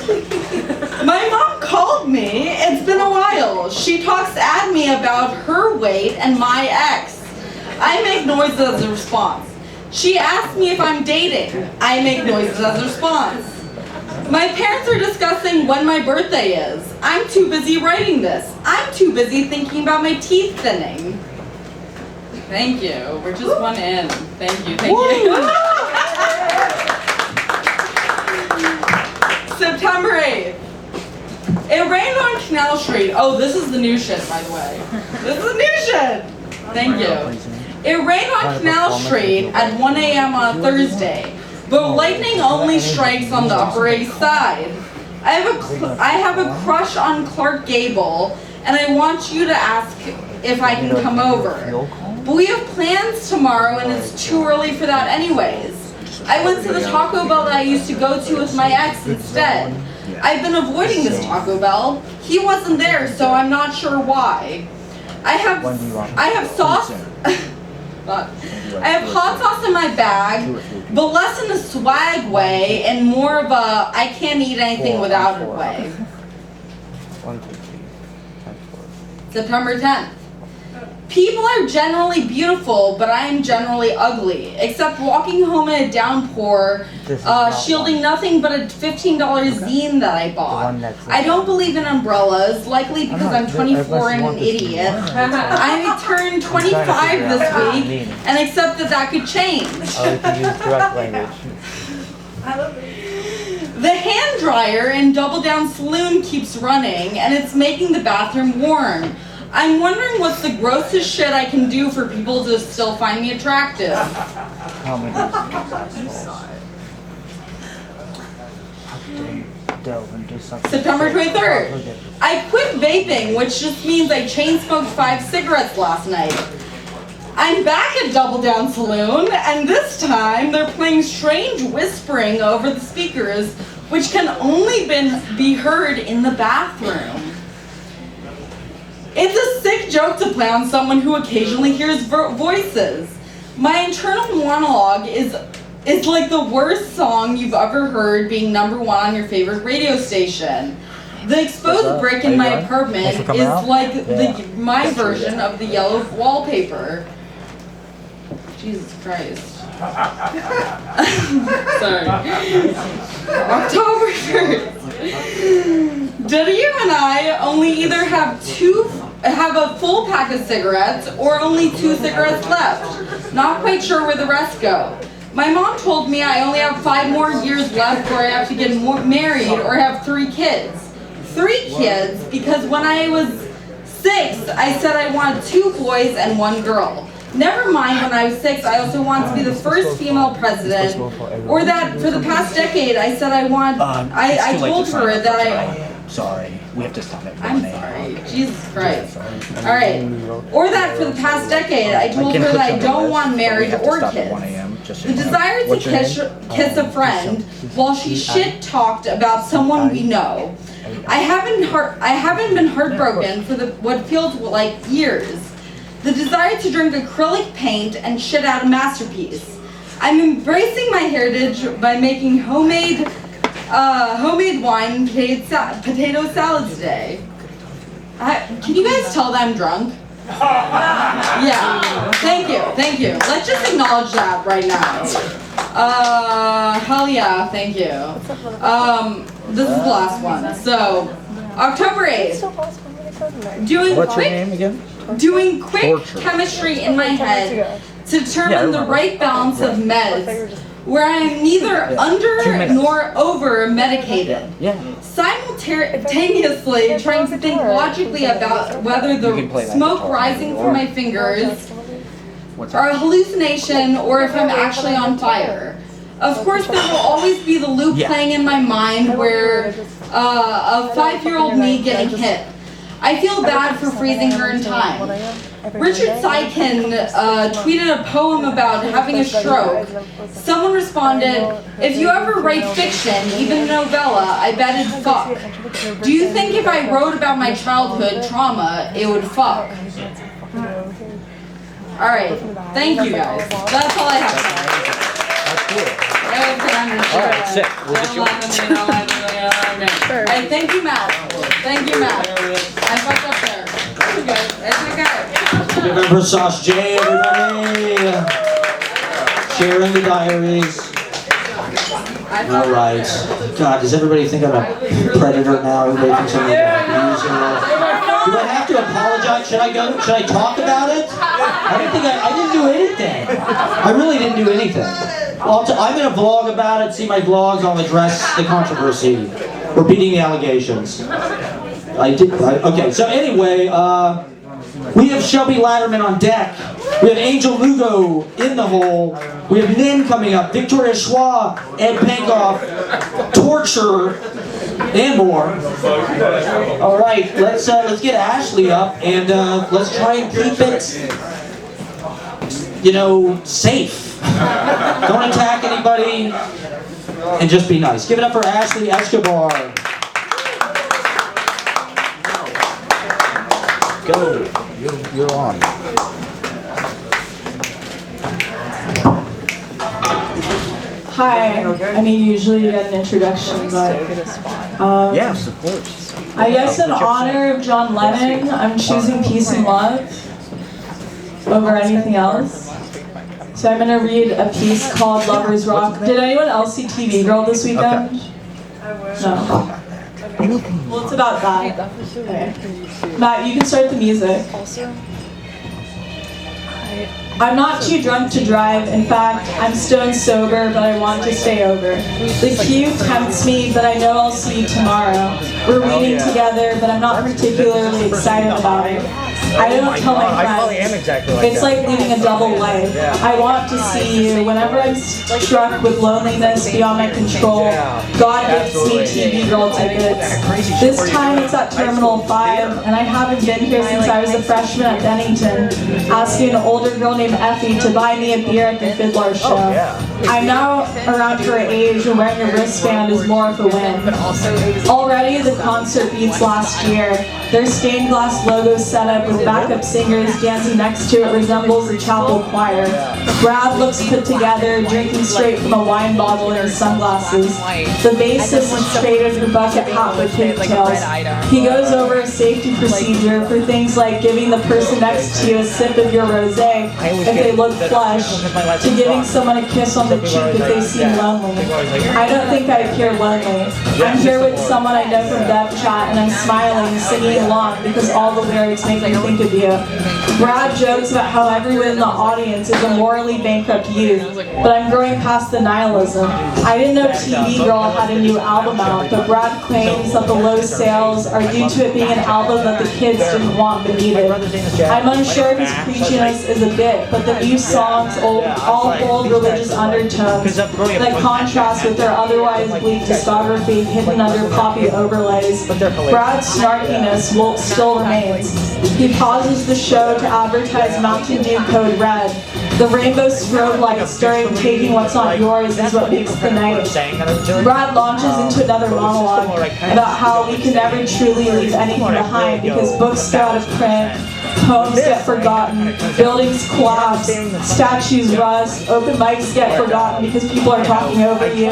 Speaker 14: teeth? My mom called me. It's been a while. She talks at me about her weight and my ex. I make noises as a response. She asks me if I'm dating. I make noises as a response. My parents are discussing when my birthday is. I'm too busy writing this. I'm too busy thinking about my teeth thinning. Thank you. We're just one in. Thank you. Thank you. September 8th. It rained on Canal Street. Oh, this is the new shit, by the way. This is the new shit. Thank you. It rained on Canal Street at 1 a.m. on a Thursday, but lightning only strikes on the Upper East Side. I have a crush on Clark Gable, and I want you to ask if I can come over. But we have plans tomorrow, and it's too early for that anyways. I went to the Taco Bell that I used to go to with my ex instead. I've been avoiding this Taco Bell. He wasn't there, so I'm not sure why. I have sauce. I have hot sauce in my bag, but less in a swag way and more of a I can't eat anything without it way. September 10th. People are generally beautiful, but I am generally ugly, except walking home in a downpour, shielding nothing but a $15 zine that I bought. I don't believe in umbrellas, likely because I'm 24 and an idiot. I turned 25 this week and accept that could change. The hand dryer in Double Down Saloon keeps running, and it's making the bathroom warm. I'm wondering what's the grossest shit I can do for people to still find me attractive. September 23rd. I quit vaping, which just means I chain smoked 5 cigarettes last night. I'm back at Double Down Saloon, and this time they're playing strange whispering over the speakers, which can only be heard in the bathroom. It's a sick joke to play on someone who occasionally hears voices. My internal monologue is like the worst song you've ever heard being #1 on your favorite radio station. The exposed brick in my apartment is like my version of the yellow wallpaper. Jesus Christ. Sorry. October 1st. W and I only either have a full pack of cigarettes or only 2 cigarettes left. Not quite sure where the rest go. My mom told me I only have 5 more years left where I have to get married or have 3 kids. 3 kids because when I was 6, I said I wanted 2 boys and 1 girl. Never mind, when I was 6, I also wanted to be the first female president, or that for the past decade, I said I want. I told her that I.
Speaker 6: Sorry, we have to stop it.
Speaker 14: I'm sorry, Jesus Christ. All right, or that for the past decade, I told her that I don't want marriage or kids. The desire to kiss a friend while she shit talked about someone we know. I haven't been heartbroken for what feels like years. The desire to drink acrylic paint and shit out a masterpiece. I'm embracing my heritage by making homemade wine and potato salad today. Can you guys tell that I'm drunk? Yeah, thank you. Let's just acknowledge that right now. Hell yeah, thank you. This is the last one. So, October 8th.
Speaker 6: What's your name again?
Speaker 14: Doing quick chemistry in my head to determine the right balance of meds, where I'm neither under nor over medicated. Simultaneously trying to think logically about whether the smoke rising from my fingers are a hallucination or if I'm actually on fire. Of course, there will always be the loop playing in my mind where a 5-year-old me getting hit. I feel bad for freezing her in time. Richard Sykin tweeted a poem about having a stroke. Someone responded, if you ever write fiction, even novella, I bet it'd fuck. Do you think if I wrote about my childhood trauma, it would fuck? Alright, thank you guys. That's all I have to say.
Speaker 6: That's cool.
Speaker 14: Alright,
Speaker 6: sick. We'll get you
Speaker 14: Hey, thank you, Matt. Thank you, Matt. I fucked up there. It's okay. It's okay.
Speaker 6: Remember Sasha J, everybody. Sharing the diaries. All right. God, does everybody think I'm a predator now? Everybody thinks I'm an abuser. Do I have to apologize? Should I go? Should I talk about it? I didn't do anything. I really didn't do anything. Well, I'm in a vlog about it. See my vlogs. I'll address the controversy. Repeating the allegations. Okay, so anyway, we have Shelby Latterman on deck. We have Angel Lugo in the hole. We have Nin coming up. Victoria Chuah, Ed Pankov, Torture, and more. All right, let's get Ashley up and let's try and keep it, safe. Don't attack anybody, and just be nice. Give it up for Ashley Escobar.
Speaker 12: Go. You're on.
Speaker 9: Hi. I mean, usually you get an introduction, but
Speaker 12: Yes, of course.
Speaker 9: I guess in honor of John Lennon, I'm choosing peace and love over anything else. So I'm gonna read a piece called Lovers Rock. Did anyone else see TV Girl this weekend? No. Well, it's about that. Okay. Matt, you can start the music. I'm not too drunk to drive. In fact, I'm stone sober, but I want to stay over. The queue tempts me, but I know I'll see you tomorrow. We're reading together, but I'm not particularly excited about it. I don't tell my friends. It's like leading a double life. I want to see you. Whenever I'm struck with loneliness beyond my control, God gives me TV Girl tickets. This time it's at Terminal 5, and I haven't been here since I was a freshman at Bennington, asking an older girl named Effie to buy me a beer at the Fiddler show. I'm now around her age, and wearing a wristband is more of a win. Already the concert beats last year. Their stained glass logo set up with backup singers dancing next to it resembles a chapel choir. Brad looks put together, drinking straight from a wine bottle in his sunglasses. The bassist is traded for bucket hat with pigtails. He goes over a safety procedure for things like giving the person next to you a sip of your rosé if they look flush, to giving someone a kiss on the cheek if they seem lonely. I don't think I appear lonely. I'm here with someone I know from Dev Chat, and I'm smiling, singing along because all the lyrics make me think of you. Brad jokes about how everyone in the audience is a morally bankrupt youth, but I'm growing past the nihilism. I didn't know TV Girl had a new album out, but Brad claims that the low sales are due to it being an album that the kids didn't want but needed. I'm unsure if his preachiness is a bit, but the new songs all hold religious undertones that contrast with their otherwise bleak discography hidden under poppy overlays. Brad's snarkiness still remains. He pauses the show to advertise Mountain Dew Code Red. The rainbow strobe lights during taking what's not yours is what makes the night. Brad launches into another monologue about how we can never truly leave anything behind because books go out of print, homes get forgotten, buildings collapse, statues rust, open mics get forgotten because people are talking over you,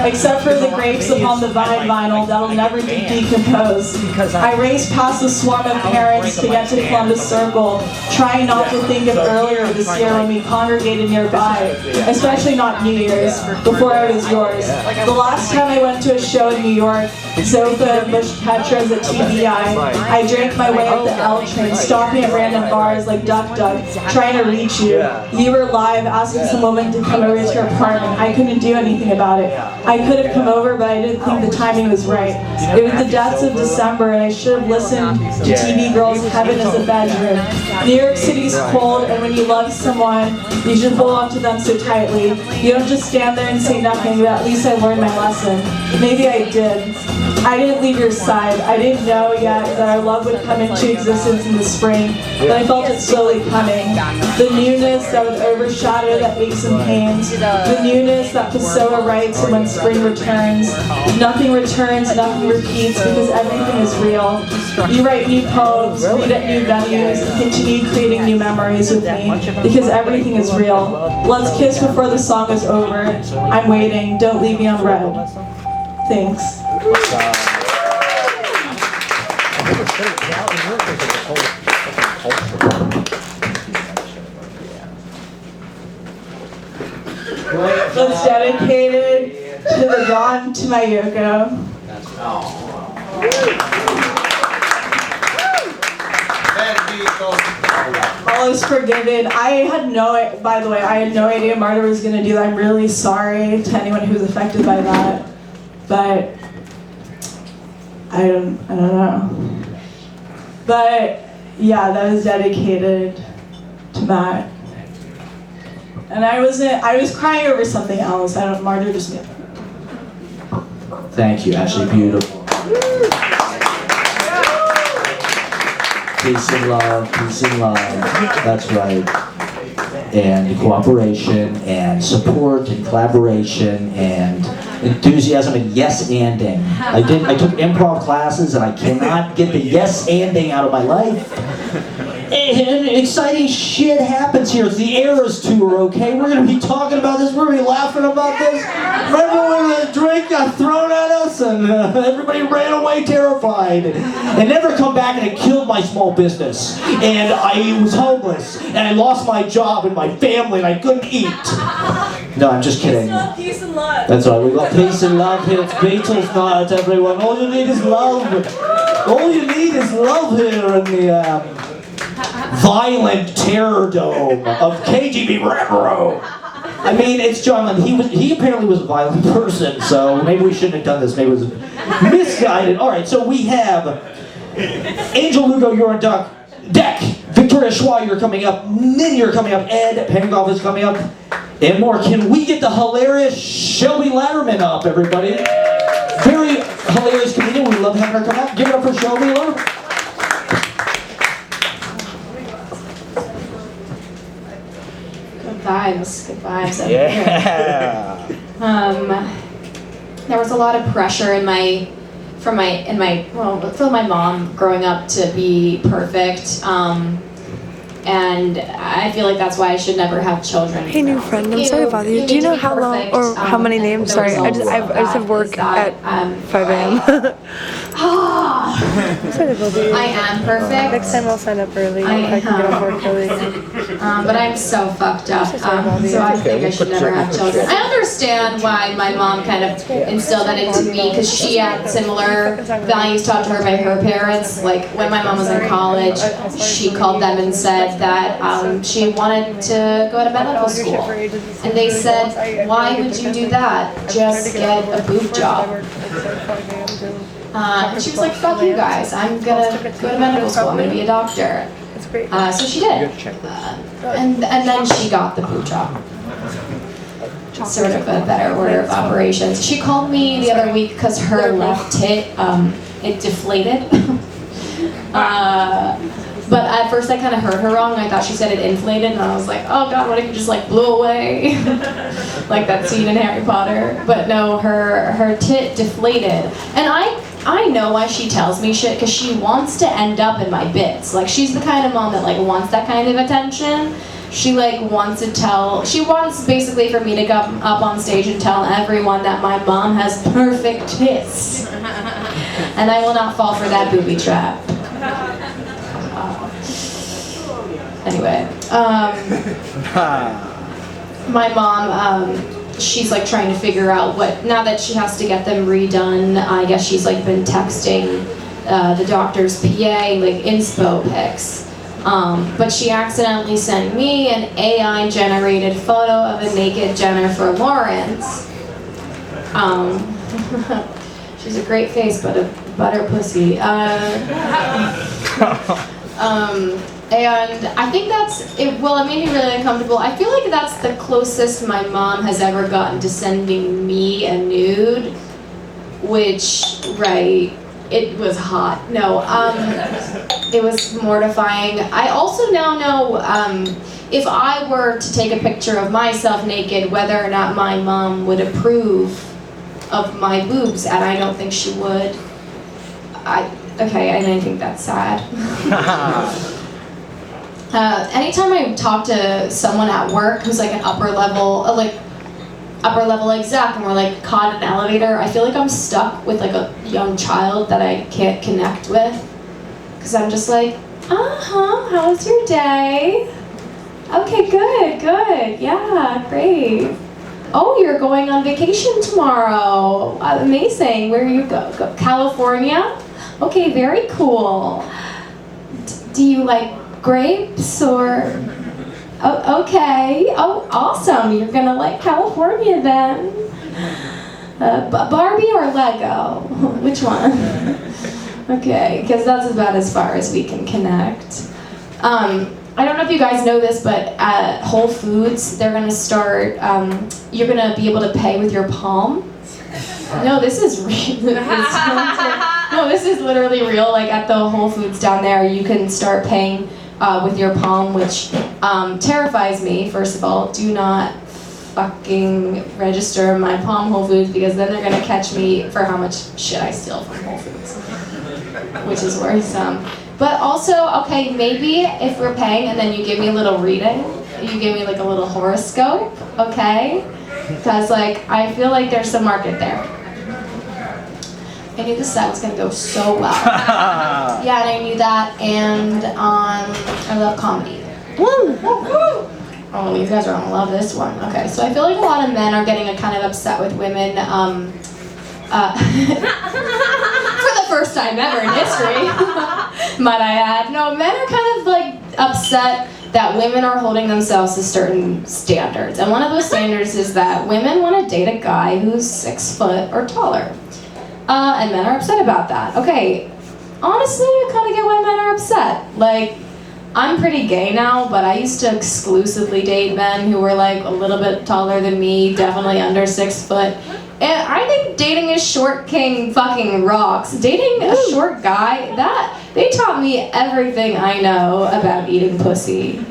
Speaker 9: except for the grapes upon the vine vinyl that'll never decompose. I race past the swarm of parents to get to Columbus Circle, trying not to think of earlier this year when we congregated nearby, especially not New Year's, before I was yours. The last time I went to a show in New York, Zoka and Bush Petras at TBI, I drank my way up the L train, stopped
Speaker 15: stop me at random bars like Duck Duck, trying to reach you. You were live asking some woman to come over to your apartment. I couldn't do anything about it. I could have come over, but I didn't think the timing was right. It was the depths of December, and I should have listened to TV Girls' Heaven is a Bedroom. New York City's cold, and when you love someone, you should hold on to them so tightly. You don't just stand there and say nothing, but at least I learned my lesson. Maybe I did. I didn't leave your side. I didn't know yet that our love would come into existence in the spring, but I felt it slowly coming. The newness that would overshadow that aches and pains. The newness that Pessoa writes when spring returns. Nothing returns, nothing repeats, because everything is real. You write new poems, read at new venues, and continue creating new memories with me, because everything is real. Let's kiss before the song is over. I'm waiting. Don't leave me on red. Thanks. It's dedicated to the dawn to my Yoko. All is forgiven. I had no idea Marta was going to do that. I'm really sorry to anyone who was affected by that. But I don't know. But yeah, that was dedicated to Matt. And I was crying over something else. Marta just knew.
Speaker 6: Thank you, Ashley. Beautiful. Peace and love, peace and love. That's right. And cooperation and support and collaboration and enthusiasm and yes-anding. I took improv classes and I cannot get the yes-anding out of my life. And exciting shit happens here. It's the Eras Tour, okay? We're gonna be talking about this, we're gonna be laughing about this. Remember when the drink got thrown at us and everybody ran away terrified? And never come back, and it killed my small business. And I was homeless, and I lost my job and my family, and I couldn't eat. No, I'm just kidding.
Speaker 15: Peace and love.
Speaker 6: That's right, we got peace and love here. It's Beatles night, everyone. All you need is love. All you need is love here in the violent terror dome of KGB Rabbaro. I mean, it's John. He apparently was a violent person, so maybe we shouldn't have done this. Maybe it was misguided. All right, so we have Angel Lugo, you're on deck. Victoria Chuah, you're coming up. Nin, you're coming up. Ed Pankov is coming up. And more. Can we get the hilarious Shelby Latterman up, everybody? Very hilarious comedian. We love having her come up. Give it up for Shelby Latterman.
Speaker 16: Good vibes. Yeah. There was a lot of pressure for my mom growing up to be perfect. And I feel like that's why I should never have children.
Speaker 22: Hey, new friend, I'm sorry to bother you. Do you know how long or how many names? Sorry, I just have work at 5 a.m. I'm sorry to bother you.
Speaker 16: I am perfect.
Speaker 22: Next time I'll sign up early. I can get off work early.
Speaker 16: But I'm so fucked up. So I think I should never have children. I understand why my mom kind of instilled that into me, because she had similar values taught to her by her parents. Like when my mom was in college, she called them and said that she wanted to go to medical school. And they said, why would you do that? Just get a boob job. And she was like, fuck you guys, I'm gonna go to medical school, I'm gonna be a doctor. So she did. And then she got the boob job. Sort of a better order of operations. She called me the other week because her left tit, it deflated. But at first I kind of heard her wrong. I thought she said it inflated, and I was like, oh god, what if it just like blew away? Like that scene in Harry Potter. But no, her tit deflated. And I know why she tells me shit, because she wants to end up in my bits. Like she's the kind of mom that like wants that kind of attention. She like wants basically for me to come up on stage and tell everyone that my mom has perfect tits. And I will not fall for that booby trap. Anyway, my mom, she's like trying to figure out now that she has to get them redone, I guess she's like been texting the doctor's PA like inspo pics.
Speaker 11: But she accidentally sent me an AI-generated photo of a naked Jennifer Lawrence. She's a great face, but a butter pussy. And I think that's it. Well, it made me really uncomfortable. I feel like that's the closest my mom has ever gotten to sending me a nude, which, right, it was hot. No, it was mortifying. I also now know if I were to take a picture of myself naked, whether or not my mom would approve of my boobs, and I don't think she would. Okay, and I think that's sad. Anytime I talk to someone at work who's like an upper level exec, and we're like caught in an elevator, I feel like I'm stuck with like a young child that I can't connect with, because I'm just like, how was your day? Okay, good, yeah, great. Oh, you're going on vacation tomorrow. Amazing. Where you go? California? Okay, very cool. Do you like grapes or? Oh, okay. Oh, awesome. You're gonna like California then. Barbie or Lego? Which one? Okay, because that's about as far as we can connect. I don't know if you guys know this, but at Whole Foods, they're gonna start, you're gonna be able to pay with your palm. No, this is real. No, this is literally real. Like at the Whole Foods down there, you can start paying with your palm, which terrifies me. First of all, do not fucking register my palm Whole Foods, because then they're gonna catch me for how much shit I steal from Whole Foods, which is worrisome. But also, okay, maybe if we're paying and then you give me a little reading, you give me like a little horoscope, okay? Because like, I feel like there's some market there. I knew the set was gonna go so well. Yeah, and I knew that, and I love comedy. Woo! Oh, you guys are gonna love this one. Okay, so I feel like a lot of men are getting kind of upset with women, for the first time ever in history, might I add. No, men are kind of like upset that women are holding themselves to certain standards. And one of those standards is that women want to date a guy who's 6 foot or taller. And men are upset about that. Okay, honestly, I kind of get why men are upset. Like, I'm pretty gay now, but I used to exclusively date men who were like a little bit taller than me, definitely under 6 foot. And I think dating a short king fucking rocks. Dating a short guy, they taught me everything I know about eating pussy.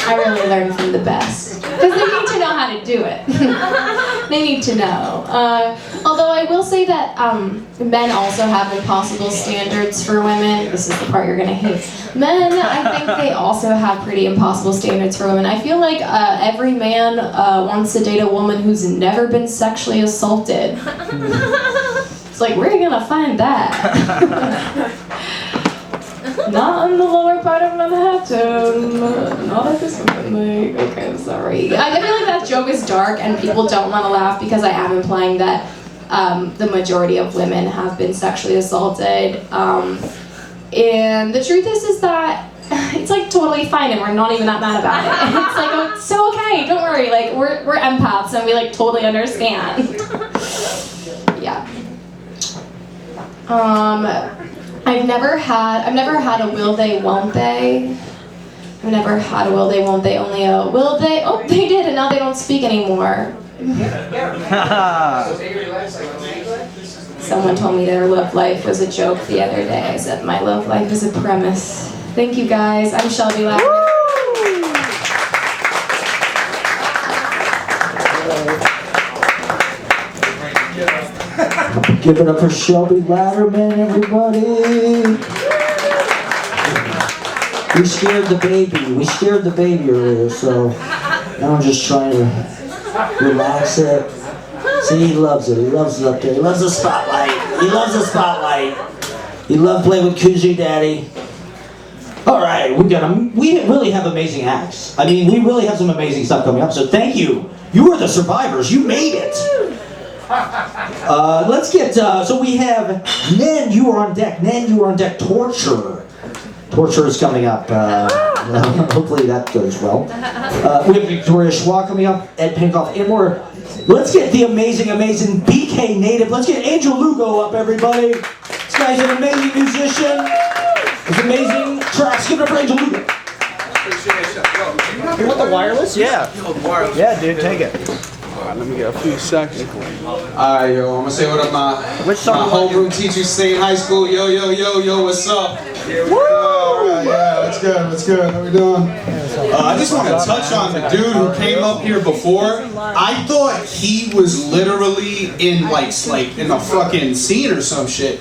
Speaker 11: I really learned from the best. Because they need to know how to do it. They need to know. Although I will say that men also have impossible standards for women. This is the part you're gonna hate. Men, I think they also have pretty impossible standards for women. I feel like every man wants to date a woman who's never been sexually assaulted. It's like, where are you gonna find that? Not in the lower part of Manhattan. Not at this one. Like, okay, I'm sorry. I feel like that joke is dark and people don't want to laugh because I am implying that the majority of women have been sexually assaulted. And the truth is that it's like totally fine and we're not even that mad about it. It's like, oh, it's so okay, don't worry. Like, we're empaths and we like totally understand. Yeah. I've never had a will they, won't they. I've never had a will they, won't they, only a will they. Oh, they did, and now they don't speak anymore. Someone told me their love life was a joke the other day. I said my love life is a premise. Thank you guys. I'm Shelby Latterman.
Speaker 6: Give it up for Shelby Latterman, everybody. We scared the baby earlier, so now I'm just trying to relax it. See, he loves it. He loves it up there. He loves the spotlight. He loves the spotlight. He loves playing with kuzu, daddy. All right, we really have amazing acts. I mean, we really have some amazing stuff coming up, so thank you. You were the survivors. You made it. Let's get, so we have Nen, you are on deck. Nen, you are on deck. Torture. Torture is coming up. Hopefully that goes well. We have Victoria Schwa coming up, Ed Pankov, and more. Let's get the amazing, amazing BK native. Let's get Angel Lugo up, everybody. This guy's an amazing musician. It's amazing tracks. Give it up for Angel Lugo.
Speaker 17: You want the wireless? Yeah. Yeah, dude, take it.
Speaker 18: Alright, let me get a few seconds. Alright, yo, I'm gonna say what up my homeroom teachers say in high school. Yo, yo, yo, yo, what's up? Woo! Alright, yeah, what's good, what's good? How we doing? I just want to touch on the dude who came up here before. I thought he was literally in like in a fucking scene or some shit.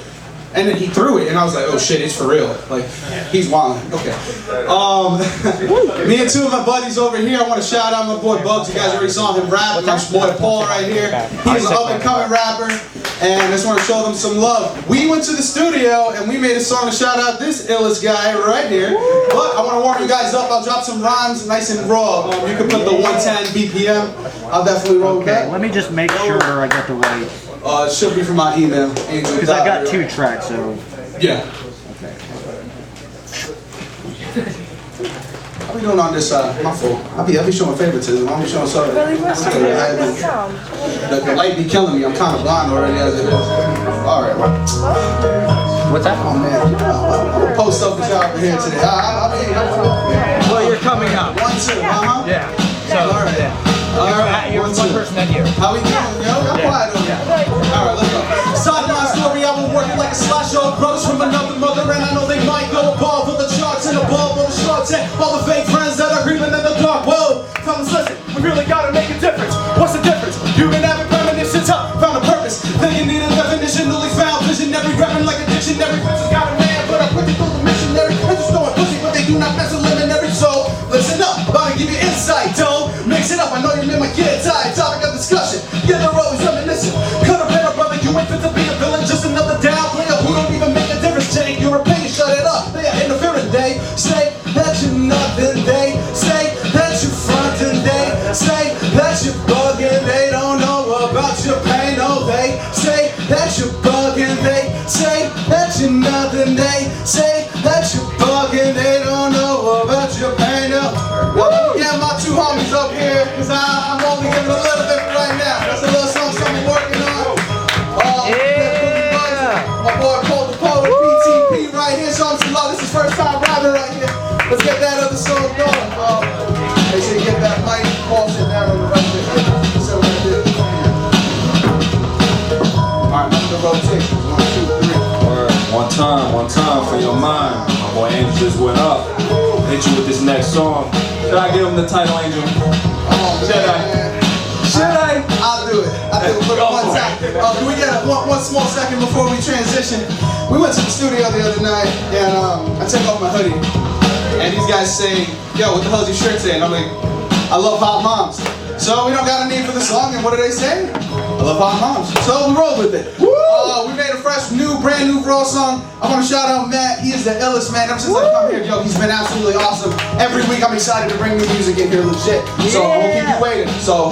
Speaker 18: And then he threw it, and I was like, oh shit, it's for real. Like, he's wildin'. Okay. Me and two of my buddies over here, I want to shout out my boy Bugs. You guys already saw him rap. My boy Paul right here. He's an up-and-coming rapper, and I just want to show them some love. We went to the studio, and we made a song to shout out this illest guy right here. But I want to warm you guys up. I'll drop some rhymes nice and raw. You can put the 110 BPM. I'll definitely roll with that.
Speaker 17: Let me just make sure I get the right.
Speaker 18: It should be from my email.
Speaker 17: Because I got 2 tracks, so.
Speaker 18: Yeah. Okay. How we doing on this side? My fault. I'll be showing favoritism. I'll be showing something. Really? The light be killing me. I'm kind of blind already as it is. Alright.
Speaker 17: What's that?
Speaker 18: Oh man. I'm gonna post up with y'all over here today.
Speaker 17: Well, you're coming up.
Speaker 18: 1, 2. Uh-huh.
Speaker 17: Yeah. So, alright. You're one person that year.
Speaker 18: How we doing? Yo, I'm quiet over here. Alright, let's go. Side of my story, I've been working like a slasher. Brothers from another mother, and I know they might go above on the charts and above on the shorts. And all the fake friends that are grieving in the dark. Whoa, fellas, listen, we really gotta make a difference. What's the difference? You can have a premonition, found a purpose. Then you need a definition, newly found visionary, rapping like a dictionary. Prince's got a man, but I put it through the missionary. Prince is throwing pussy, but they do not mess with liminary. So, listen up, about to give you insight, don't mix it up. I know you're in my kid tired, topic of discussion. Yeah, they're always reminiscent. Could've been a brother, you ain't fit to be a villain, just another down player who don't even make a difference. Jake, you're a pain, shut it up. They are interfering, they say that you're nothing. They say that you're frontin'. They say that you're bugging. They don't know about your pain. No, they say that you're bugging. They say that you're nothing. They say that you're bugging. They don't know about your pain. No. Well, yeah, my 2 homies up here, cause I'm only giving a little bit right now. That's a little something I'm working on. My boy Paul the Poet, BTP right here. Show him some love. This is first time rapping right here. Let's get that other song going. Make sure you get that mic, Paul shit down on the right there. So what I did. Alright, let's the rotation. 1, 2, 3.
Speaker 21: One time for your mind. My boy Angel just went up. Hit you with this next song. Should I give him the title, Angel? Should I?
Speaker 18: I'll do it. I'll do it for the one time. Can we get one small second before we transition? We went to the studio the other night, and I took off my hoodie. And these guys say, yo, what the hell's your shirt saying? I'm like, I love hot moms. So we don't got a name for the song, and what do they say? I love hot moms. So we rolled with it. We made a fresh, brand new raw song. I want to shout out Matt. He is the illest man. Ever since I come here, yo, he's been absolutely awesome. Every week I'm excited to bring new music in here legit. So I won't keep you waiting. So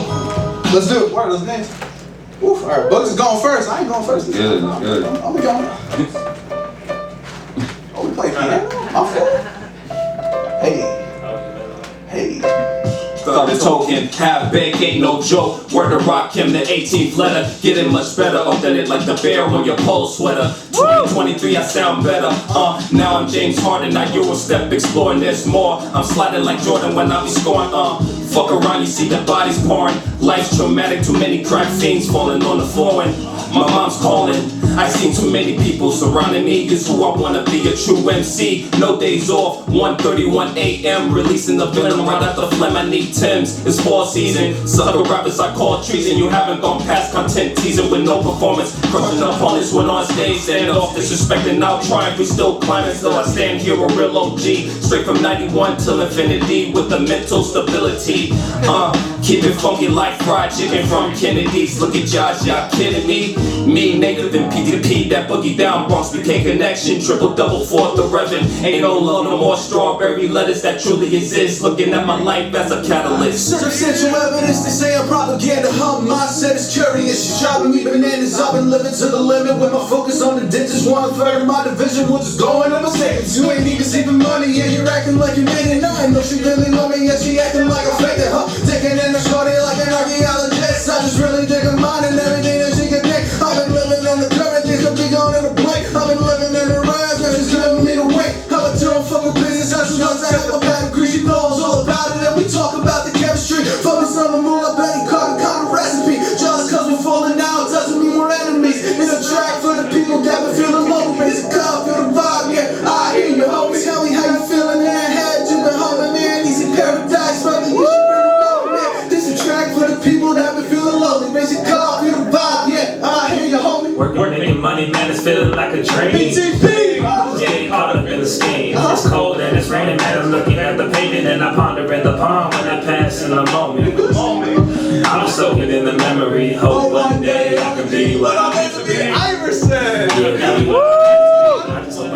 Speaker 18: let's do it. What are those names? Oof. All right, Bugs is going first. I ain't going first.
Speaker 21: Good.
Speaker 18: I'm going. Oh, we play piano? I'm full. Hey.
Speaker 21: Thought the token, cap bake ain't no joke. Word to rock him, the 18th letter. Getting much better, up than it like the bear on your pole sweater. 2023, I sound better. Now I'm James Harden, now you a step exploring, there's more. I'm sliding like Jordan when I be scoring. Fuck around, you see the bodies pouring. Life's traumatic, too many crack fiends falling on the floor. And my mom's calling. I seen too many people surrounding me. Is who I wanna be, a true MC. No days off, 1:31 a.m. Releasing the venom right out the phlegm. I need Tim's, it's fall season. Sucker rappers I call treason. You haven't gone past content teasing with no performance. Crushing opponents when on stage, stand off disrespecting, now trying. We still climbing, still I stand here a real OG. Straight from 91 till infinity with the mental stability. Keep it funky like fried chicken from Kennedy's. Look at y'all kidding me? Me, native and people DDP, that boogie down Bronx became connection. Triple double fourth the reverend. Ain't no love, no more strawberry lettuce that truly exists. Looking at my life as a catalyst.
Speaker 18: Circumstantial evidence, they say I'm propaganda. Her mindset is curious. She's driving me bananas. I've been living to the limit with my focus on the digits. 1/3 of my division was just going in my savings. You ain't even saving money, and you're acting like you made it. I know she really love me, and she acting like I faked it. Huh? Digging in the shorty like an archaeologist. I just really dig her mind and everything that she can dig. I've been living on the current, things will be gone in a blink. I've been living in the rise, now she's giving me the wink. How about your own fucking business? How she knows I have a bad degree. She knows all about it, and we talk about the chemistry. Focus on the moon, I bet he caught a kind of recipe. Just cause we're falling out doesn't mean we're enemies. It's a track for the people that been feeling low. It's a car, feel the vibe, yeah. I hear you, homie. Tell me how you feeling in that head. You been home, man. Easy paradise, brother. You should be remote, man. This a track for the people that been feeling lonely. Basic car, feel the vibe, yeah. I hear you, homie.
Speaker 3: Working, making money, man, it's feeling like a dream.
Speaker 18: PTP!
Speaker 3: Getting caught up in the scheme. It's cold and it's raining, man. I'm looking at the pavement and I ponder in the palm when I pass in the moment. I'm soaking in the memory. Hope one day I can be what I'm meant to be.
Speaker 18: Iverson!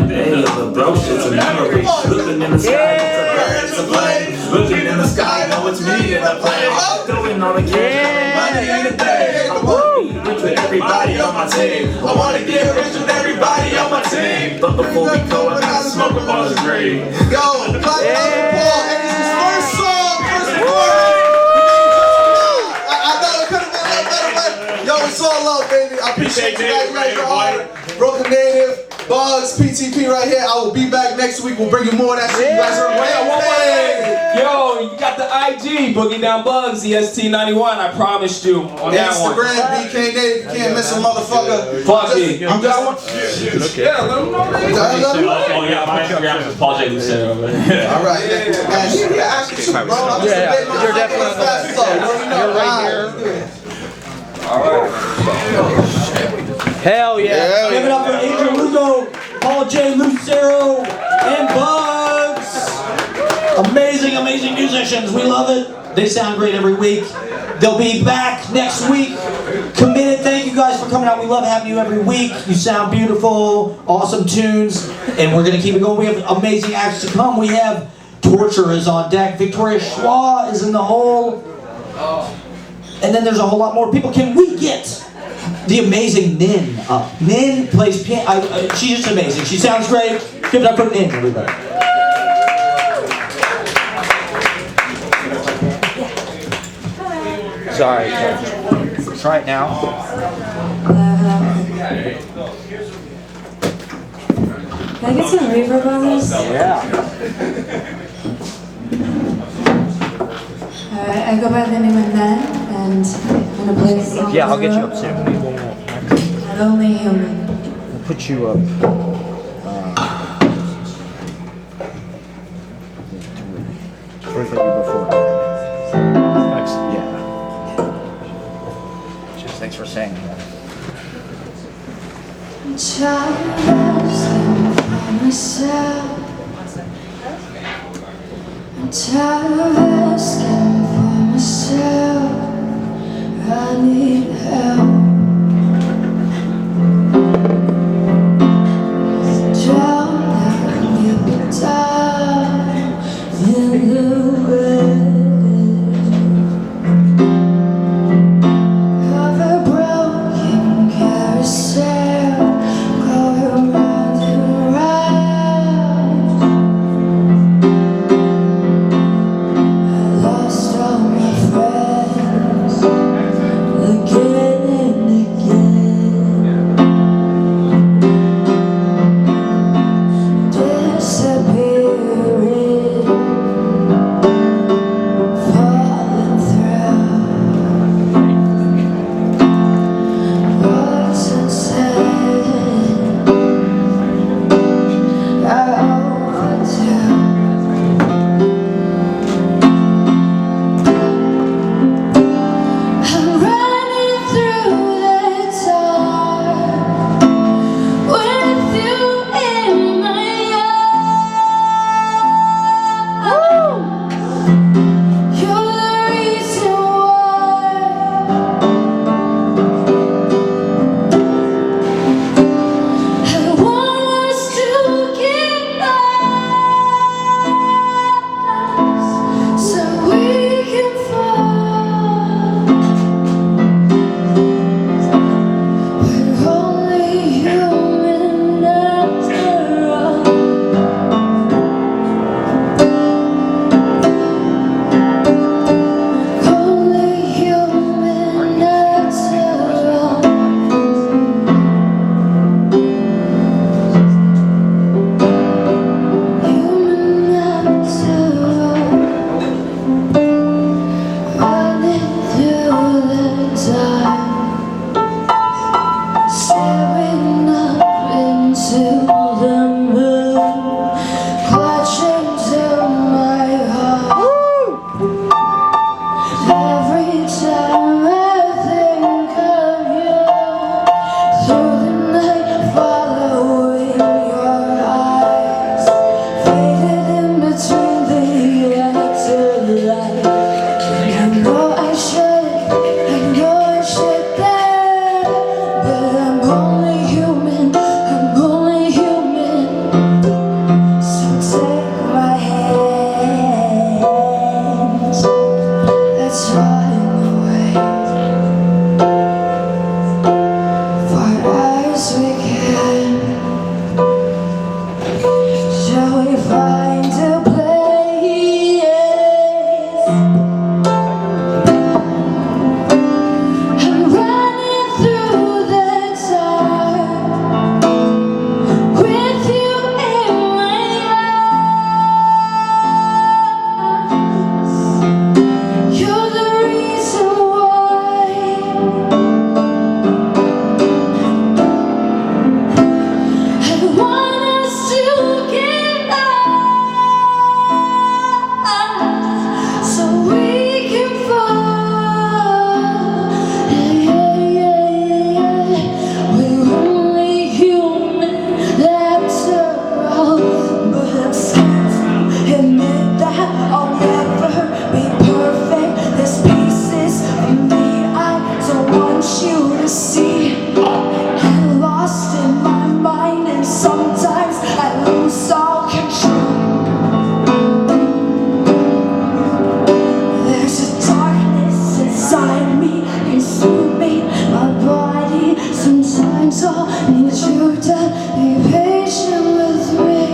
Speaker 3: Hey, the bro, shit's a memory. Looking in the sky, it's a bird, it's a plane. Looking in the sky, know it's me in the plane. Doing all the cash, money in the day. I wanna be rich with everybody on my team. I wanna get rich with everybody on my team. But before we go, I gotta smoke a ball of green.
Speaker 18: Yo, clap it up for Paul. And this is his first song, first recording. I know it could have been a little better, but yo, it's all love, baby. I appreciate you guys. You guys are hard. Broken Native, Bugs, PTP right here. I will be back next week. We'll bring you more of that shit. You guys are great.
Speaker 21: Yo, you got the IG, Boogie Down Bugs, EST91. I promised you on that one.
Speaker 18: Instagram, BK Native. You can't miss a motherfucker.
Speaker 21: Fuck it.
Speaker 18: I'm just one.
Speaker 21: Yeah, let them know.
Speaker 3: Oh yeah, my Instagram is Paul J. Lucero.
Speaker 18: All right. And yeah, actually too, bro. I'm just
Speaker 17: You're definitely on the You're right here.
Speaker 21: All right.
Speaker 17: Hell yeah.
Speaker 6: Give it up for Adrian Lugo, Paul J. Lucero, and Bugs. Amazing, amazing musicians. We love it. They sound great every week. They'll be back next week. Committed. Thank you guys for coming out. We love having you every week. You sound beautiful. Awesome tunes. And we're going to keep it going. We have amazing acts to come. We have Torture is on deck. Victoria Chuah is in the hole. And then there's a whole lot more people. Can we get the amazing Nin up? Nin plays piano. She's just amazing. She sounds great. Give it up for Nin, everybody.
Speaker 17: Sorry. Try it now.
Speaker 8: Can I get some reverb on this?
Speaker 17: Yeah.
Speaker 8: Alright, I go by the name of Nan, and I'm gonna play this song.
Speaker 17: Yeah, I'll get you up soon.
Speaker 8: I'm only human.
Speaker 17: I'll put you up. Where did you before? Yeah. Just thanks for saying that.
Speaker 8: I'm tired of asking for myself. I'm tired of asking for myself. I need help. Drown out your time in the rain of a broken carousel, going round and round. I lost all my friends again. so need you to be patient with me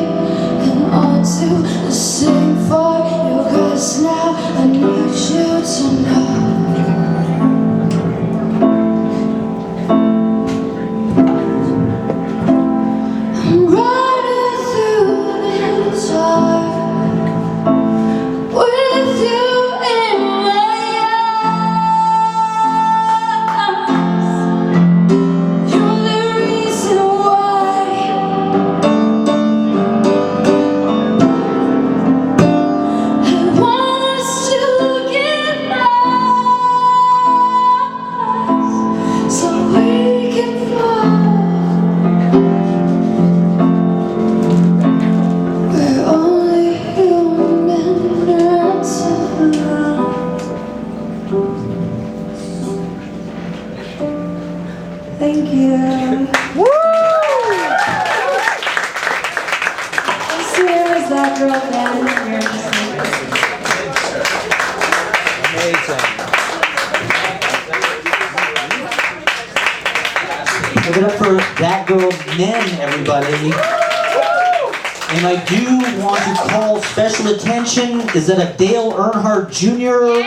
Speaker 8: and ought to sing for you, 'cause now I need you to know I'm running through the dark with you in my eyes. You're the reason why I want us to get lost so we can fall. We're only human Thank you. Here's that girl down here.
Speaker 6: Give it up for that girl's men, everybody. And I do want to call special attention. Is that a Dale Earnhardt Jr.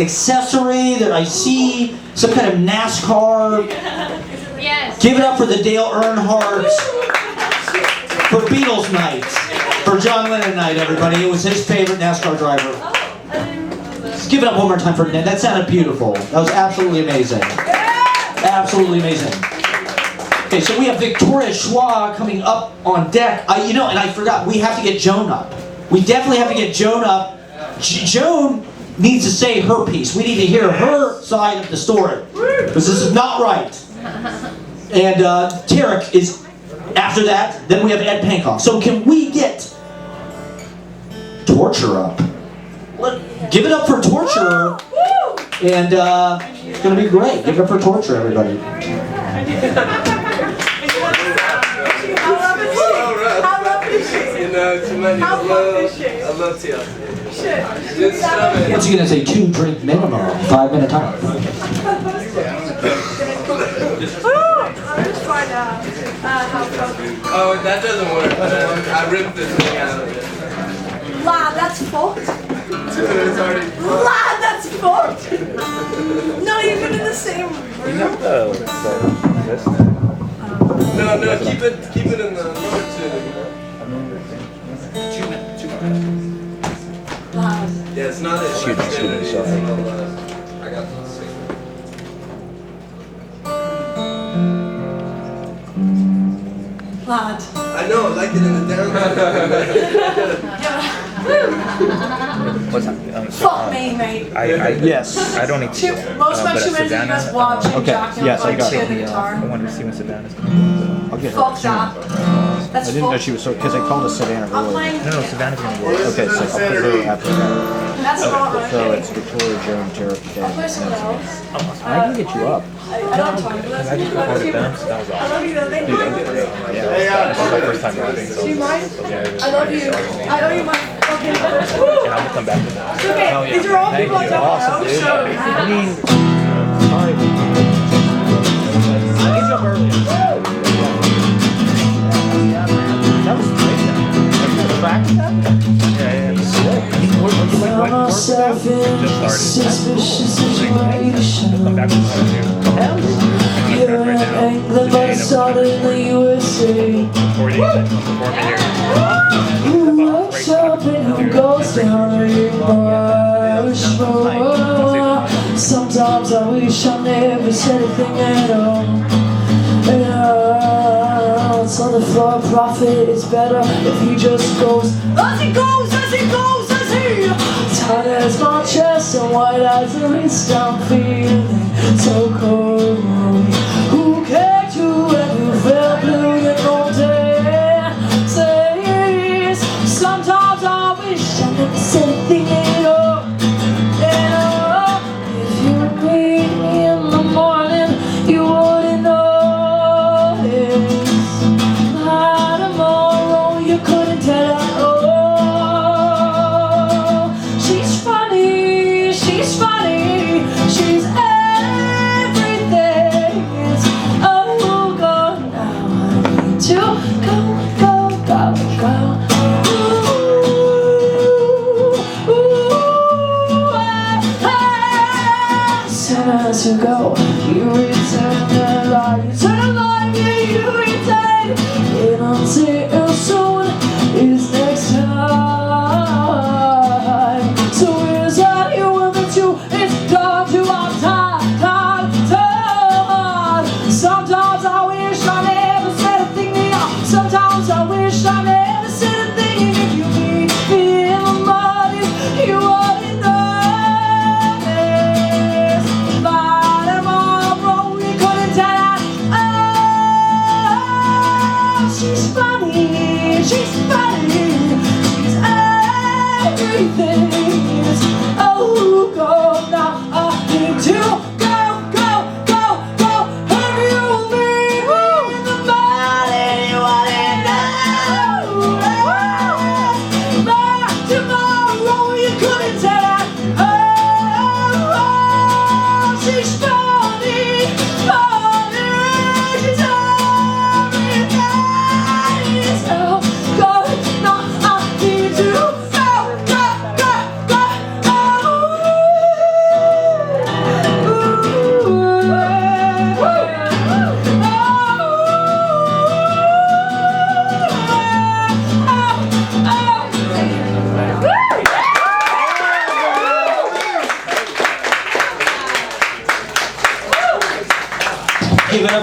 Speaker 6: accessory that I see? Some kind of NASCAR.
Speaker 11: Yes.
Speaker 6: Give it up for the Dale Earnhardt for Beatles night, for John Lennon night, everybody. It was his favorite NASCAR driver. Let's give it up one more time for Ned. That sounded beautiful. That was absolutely amazing. Absolutely amazing. Okay, so we have Victoria Chuah coming up on deck. And I forgot, we have to get Joan up. We definitely have to get Joan up. Joan needs to say her piece. We need to hear her side of the story, because this is not right. And Tariq is after that. Then we have Ed Pankov. So can we get Torture up? Give it up for Torture. And it's going to be great. Give it up for Torture, everybody.
Speaker 4: I love you.
Speaker 6: What's he gonna say? 2-drink minimum, 5-minute time.
Speaker 4: Oh, that doesn't work. I ripped this thing out of it.
Speaker 10: Lad, that's fucked.
Speaker 4: It's already.
Speaker 10: Lad, that's fucked. Not even in the same room.
Speaker 4: No, keep it in the number 2. Yeah, it's not it.
Speaker 20: Shoot, sorry.
Speaker 4: I got this.
Speaker 10: Lad.
Speaker 4: I know, I like it in the down.
Speaker 20: What's that?
Speaker 10: Fuck me, mate.
Speaker 20: Yes. I don't need to.
Speaker 10: Most of my shooters are just watching Jack and
Speaker 20: Yes, I got
Speaker 10: the
Speaker 20: it.
Speaker 10: guitar.
Speaker 20: I wanted to see when Savannah's coming.
Speaker 17: I'll get her.
Speaker 10: Fuck that. That's
Speaker 17: I didn't know she was so, because I called us Savannah
Speaker 10: I'm
Speaker 17: earlier.
Speaker 10: playing.
Speaker 20: No, Savannah's gonna work.
Speaker 17: Okay, so I'll put her after that.
Speaker 10: That's not right.
Speaker 17: So it's Victoria, Joan, Tariq,
Speaker 10: I'll play someone else.
Speaker 17: I can get you up.
Speaker 10: I don't talk to
Speaker 20: I just recorded them, so that was
Speaker 10: I
Speaker 20: awesome.
Speaker 10: love you though, thank you.
Speaker 20: Yeah, this is my first time rapping, so.
Speaker 10: Do you mind? I love you. I don't even mind. Okay.
Speaker 20: And I'm gonna come back to that.
Speaker 10: It's okay. These are all people I don't know. So,
Speaker 17: Sorry. I get you up early. That was great. Practice that?
Speaker 20: Yeah.
Speaker 8: Found myself in a suspicious situation.
Speaker 20: Come back to that.
Speaker 8: You're in England, but started in the USA. Who wakes up and who goes down a bush? Sometimes I wish I never said anything at all. So the for profit is better if he just goes as he goes, as he goes, as he. Tight as my chest and white as the wrist, I'm feeling so cold. Who cared to and who felt blue in all days? Sometimes I wish I never said anything at all. If you meet me in the morning, you wouldn't know. You couldn't tell at all. She's funny, she's funny, she's everything.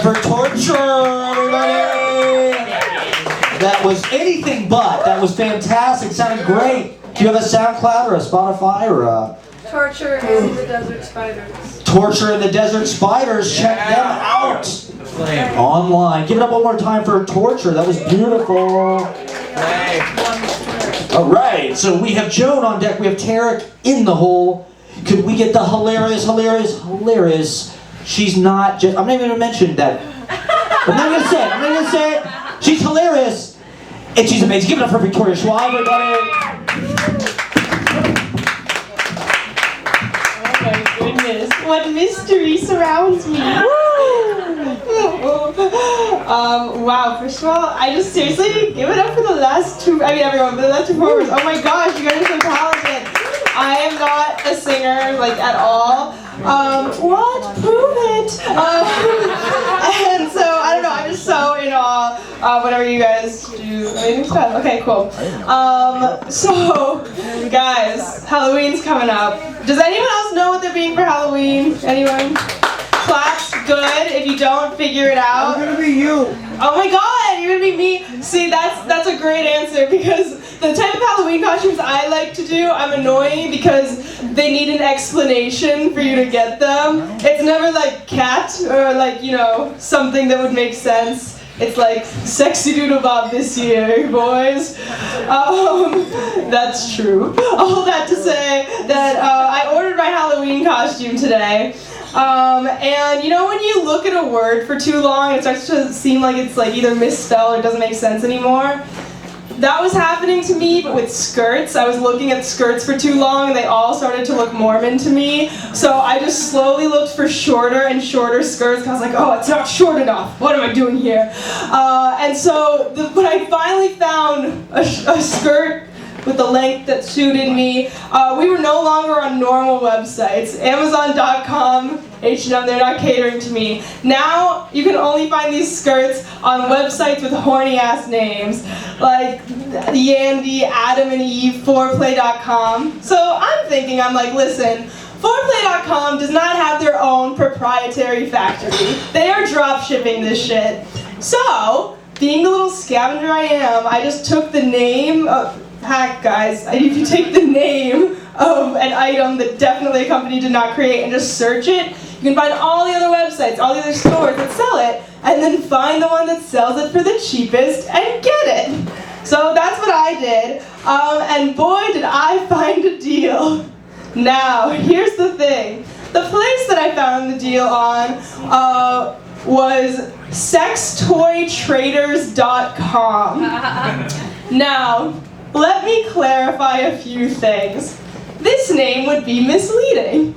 Speaker 6: up for torture, everybody! That was anything but. That was fantastic. Sounded great. Do you have a SoundCloud or a Spotify or a...
Speaker 10: Torture and the Desert Spiders.
Speaker 6: Torture and the Desert Spiders. Check them out. Online. Give it up one more time for Torture. That was beautiful. All right. So we have Joan on deck. We have Tariq in the hole. Could we get the hilarious? She's not just... I'm not even going to mention that. I'm not going to say it. She's hilarious. And she's amazing. Give it up for Victoria Chuah, everybody.
Speaker 15: Goodness, what mystery surrounds me. Wow, first of all, I just seriously give it up for the last two, everyone, for the last two performers. Oh my gosh, you guys are so talented. I am not a singer, like, at all. What? Prove it. And so, I don't know, I'm just so in awe whenever you guys do amazing stuff. Okay, cool. So, guys, Halloween's coming up. Does anyone else know what they're being for Halloween? Anyone? Claps, good. If you don't, figure it out.
Speaker 2: I'm gonna be you.
Speaker 15: Oh my god, you're gonna be me. See, that's a great answer because the type of Halloween costumes I like to do, I'm annoying because they need an explanation for you to get them. It's never like cat or like, you know, something that would make sense. It's like sexy doodle bob this year, boys. That's true. All that to say that I ordered my Halloween costume today. And you know when you look at a word for too long, it starts to seem like it's like either misspelled or doesn't make sense anymore? That was happening to me, but with skirts. I was looking at skirts for too long and they all started to look Mormon to me. So I just slowly looked for shorter and shorter skirts because I was like, oh, it's not short enough. What am I doing here? And so when I finally found a skirt with the length that suited me, we were no longer on normal websites. Amazon.com, H&M, they're not catering to me. Now, you can only find these skirts on websites with horny-ass names, like Yandy, Adam and Eve, Foreplay.com. So I'm like, listen, Foreplay.com does not have their own proprietary factory. They are drop shipping this shit. So, being the little scavenger I am, I just took the name of... Hack, guys. If you take the name of an item that definitely a company did not create and just search it, you can find all the other websites, all the other stores that sell it, and then find the one that sells it for the cheapest and get it. So that's what I did, and boy did I find a deal. Now, here's the thing. The place that I found the deal on was sextoytraders.com. Now, let me clarify a few things. This name would be misleading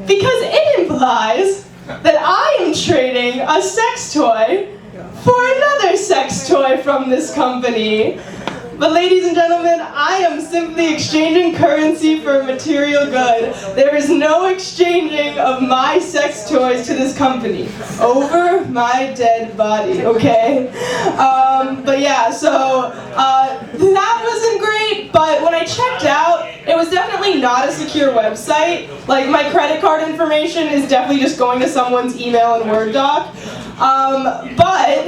Speaker 15: because it implies that I am trading a sex toy for another sex toy from this company. But ladies and gentlemen, I am simply exchanging currency for a material good. There is no exchanging of my sex toys to this company. Over my dead body, okay? But yeah, so that wasn't great, but when I checked out, it was definitely not a secure website. Like, my credit card information is definitely just going to someone's email and Word doc. But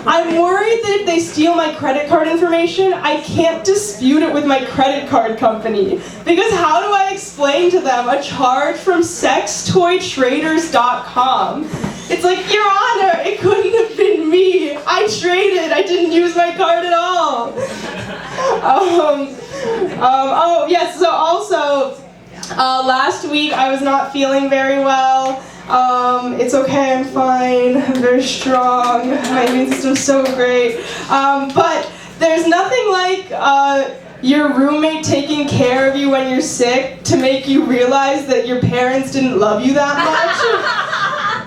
Speaker 15: I'm worried that if they steal my credit card information, I can't dispute it with my credit card company. Because how do I explain to them a charge from sextoytraders.com? It's like, Your Honor, it couldn't have been me. I traded, I didn't use my card at all. Oh, yes, so also, last week I was not feeling very well. It's okay, I'm fine, I'm very strong, my immune system's so great. But there's nothing like your roommate taking care of you when you're sick to make you realize that your parents didn't love you that much.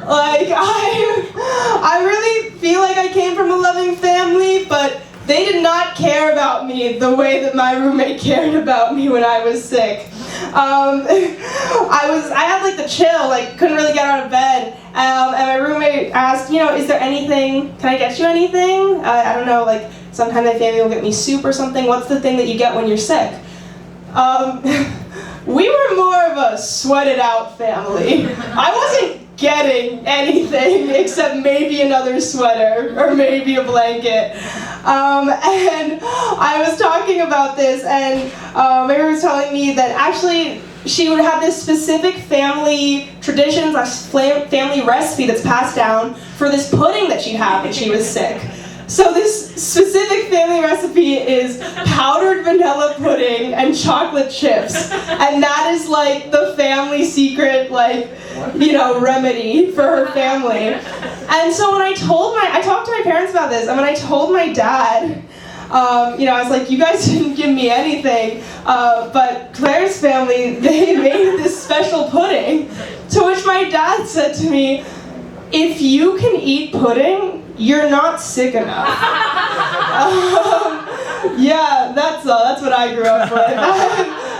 Speaker 15: Like, I really feel like I came from a loving family, but they did not care about me the way that my roommate cared about me when I was sick. I had like the chill, like couldn't really get out of bed, and my roommate asked, you know, is there anything, can I get you anything? I don't know, like sometimes my family will get me soup or something. What's the thing that you get when you're sick? We were more of a sweat it out family. I wasn't getting anything except maybe another sweater or maybe a blanket. And I was talking about this, and Mary was telling me that actually she would have this specific family tradition, family recipe that's passed down for this pudding that she'd have when she was sick. So this specific family recipe is powdered vanilla pudding and chocolate chips. And that is like the family secret, like, you know, remedy for her family. And so when I talked to my parents about this, and when I told my dad, you know, I was like, you guys didn't give me anything, but Claire's family, they made this special pudding. To which my dad said to me, if you can eat pudding, you're not sick enough. Yeah, that's what I grew up with.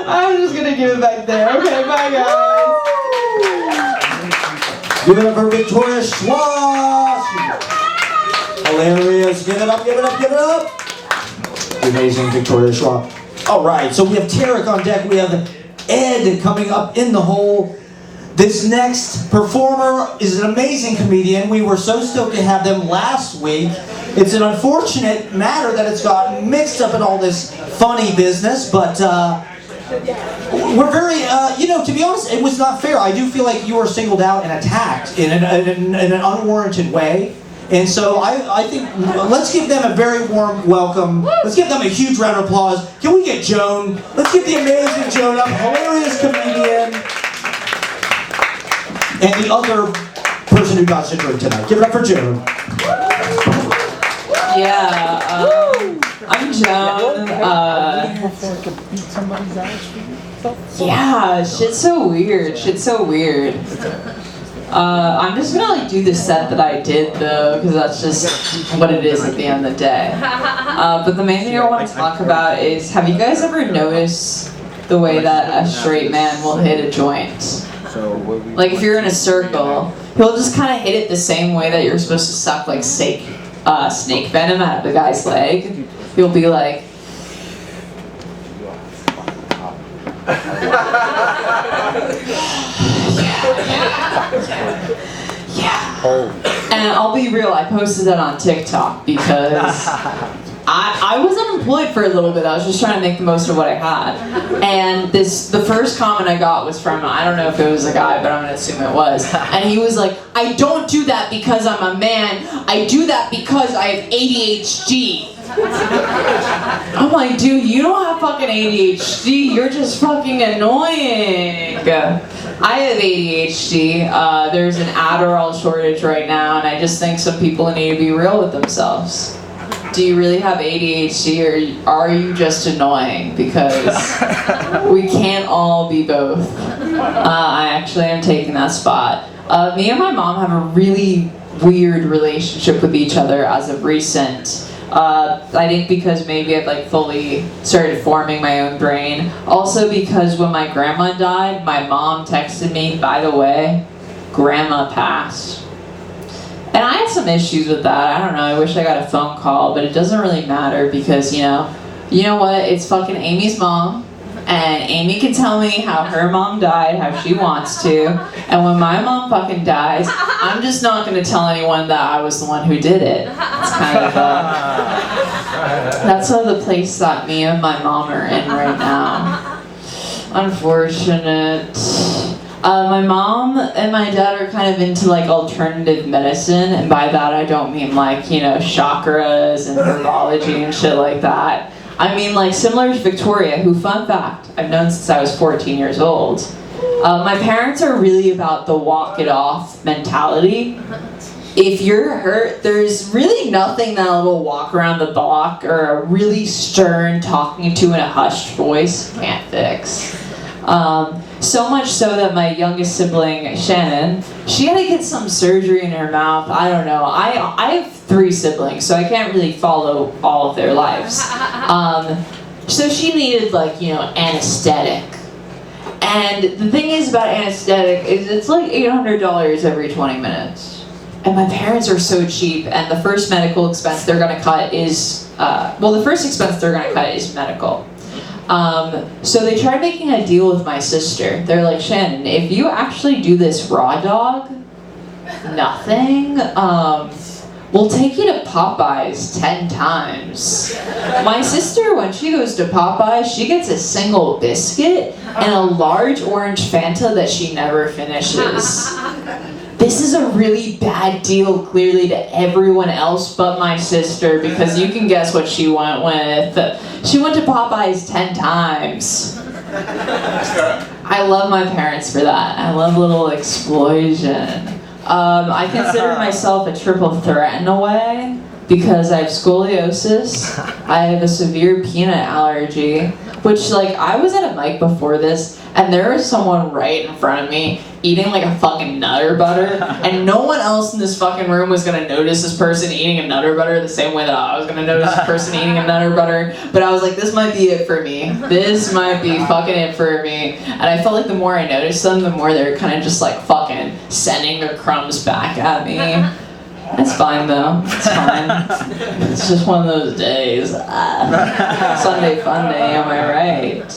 Speaker 15: I'm just gonna give it back there. Okay, bye guys.
Speaker 6: Give it up for Victoria Schwa. Hilarious. Give it up, give it up, give it up. The amazing Victoria Schwa. All right, so we have Tariq on deck. We have Ed coming up in the hole. This next performer is an amazing comedian. We were so stoked to have them last week. It's an unfortunate matter that it's gotten mixed up in all this funny business, but we're very, you know, to be honest, it was not fair. I do feel like you were singled out and attacked in an unwarranted way. And so I think, let's give them a very warm welcome. Let's give them a huge round of applause. Can we get Joan? Let's give the amazing Joan up, hilarious comedian. And the other person who got to drink tonight. Give it up for Joan.
Speaker 2: Yeah, I'm Joan. Yeah, shit's so weird. I'm just gonna like do the set that I did though, because that's just what it is at the end of the day. But the main thing I want to talk about is, have you guys ever noticed the way that a straight man will hit a joint? Like if you're in a circle, he'll just kind of hit it the same way that you're supposed to suck like snake venom out of the guy's leg. He'll be like, and I'll be real, I posted that on TikTok because I was unemployed for a little bit. I was just trying to make the most of what I had. And the first comment I got was from, I don't know if it was a guy, but I'm gonna assume it was. And he was like, I don't do that because I'm a man. I do that because I have ADHD. I'm like, dude, you don't have fucking ADHD. You're just fucking annoying. I have ADHD. There's an Adderall shortage right now, and I just think some people need to be real with themselves. Do you really have ADHD, or are you just annoying? Because we can't all be both. I actually am taking that spot. Me and my mom have a really weird relationship with each other as of recent. I think because maybe I've like fully started forming my own brain. Also because when my grandma died, my mom texted me, by the way, grandma passed. And I had some issues with that. I don't know, I wish I got a phone call, but it doesn't really matter because, you know what, it's fucking Amy's mom, and Amy can tell me how her mom died, how she wants to, and when my mom fucking dies, I'm just not gonna tell anyone that I was the one who did it. It's kind of, that's the place that me and my mom are in right now. Unfortunate. My mom and my dad are kind of into like alternative medicine, and by that I don't mean like, you know, chakras and herbology and shit like that. I mean like similar to Victoria, who, fun fact, I've known since I was 14 years old. My parents are really about the walk it off mentality. If you're hurt, there's really nothing that a little walk around the block or a really stern talking to in a hushed voice can't fix. So much so that my youngest sibling, Shannon, she had to get some surgery in her mouth. I don't know. I have 3 siblings, so I can't really follow all of their lives. So she needed like, you know, anesthetic. And the thing is about anesthetic is it's like $800 every 20 minutes. And my parents are so cheap, and the first medical expense they're gonna cut is, the first expense they're gonna cut is medical. So they tried making a deal with my sister. They're like, Shannon, if you actually do this raw dog, Nothing? We'll take you to Popeyes 10 times. My sister, when she goes to Popeyes, she gets a single biscuit and a large orange Fanta that she never finishes. This is a really bad deal, clearly, to everyone else but my sister, because you can guess what she went with. She went to Popeyes 10 times. I love my parents for that. I love a little explosion. I consider myself a triple threat in a way, because I have scoliosis, I have a severe peanut allergy, which, like, I was at a mic before this, and there was someone right in front of me eating like a fucking Nutter Butter, and no one else in this fucking room was gonna notice this person eating a Nutter Butter the same way that I was gonna notice this person eating a Nutter Butter, but I was like, this might be it for me. This might be fucking it for me. And I felt like the more I noticed them, the more they were kind of just like fucking sending their crumbs back at me. It's fine though, it's fine. It's just one of those days. Sunday fun day, am I right?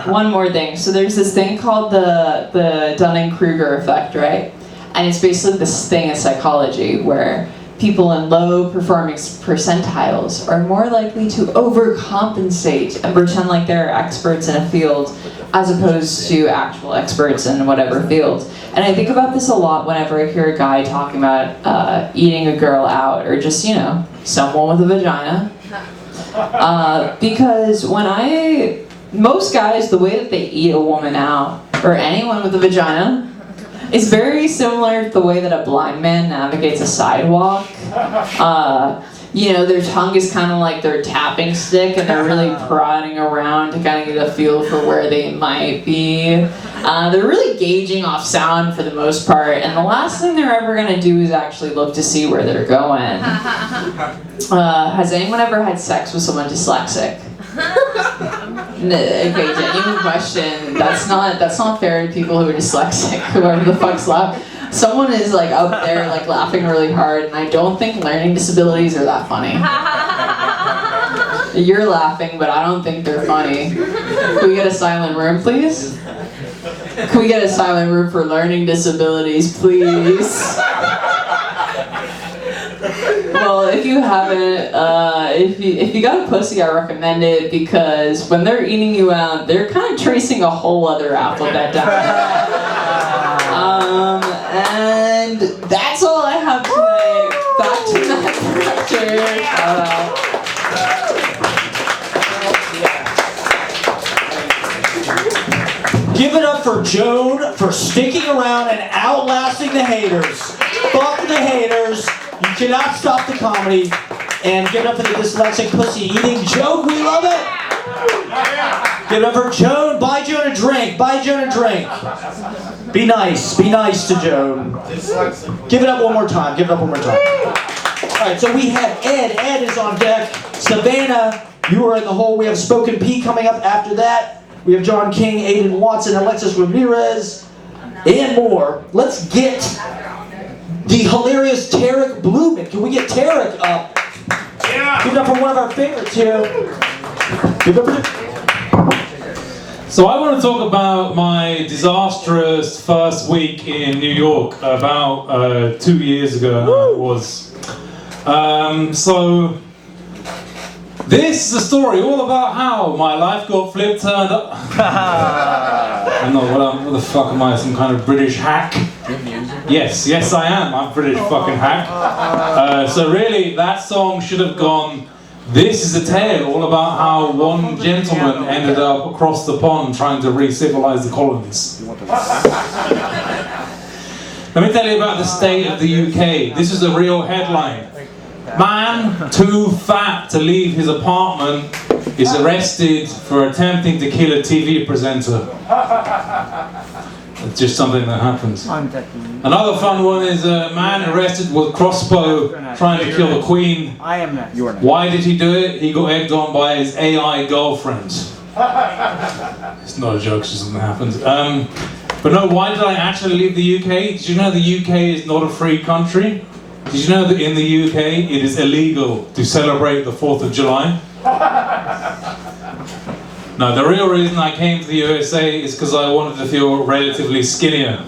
Speaker 2: One more thing. So there's this thing called the Dunning-Kruger effect, right? And it's basically this thing in psychology where people in low performing percentiles are more likely to overcompensate and pretend like they're experts in a field as opposed to actual experts in whatever field. And I think about this a lot whenever I hear a guy talking about eating a girl out, or just, you know, someone with a vagina. Because most guys, the way that they eat a woman out, or anyone with a vagina, is very similar to the way that a blind man navigates a sidewalk. You know, their tongue is kind of like their tapping stick, and they're really prodding around to kind of get a feel for where they might be. They're really gauging off sound for the most part, and the last thing they're ever going to do is actually look to see where they're going. Has anyone ever had sex with someone dyslexic? Okay, genuine question. That's not fair to people who are dyslexic, whoever the fuck's laughing. Someone is like up there like laughing really hard, and I don't think learning disabilities are that funny. You're laughing, but I don't think they're funny. Can we get a silent room, please? Can we get a silent room for learning disabilities, please? Well, if you haven't, if you got a pussy, I recommend it, because when they're eating you out, they're kind of tracing a whole other alphabet down. And that's all I have tonight. Back to Matt Proctor.
Speaker 6: Give it up for Joan for sticking around and outlasting the haters. Fuck the haters. You cannot stop the comedy. And give it up for the dyslexic pussy eating joke. We love it. Give it up for Joan. Buy Joan a drink. Buy Joan a drink. Be nice. Be nice to Joan. Give it up one more time. Give it up one more time. All right, so we have Ed. Ed is on deck. Savannah, you are in the hole. We have Spoken P coming up after that. We have John King, Aiden Watson, Alexis Ramirez, and more. Let's get the hilarious Tariq Bluman. Can we get Tariq up? Yeah. Give it up for one of our favorites here. Give it up for
Speaker 13: So I want to talk about my disastrous first week in New York about 2 years ago. It was. So this is a story all about how my life got flipped turned up. I'm not, what the fuck am I, some kind of British hack? Yes, I am. I'm a British fucking hack. So really, that song should have gone, this is a tale all about how one gentleman ended up across the pond trying to re-civilize the colonies. Let me tell you about the state of the UK. This is a real headline. Man too fat to leave his apartment is arrested for attempting to kill a TV presenter. It's just something that happens. Another fun one is a man arrested with crossbow trying to kill the Queen. Why did he do it? He got egged on by his AI girlfriend. It's not a joke, it's just something that happens. But no, why did I actually leave the UK? Did you know the UK is not a free country? Did you know that in the UK it is illegal to celebrate the 4th of July? No, the real reason I came to the USA is because I wanted to feel relatively skinnier.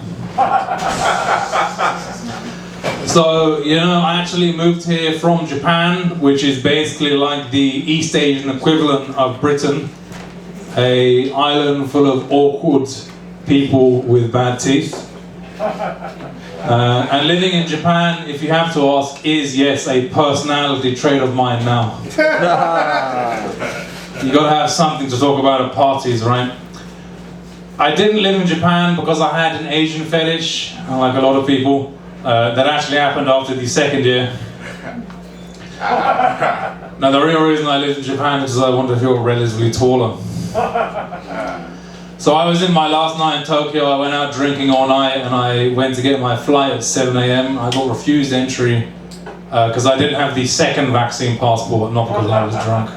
Speaker 13: So, you know, I actually moved here from Japan, which is basically like the East Asian equivalent of Britain. A island full of awkward people with bad teeth. And living in Japan, if you have to ask, is, yes, a personality trait of mine now. You gotta have something to talk about at parties, right? I didn't live in Japan because I had an Asian fetish, like a lot of people. That actually happened after the second year. Now the real reason I lived in Japan is because I wanted to feel relatively taller. So I was in my last night in Tokyo, I went out drinking all night and I went to get my flight at 7 AM. I got refused entry because I didn't have the second vaccine passport, not because I was drunk.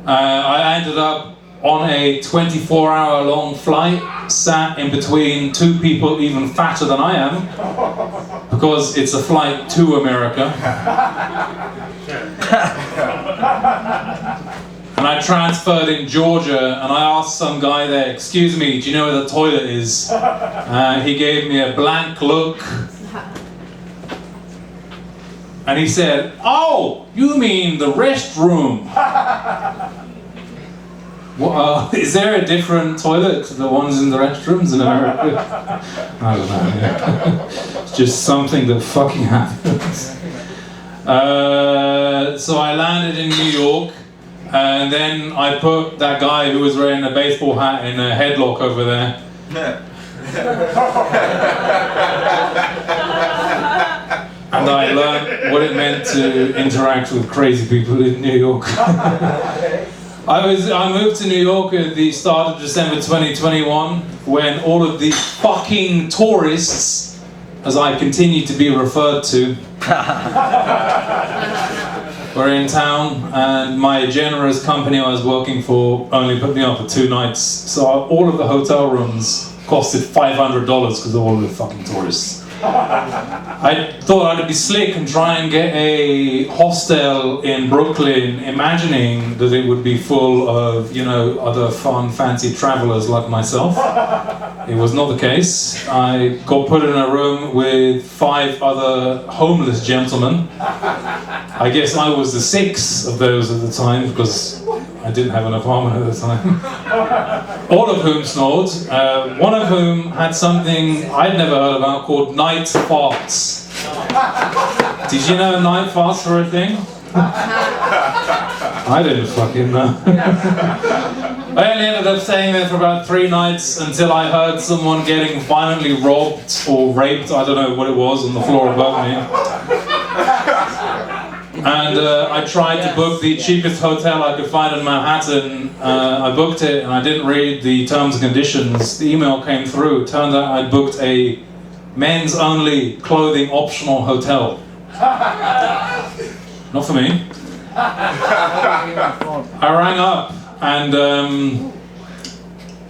Speaker 13: I ended up on a 24-hour long flight, sat in between two people even fatter than I am, because it's a flight to America. And I transferred in Georgia, and I asked some guy there, "Excuse me, do you know where the toilet is?" He gave me a blank look. And he said, "Oh, you mean the restroom." Well, is there a different toilet to the ones in the restrooms in America? I don't know. Yeah. It's just something that fucking happens. So I landed in New York, and then I put that guy who was wearing a baseball hat in a headlock over there. And I learned what it meant to interact with crazy people in New York. I moved to New York at the start of December 2021, when all of these fucking tourists, as I continue to be referred to, were in town, and my generous company I was working for only put me up for 2 nights. So all of the hotel rooms costed $500 because of all of the fucking tourists. I thought I'd be slick and try and get a hostel in Brooklyn, imagining that it would be full of, you know, other fun, fancy travelers like myself. It was not the case. I got put in a room with 5 other homeless gentlemen. I guess I was the 6th of those at the time, because I didn't have an apartment at the time. All of whom snored. One of whom had something I'd never heard about called night farts. Did you know night farts were a thing? I didn't fucking know. I only ended up staying there for about 3 nights until I heard someone getting violently robbed or raped, I don't know what it was, on the floor above me. And I tried to book the cheapest hotel I could find in Manhattan. I booked it and I didn't read the terms and conditions. The email came through. It turned out I'd booked a men's only clothing optional hotel. Not for me. I rang up and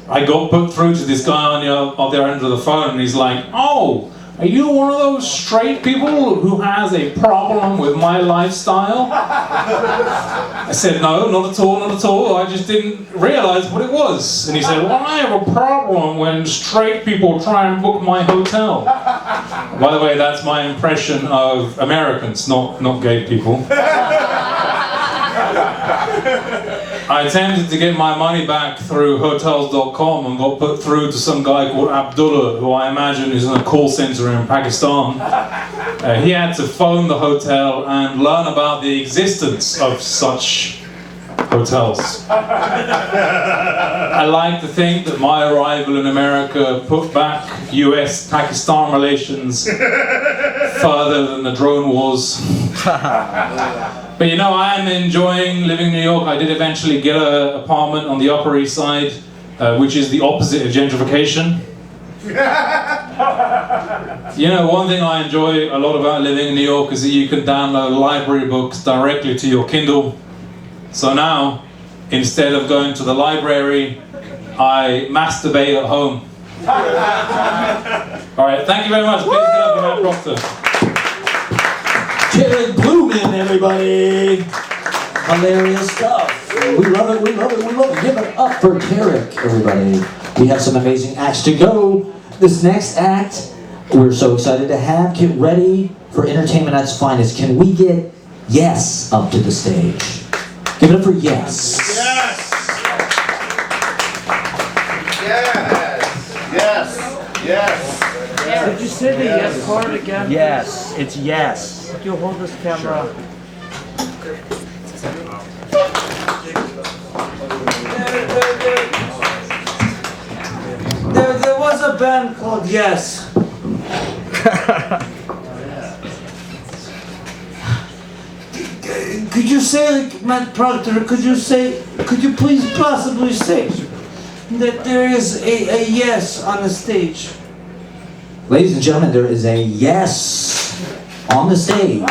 Speaker 13: I got put through to this guy on the other end of the phone, and he's like, "Oh, are you one of those straight people who has a problem with my lifestyle?" I said, "No, not at all, not at all. I just didn't realize what it was." And he said, "Well, I have a problem when straight people try and book my hotel." By the way, that's my impression of Americans, not gay people. I attempted to get my money back through hotels.com and got put through to some guy called Abdullah, who I imagine is in a call center in Pakistan. He had to phone the hotel and learn about the existence of such hotels. I like to think that my arrival in America put back US-Pakistan relations further than the drone wars. But you know, I am enjoying living in New York. I did eventually get an apartment on the Upper East Side, which is the opposite of gentrification. You know, one thing I enjoy a lot about living in New York is that you can download library books directly to your Kindle. So now, instead of going to the library, I masturbate at home. Alright, thank you very much. Please give it up for Matt Proctor.
Speaker 6: Bluman, everybody. Hilarious stuff. We love it, we love it, we love it. Give it up for Tariq, everybody. We have some amazing acts to go. This next act, we're so excited to have. Get ready for Entertainment at its Finest. Can we get Yes up to the stage? Give it up for Yes.
Speaker 12: Yes. Yes. Yes. Yes.
Speaker 1: Could you say the yes part again?
Speaker 19: Yes, it's yes.
Speaker 1: Could you hold this camera? There was a band called Yes. Could you say, like, Matt Proctor, could you please possibly say that there is a yes on the stage?
Speaker 6: Ladies and gentlemen, there is a yes on the stage.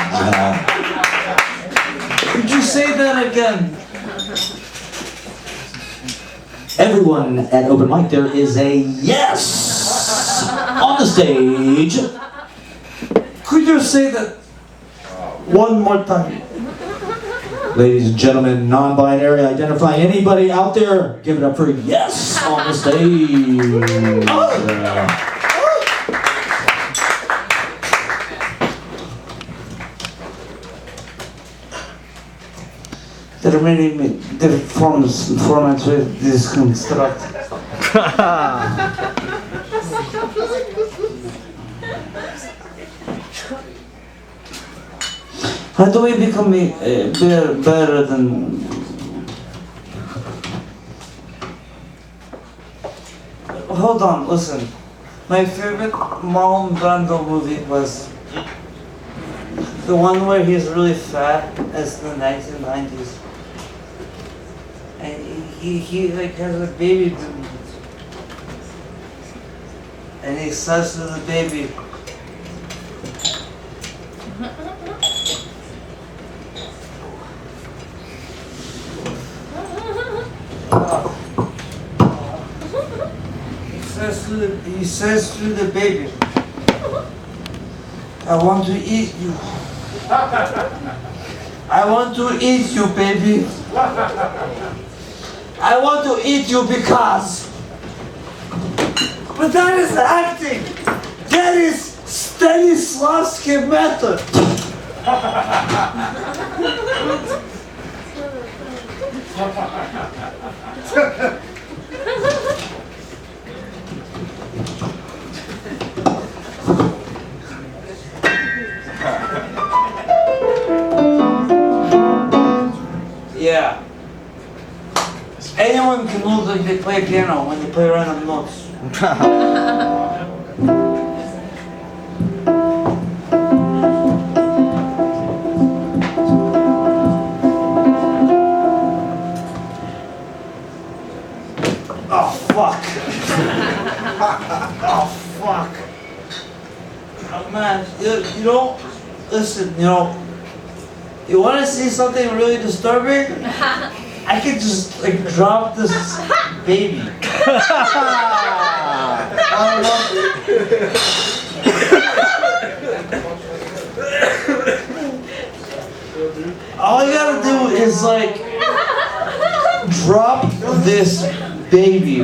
Speaker 1: Could you say that again?
Speaker 6: Everyone at Open Mic, there is a yes on the stage.
Speaker 1: Could you say that one more time?
Speaker 6: Ladies and gentlemen, non-binary, identify anybody out there, give it up for yes on the stage.
Speaker 1: There are many different formats with this construct. How do we become better than... Hold on, listen. My favorite Marlon Brando movie was the one where he's really fat, as the 1990s. And he like has a baby, and he says to the baby, he says to the baby, I want to eat you. I want to eat you, baby. I want to eat you because... But that is acting. That is Stanislavski method. Yeah. Anyone can look like they play piano when they play random notes. Oh fuck. Oh fuck. Oh man, you don't listen, you want to see something really disturbing? I could just like drop this baby. All you gotta do is like drop this baby.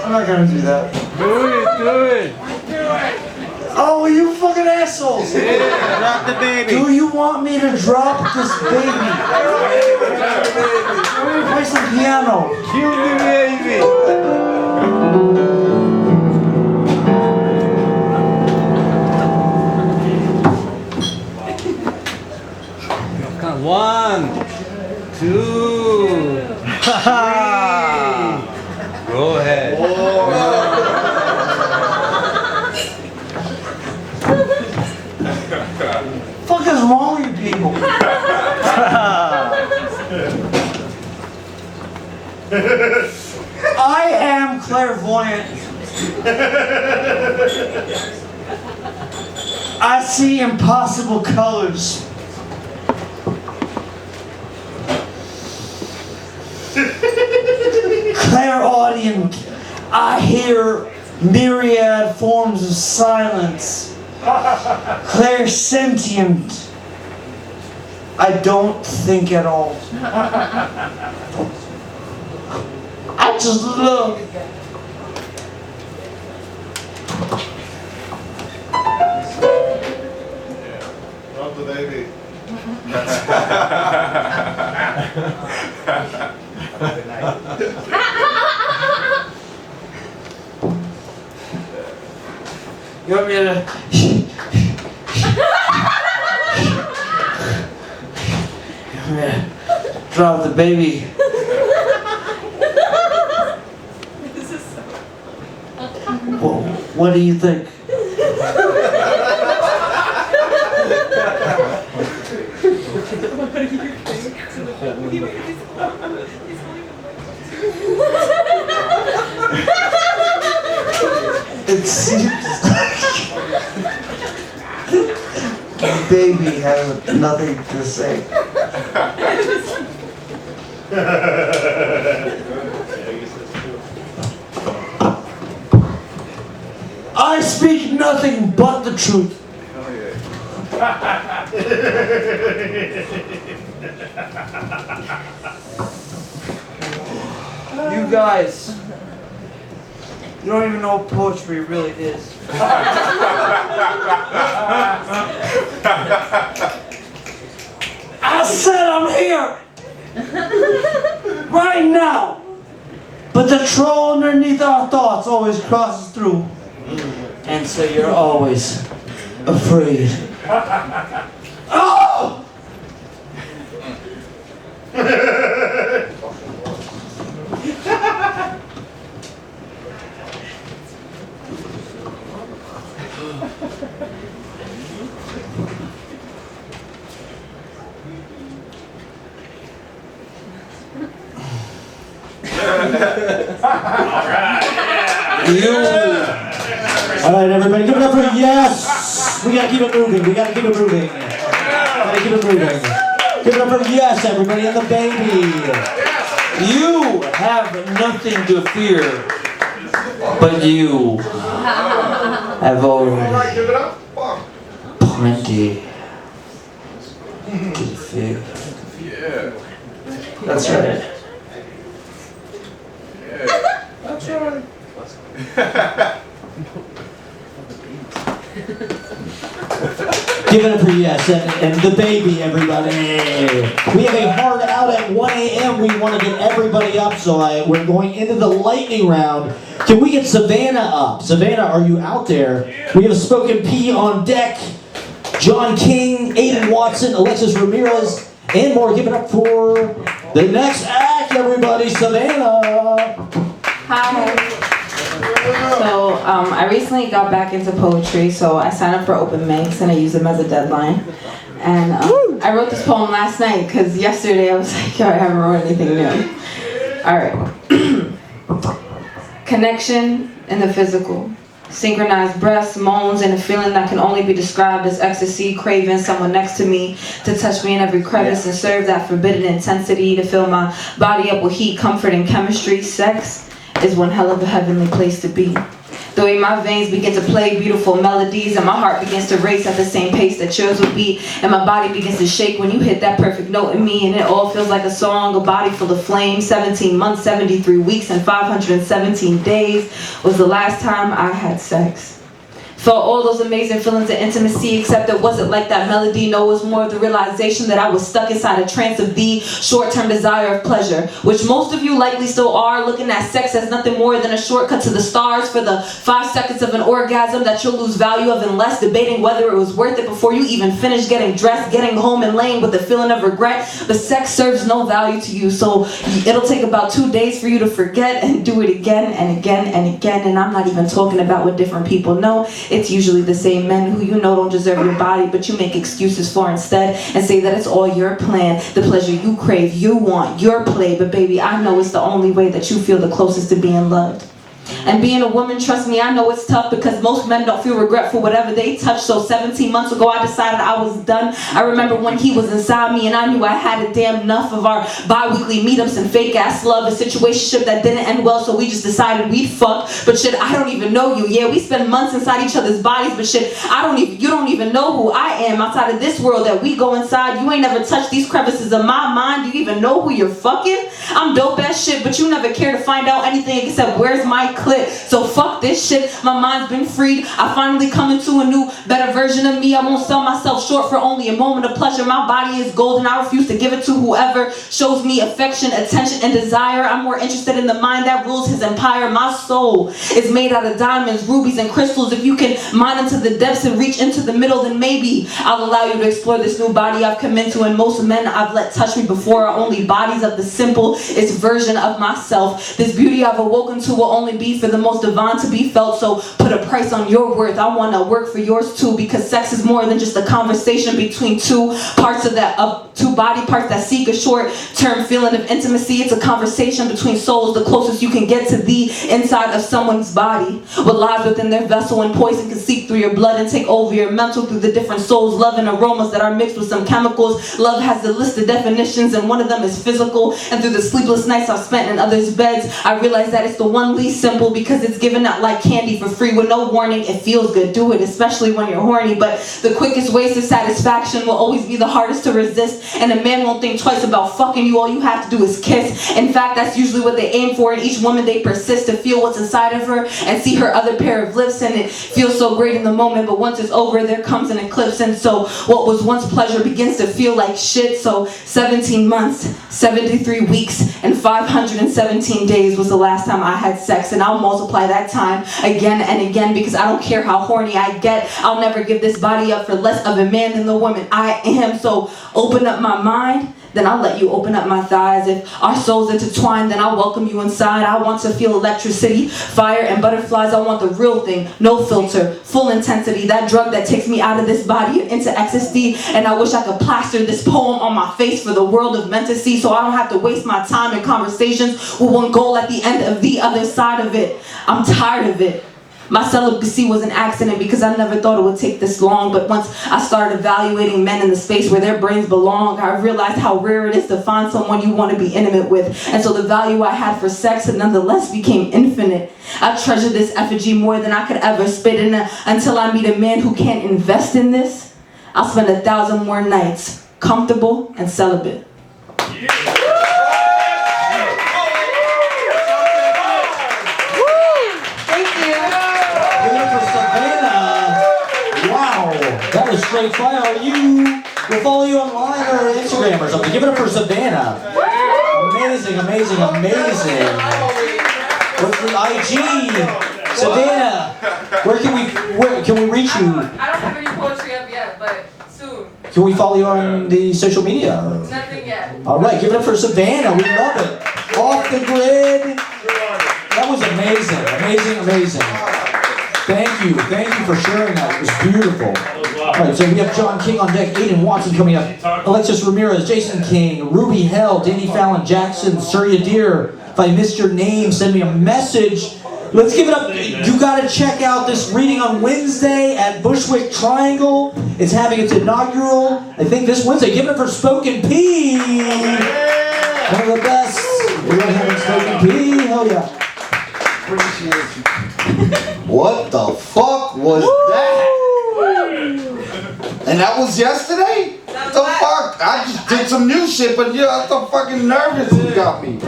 Speaker 1: I'm not gonna do that. Do it. Oh, you fucking assholes!
Speaker 19: Yeah, drop the baby.
Speaker 1: Do you want me to drop this baby? Let me play some piano.
Speaker 19: Kill the baby.
Speaker 1: One, two, three.
Speaker 19: Go ahead.
Speaker 1: Fuck is wrong with you people? I am clairvoyant. I see impossible colors. Clairaudient. I hear myriad forms of silence. Clairsentient. I don't think at all. I just look.
Speaker 18: Drop the baby.
Speaker 1: You want me to? Drop the baby. What do you think? It seems the baby has nothing to say. I speak nothing but the truth. You guys, you don't even know what poetry really is. I said I'm here! Right now! But the troll underneath our thoughts always crosses through. And so you're always afraid. Oh!
Speaker 6: All right, everybody, give it up for yes. We gotta keep it moving. We gotta keep it moving. Gotta keep it moving. Give it up for yes, everybody, and the baby.
Speaker 1: You have nothing to fear, but you have already plenty to fear.
Speaker 4: Yeah.
Speaker 1: That's right.
Speaker 4: That's right.
Speaker 6: Give it up for yes, and the baby, everybody. We have a hard out at 1 a.m. We want to get everybody up, so we're going into the lightning round. Can we get Savannah up? Savannah, are you out there? We have a spoken P on deck. John King, Aiden Watson, Alexis Ramirez, and more. Give it up for the next act, everybody. Savannah.
Speaker 5: Hi. So I recently got back into poetry, so I signed up for open mics and I use them as a deadline. And I wrote this poem last night because yesterday I was like, I haven't wrote anything new. All right. Connection in the physical. Synchronized breaths, moans, and a feeling that can only be described as ecstasy, craving someone next to me to touch me in every crevice and serve that forbidden intensity to fill my body up with heat, comfort, and chemistry. Sex is one hell of a heavenly place to be. The way my veins begin to play beautiful melodies and my heart begins to race at the same pace that yours would be, and my body begins to shake when you hit that perfect note in me, and it all feels like a song, a body full of flame. 17 months, 73 weeks, and 517 days was the last time I had sex. Felt all those amazing feelings of intimacy, except it wasn't like that melody. No, it was more of the realization that I was stuck inside a trance of the short-term desire of pleasure, which most of you likely still are, looking at sex as nothing more than a shortcut to the stars for the 5 seconds of an orgasm that you'll lose value of unless debating whether it was worth it before you even finish getting dressed, getting home, and laying with a feeling of regret. But sex serves no value to you, so it'll take about 2 days for you to forget and do it again and again and again. And I'm not even talking about what different people know. It's usually the same men who you know don't deserve your body, but you make excuses for instead and say that it's all your plan, the pleasure you crave, you want, your play. But baby, I know it's the only way that you feel the closest to being loved. And being a woman, trust me, I know it's tough because most men don't feel regret for whatever they touch. So 17 months ago, I decided I was done. I remember when he was inside me and I knew I had a damn enough of our bi-weekly meetups and fake-ass love, a situationship that didn't end well, so we just decided we'd fuck. But shit, I don't even know you. Yeah, we spend months inside each other's bodies, but shit, you don't even know who I am outside of this world that we go inside. You ain't never touched these crevices of my mind. Do you even know who you're fucking? I'm dope as shit, but you never care to find out anything except where's my my clip. So fuck this shit, my mind's been freed. I finally come into a new, better version of me. I won't sell myself short for only a moment of pleasure. My body is gold and I refuse to give it to whoever shows me affection, attention, and desire. I'm more interested in the mind that rules his empire. My soul is made out of diamonds, rubies, and crystals. If you can mine into the depths and reach into the middle, then maybe I'll allow you to explore this new body I've come into. And most men I've let touch me before are only bodies of the simplest version of myself. This beauty I've awoken to will only be for the most divine to be felt. So put a price on your worth. I want to work for yours too, because sex is more than just a conversation between two parts of two body parts that seek a short-term feeling of intimacy. It's a conversation between souls, the closest you can get to the inside of someone's body. What lies within their vessel, and poison can seep through your blood and take over your mental through the different souls, love and aromas that are mixed with some chemicals. Love has a list of definitions, and one of them is physical. And through the sleepless nights I've spent in others' beds, I realize that it's the one least simple, because it's given out like candy for free with no warning. It feels good, do it, especially when you're horny. But the quickest ways to satisfaction will always be the hardest to resist. And a man won't think twice about fucking you. All you have to do is kiss. In fact, that's usually what they aim for. In each woman they persist to feel what's inside of her and see her other pair of lips. And it feels so great in the moment, but once it's over, there comes an eclipse. And so what was once pleasure begins to feel like shit. So 17 months, 73 weeks, and 517 days was the last time I had sex. And I'll multiply that time again and again, because I don't care how horny I get. I'll never give this body up for less of a man than the woman I am. So open up my mind, then I'll let you open up my thighs. If our souls intertwine, then I'll welcome you inside. I want to feel electricity, fire, and butterflies. I want the real thing, no filter, full intensity. That drug that takes me out of this body and into ecstasy. And I wish I could plaster this poem on my face for the world of men to see, so I don't have to waste my time in conversations with one goal at the end of the other side of it. I'm tired of it. My celibacy was an accident because I never thought it would take this long. But once I started evaluating men in the space where their brains belong, I realized how rare it is to find someone you want to be intimate with. And so the value I had for sex nonetheless became infinite. I treasure this effigy more than I could ever spit in until I meet a man who can't invest in this. I'll spend 1,000 more nights, comfortable and celibate.
Speaker 6: That was straight fire. We'll follow you online or Instagram or something. Give it up for Savannah. Amazing, amazing, amazing. What's the IG? Savannah, where can we reach you?
Speaker 10: I don't have any poetry up yet, but soon.
Speaker 6: Can we follow you on the social media?
Speaker 10: Nothing yet.
Speaker 6: All right, give it up for Savannah. We love it. Off the grid. That was amazing, amazing, amazing. Thank you for sharing that. It was beautiful. All right, so we have John King on deck, Aiden Watson coming up, Alexis Ramirez, Jason King, Ruby Hell, Danny Fallon Jackson, Surya Deer. If I missed your name, send me a message. Let's give it up. You got to check out this reading on Wednesday at Bushwick Triangle. It's having its inaugural, I think, this Wednesday. Give it up for Spoken P. One of the best. We're going to have Spoken P. Hell yeah.
Speaker 12: Appreciate you. What the fuck was that? And that was yesterday? What the fuck? I just did some new shit, but yeah, I'm so fucking nervous you got me.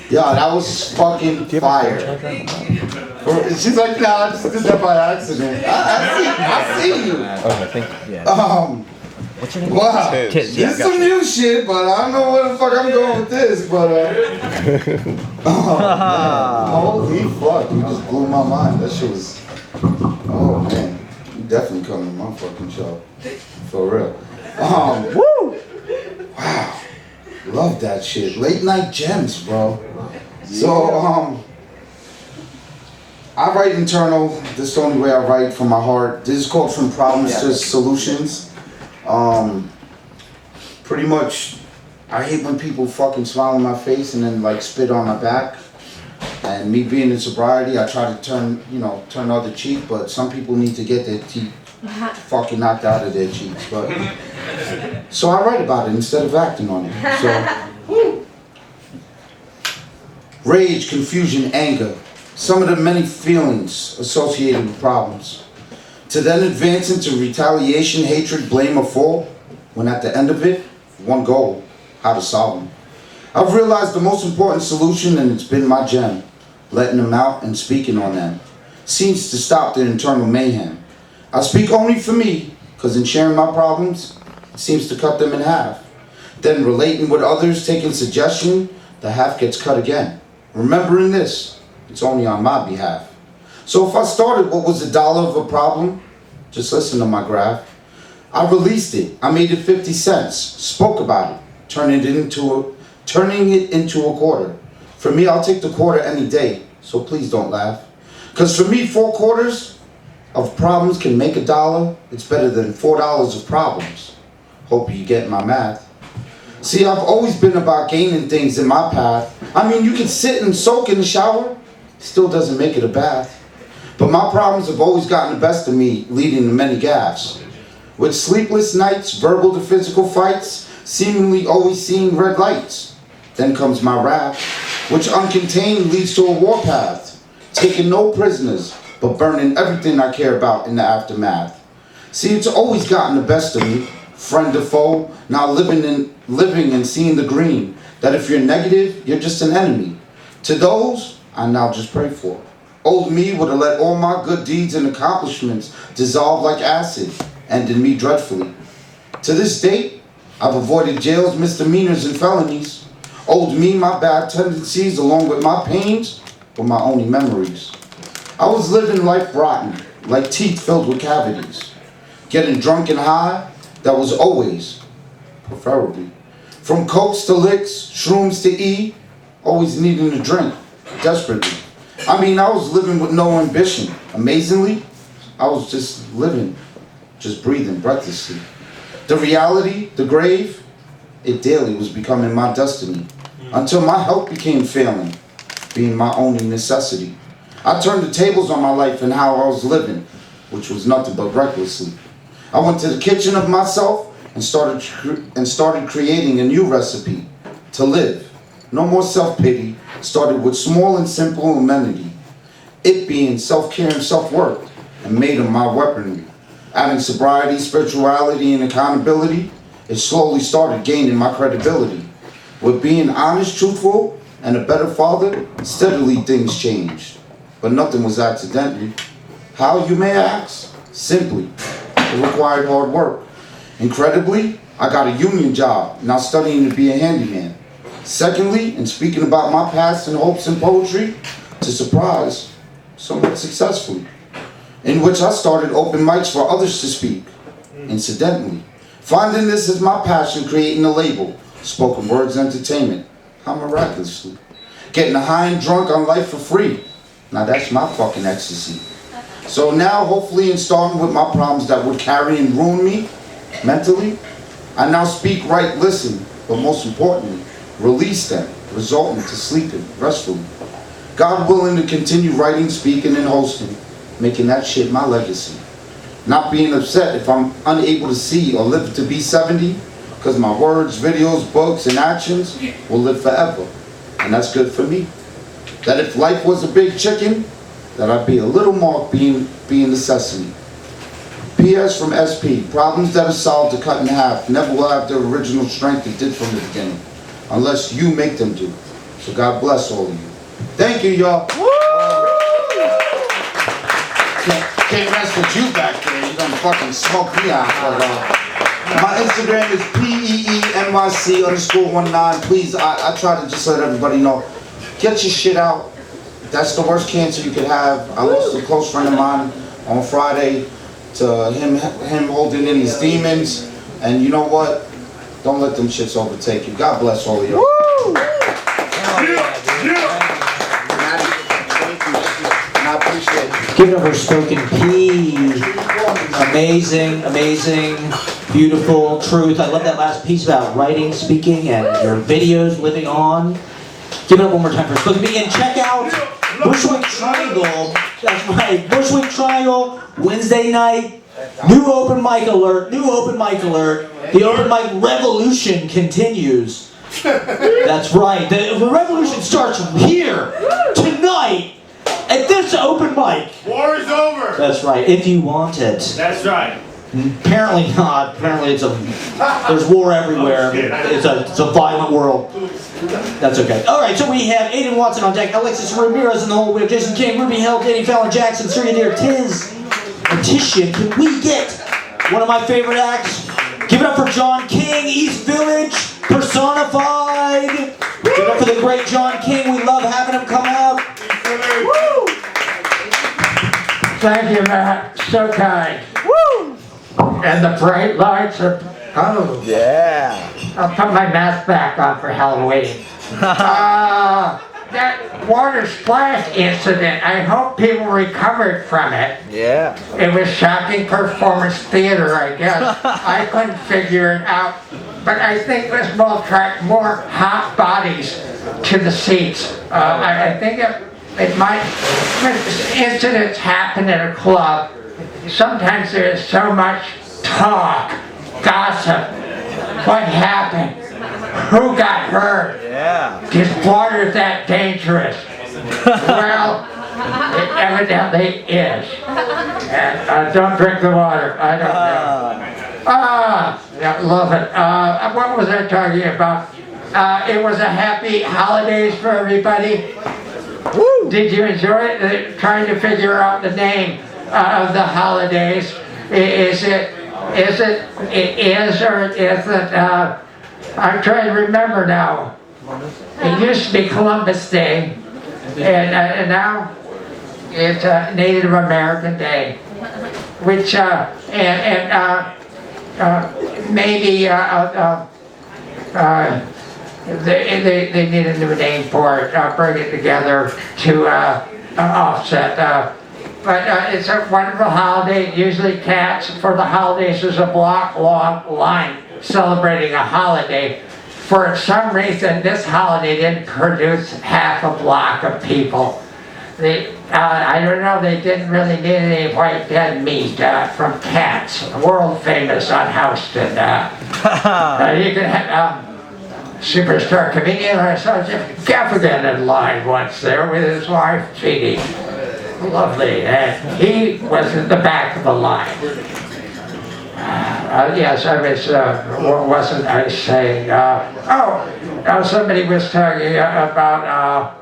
Speaker 12: Yeah, that was fucking fire. She's like, nah, I just did that by accident. I see you.
Speaker 20: Okay, thank you. Yeah. What's your name?
Speaker 12: Wow.
Speaker 20: This
Speaker 12: This is some new shit, but I don't know where the fuck I'm going with this, but oh, man. Holy fuck, you just blew my mind. That shit was, oh man. You definitely come to my fucking show. For real. Woo! Wow. Love that shit. Late night gems, bro. So, I write internal. This is the only way I write from my heart. This is called From Problems to Solutions. Pretty much, I hate when people fucking smile in my face and then like spit on my back. And me being in sobriety, I try to turn the other cheek, but some people need to get their teeth fucking knocked out of their cheeks. But so I write about it instead of acting on it. So rage, confusion, anger, some of the many feelings associated with problems. To then advance into retaliation, hatred, blame, or fall, when at the end of it, one goal, how to solve them. I've realized the most important solution, and it's been my gem.
Speaker 7: letting them out and speaking on them seems to stop the internal mayhem. I speak only for me, because in sharing my problems, it seems to cut them in half. Then relating with others, taking suggestion, the half gets cut again. Remembering this, it's only on my behalf. So if I started what was $1 of a problem, just listen to my graph. I released it, I made it 50 cents, spoke about it, turning it into a quarter. For me, I'll take the quarter any day, so please don't laugh. Because for me, 4 quarters of problems can make $1. It's better than $4 of problems. Hope you get my math. See, I've always been about gaining things in my path. I mean, you can sit and soak in the shower, still doesn't make it a bath. But my problems have always gotten the best of me, leading to many gaffes. With sleepless nights, verbal to physical fights, seemingly always seeing red lights. Then comes my wrath, which uncontained leads to a warpath, taking no prisoners, but burning everything I care about in the aftermath. See, it's always gotten the best of me, friend or foe, now living and seeing the green, that if you're negative, you're just an enemy. To those, I now just pray for. Old me would have let all my good deeds and accomplishments dissolve like acid, ending me dreadfully. To this date, I've avoided jails, misdemeanors, and felonies. Old me, my bad tendencies, along with my pains, were my only memories. I was living life rotten, like teeth filled with cavities. Getting drunk and high, that was always, preferably. From cokes to licks, shrooms to E, always needing a drink, desperately. I mean, I was living with no ambition. Amazingly, I was just living, just breathing breathlessly. The reality, the grave, it daily was becoming my destiny. Until my health became failing, being my only necessity. I turned the tables on my life and how I was living, which was nothing but recklessly. I went to the kitchen of myself and started creating a new recipe to live. No more self-pity, started with small and simple amenity. It being self-care and self-worth, and made them my weaponry. Adding sobriety, spirituality, and accountability, it slowly started gaining my credibility. With being honest, truthful, and a better father, steadily things changed. But nothing was accidentally. How, you may ask? Simply, it required hard work. Incredibly, I got a union job, now studying to be a handyman. Secondly, in speaking about my past and hopes in poetry, to surprise, somewhat successfully, in which I started open mics for others to speak. Incidentally, finding this as my passion, creating a label, Spoken Words Entertainment, how miraculously. Getting high and drunk on life for free, now that's my fucking ecstasy. So now, hopefully, in starting with my problems that would carry and ruin me, mentally, I now speak, write, listen, but most importantly, release them, resulting to sleeping restfully. God willing to continue writing, speaking, and hosting, making that shit my legacy. Not being upset if I'm unable to see or live to be 70, because my words, videos, books, and actions will live forever. And that's good for me. That if life was a big chicken, that I'd be a little mark being the sesame. P.S. from SP, problems that are solved to cut in half never will have the original strength it did from the beginning, unless you make them do. So God bless all of you. Thank you, y'all. Can't mess with you back there. You're gonna fucking smoke me out. My Instagram is PEENYC_19. Please, I try to just let everybody know. Get your shit out. That's the worst cancer you could have. I lost a close friend of mine on Friday to him holding in his demons. And you know what? Don't let them shits overtake you. God bless all of y'all. I appreciate it.
Speaker 6: Give it up for Spoken P. Amazing, amazing, beautiful truth. I love that last piece about writing, speaking, and your videos living on. Give it up one more time for Spoken P. And check out Bushwick Triangle. That's right, Bushwick Triangle, Wednesday night. New open mic alert, new open mic alert. The open mic revolution continues. That's right, the revolution starts here, tonight. At this open mic.
Speaker 19: War is over.
Speaker 6: That's right, if you want it.
Speaker 19: That's right.
Speaker 6: Apparently not. Apparently there's war everywhere. It's a violent world. That's okay. All right, so we have Aiden Watson on deck, Alexis Ramirez in the hole. We have Jason King, Ruby Hill, Danny Fallon Jackson, Surya Deer, Tiz, and Tishan. Can we get one of my favorite acts? Give it up for John King, East Village, personified. Give it up for the great John King. We love having him come out. Woo!
Speaker 9: Thank you, Matt. So kind. Woo! And the bright lights are. Oh.
Speaker 12: Yeah.
Speaker 9: I'll put my mask back on for Halloween. That water splash incident, I hope people recovered from it.
Speaker 12: Yeah.
Speaker 9: It was shocking performance theater, I guess. I couldn't figure it out. But I think this will attract more hot bodies to the seats. I think it might, when incidents happen at a club, sometimes there's so much talk, gossip. What happened? Who got hurt?
Speaker 12: Yeah.
Speaker 9: Is water that dangerous? Well, it evidently is. And don't drink the water. I don't know. Yeah, love it. What was I talking about? It was a happy holidays for everybody. Woo. Did you enjoy it? Trying to figure out the name of the holidays. Is it or isn't? I'm trying to remember now. It used to be Columbus Day, and now it's Native American Day, which maybe they need a new name for it. Bring it together to offset. But it's a wonderful holiday. Usually cats for the holidays is a block-long line celebrating a holiday. For some reason, this holiday didn't produce half a block of people. I don't know, they didn't really need any white dead meat from cats. World famous on Houston. You can have superstar comedian. I saw Jim Gaffigan in line once there with his wife, Jeannie. Lovely, and he was in the back of the line. Yes, I was, wasn't I saying, somebody was talking about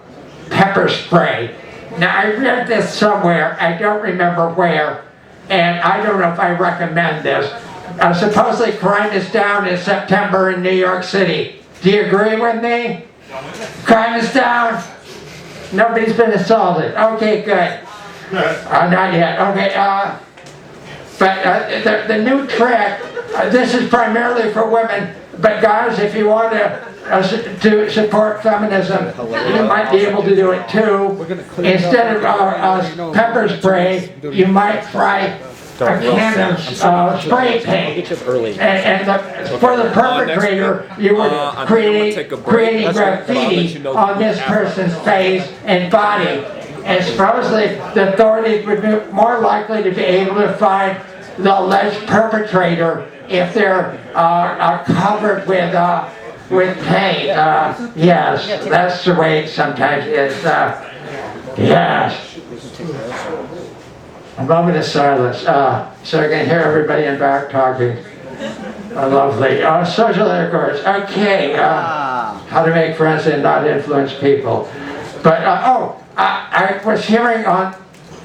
Speaker 9: pepper spray. Now, I read this somewhere, I don't remember where, and I don't know if I recommend this. Supposedly crime is down in September in New York City. Do you agree with me? Crime is down. Nobody's been assaulted. Okay, good. Not yet. Okay, but the new trick, this is primarily for women, but guys, if you want to support feminism, you might be able to do it too. Instead of pepper spray, you might try a can of spray paint. And for the perpetrator, you would creating graffiti on this person's face and body. And supposedly, the authorities would be more likely to be able to find the alleged perpetrator if they're covered with paint. Yes, that's the way it sometimes is. Yes. A moment of silence, so I can hear everybody in back talking. Lovely. Social intercourse. Okay. How to make friends and not influence people. But I was hearing on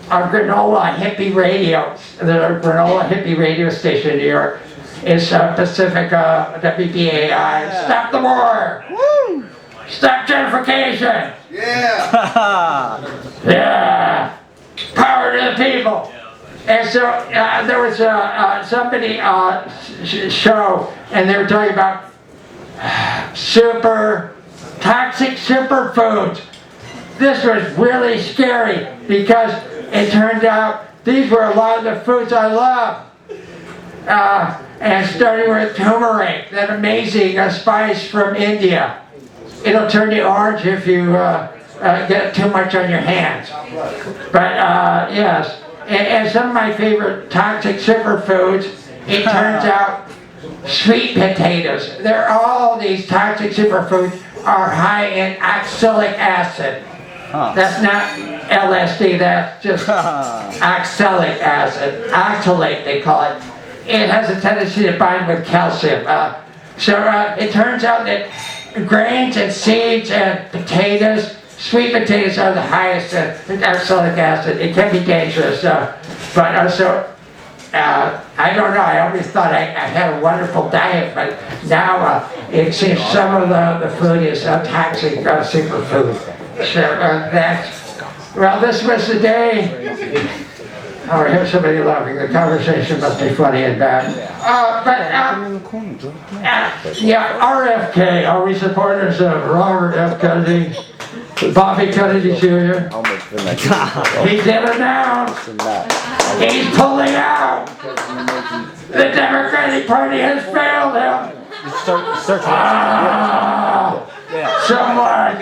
Speaker 9: Granola Hippie Radio, the Granola Hippie radio station in New York. It's Pacifica WBAI. Stop the war! Woo! Stop gentrification!
Speaker 12: Yeah!
Speaker 9: Yeah! Power to the people! And so there was somebody show, and they were talking about toxic superfoods. This was really scary because it turned out these were a lot of the foods I love. And starting with turmeric, that amazing spice from India. It'll turn you orange if you get too much on your hands. But yes, and some of my favorite toxic superfoods, it turns out sweet potatoes. They're all these toxic superfoods are high in oxalic acid. That's not LSD, that's just oxalic acid. Oxalate, they call it. it has a tendency to bind with calcium. So it turns out that grains and seeds and potatoes, sweet potatoes are the highest in oxalic acid. It can be dangerous, I don't know, I always thought I had a wonderful diet, but now it seems some of the food is toxic superfood. So well, this was the day. Oh, I hear somebody laughing. The conversation must be funny and bad. Yeah, RFK, are we supporters of Robert F. Kennedy? Bobby Kennedy Jr.? He did announce he's pulling out. The Democratic Party has failed him. Someone,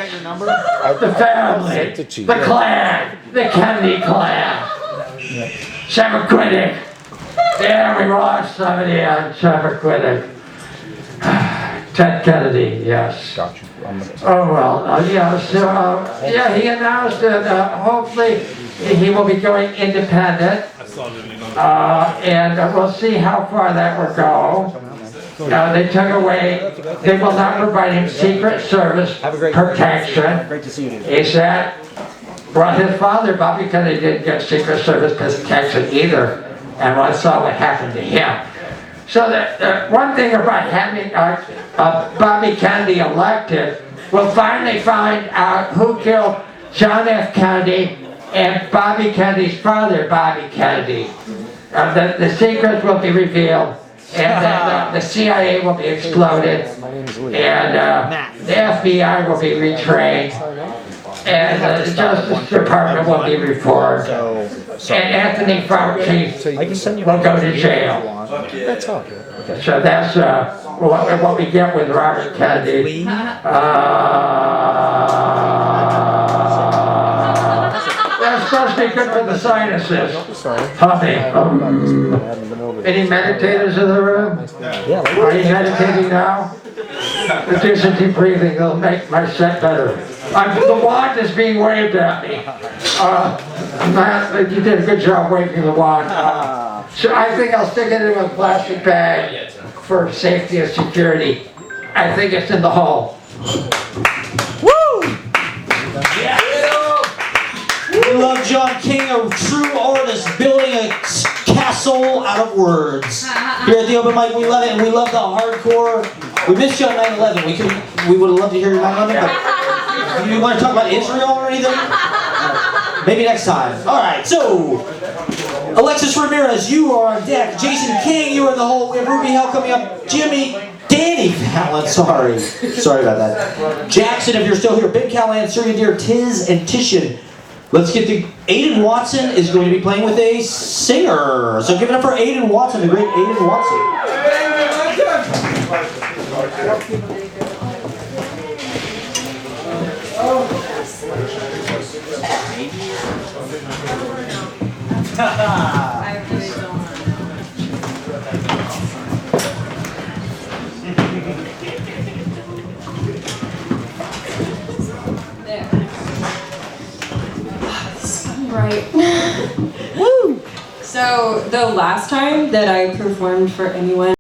Speaker 9: the family, the clan, the Kennedy clan. Chappaquiddick. Yeah, we lost somebody on Chappaquiddick. Ted Kennedy, yes. Oh well, yeah, so yeah, he announced that hopefully he will be going independent. And we'll see how far that will go. They took away, they will not provide him Secret Service protection. He said, well, his father, Bobby Kennedy, didn't get Secret Service protection either, and one saw what happened to him. So the one thing about having Bobby Kennedy elected, we'll finally find out who killed John F. Kennedy and Bobby Kennedy's father, Bobby Kennedy. The secrets will be revealed, and the CIA will be exploded, and the FBI will be retrained, and the Justice Department will be reformed, and Anthony Fauci will go to jail. So that's what we get with Robert Kennedy. That's supposed to be good for the sinuses. Humming. Any meditators in the room? Are you meditating now? Do some deep breathing. It'll make my set better. The wand is being waved at me. You did a good job waving the wand. So I think I'll stick it in a plastic bag for safety and security. I think it's in the hole.
Speaker 6: Woo! Yeah. We love John King, a true artist, building a castle out of words. Here at the open mic, we love it, and we love the hardcore. We missed you on 9/11. We would have loved to hear your 9/11, but you want to talk about Israel or anything? Maybe next time. All right, so Alexis Ramirez, you are on deck. Jason King, you are in the hole. We have Ruby Hell coming up. Danny Fallon, sorry about that. Jackson, if you're still here. Ben Callahan, Surya Deer, Tiz, and Titian. Let's get to Aiden Watson is going to be playing with a singer. So give it up for Aiden Watson, the great Aiden Watson.
Speaker 10: I really
Speaker 15: Right. Woo! So the last time that I performed for anyone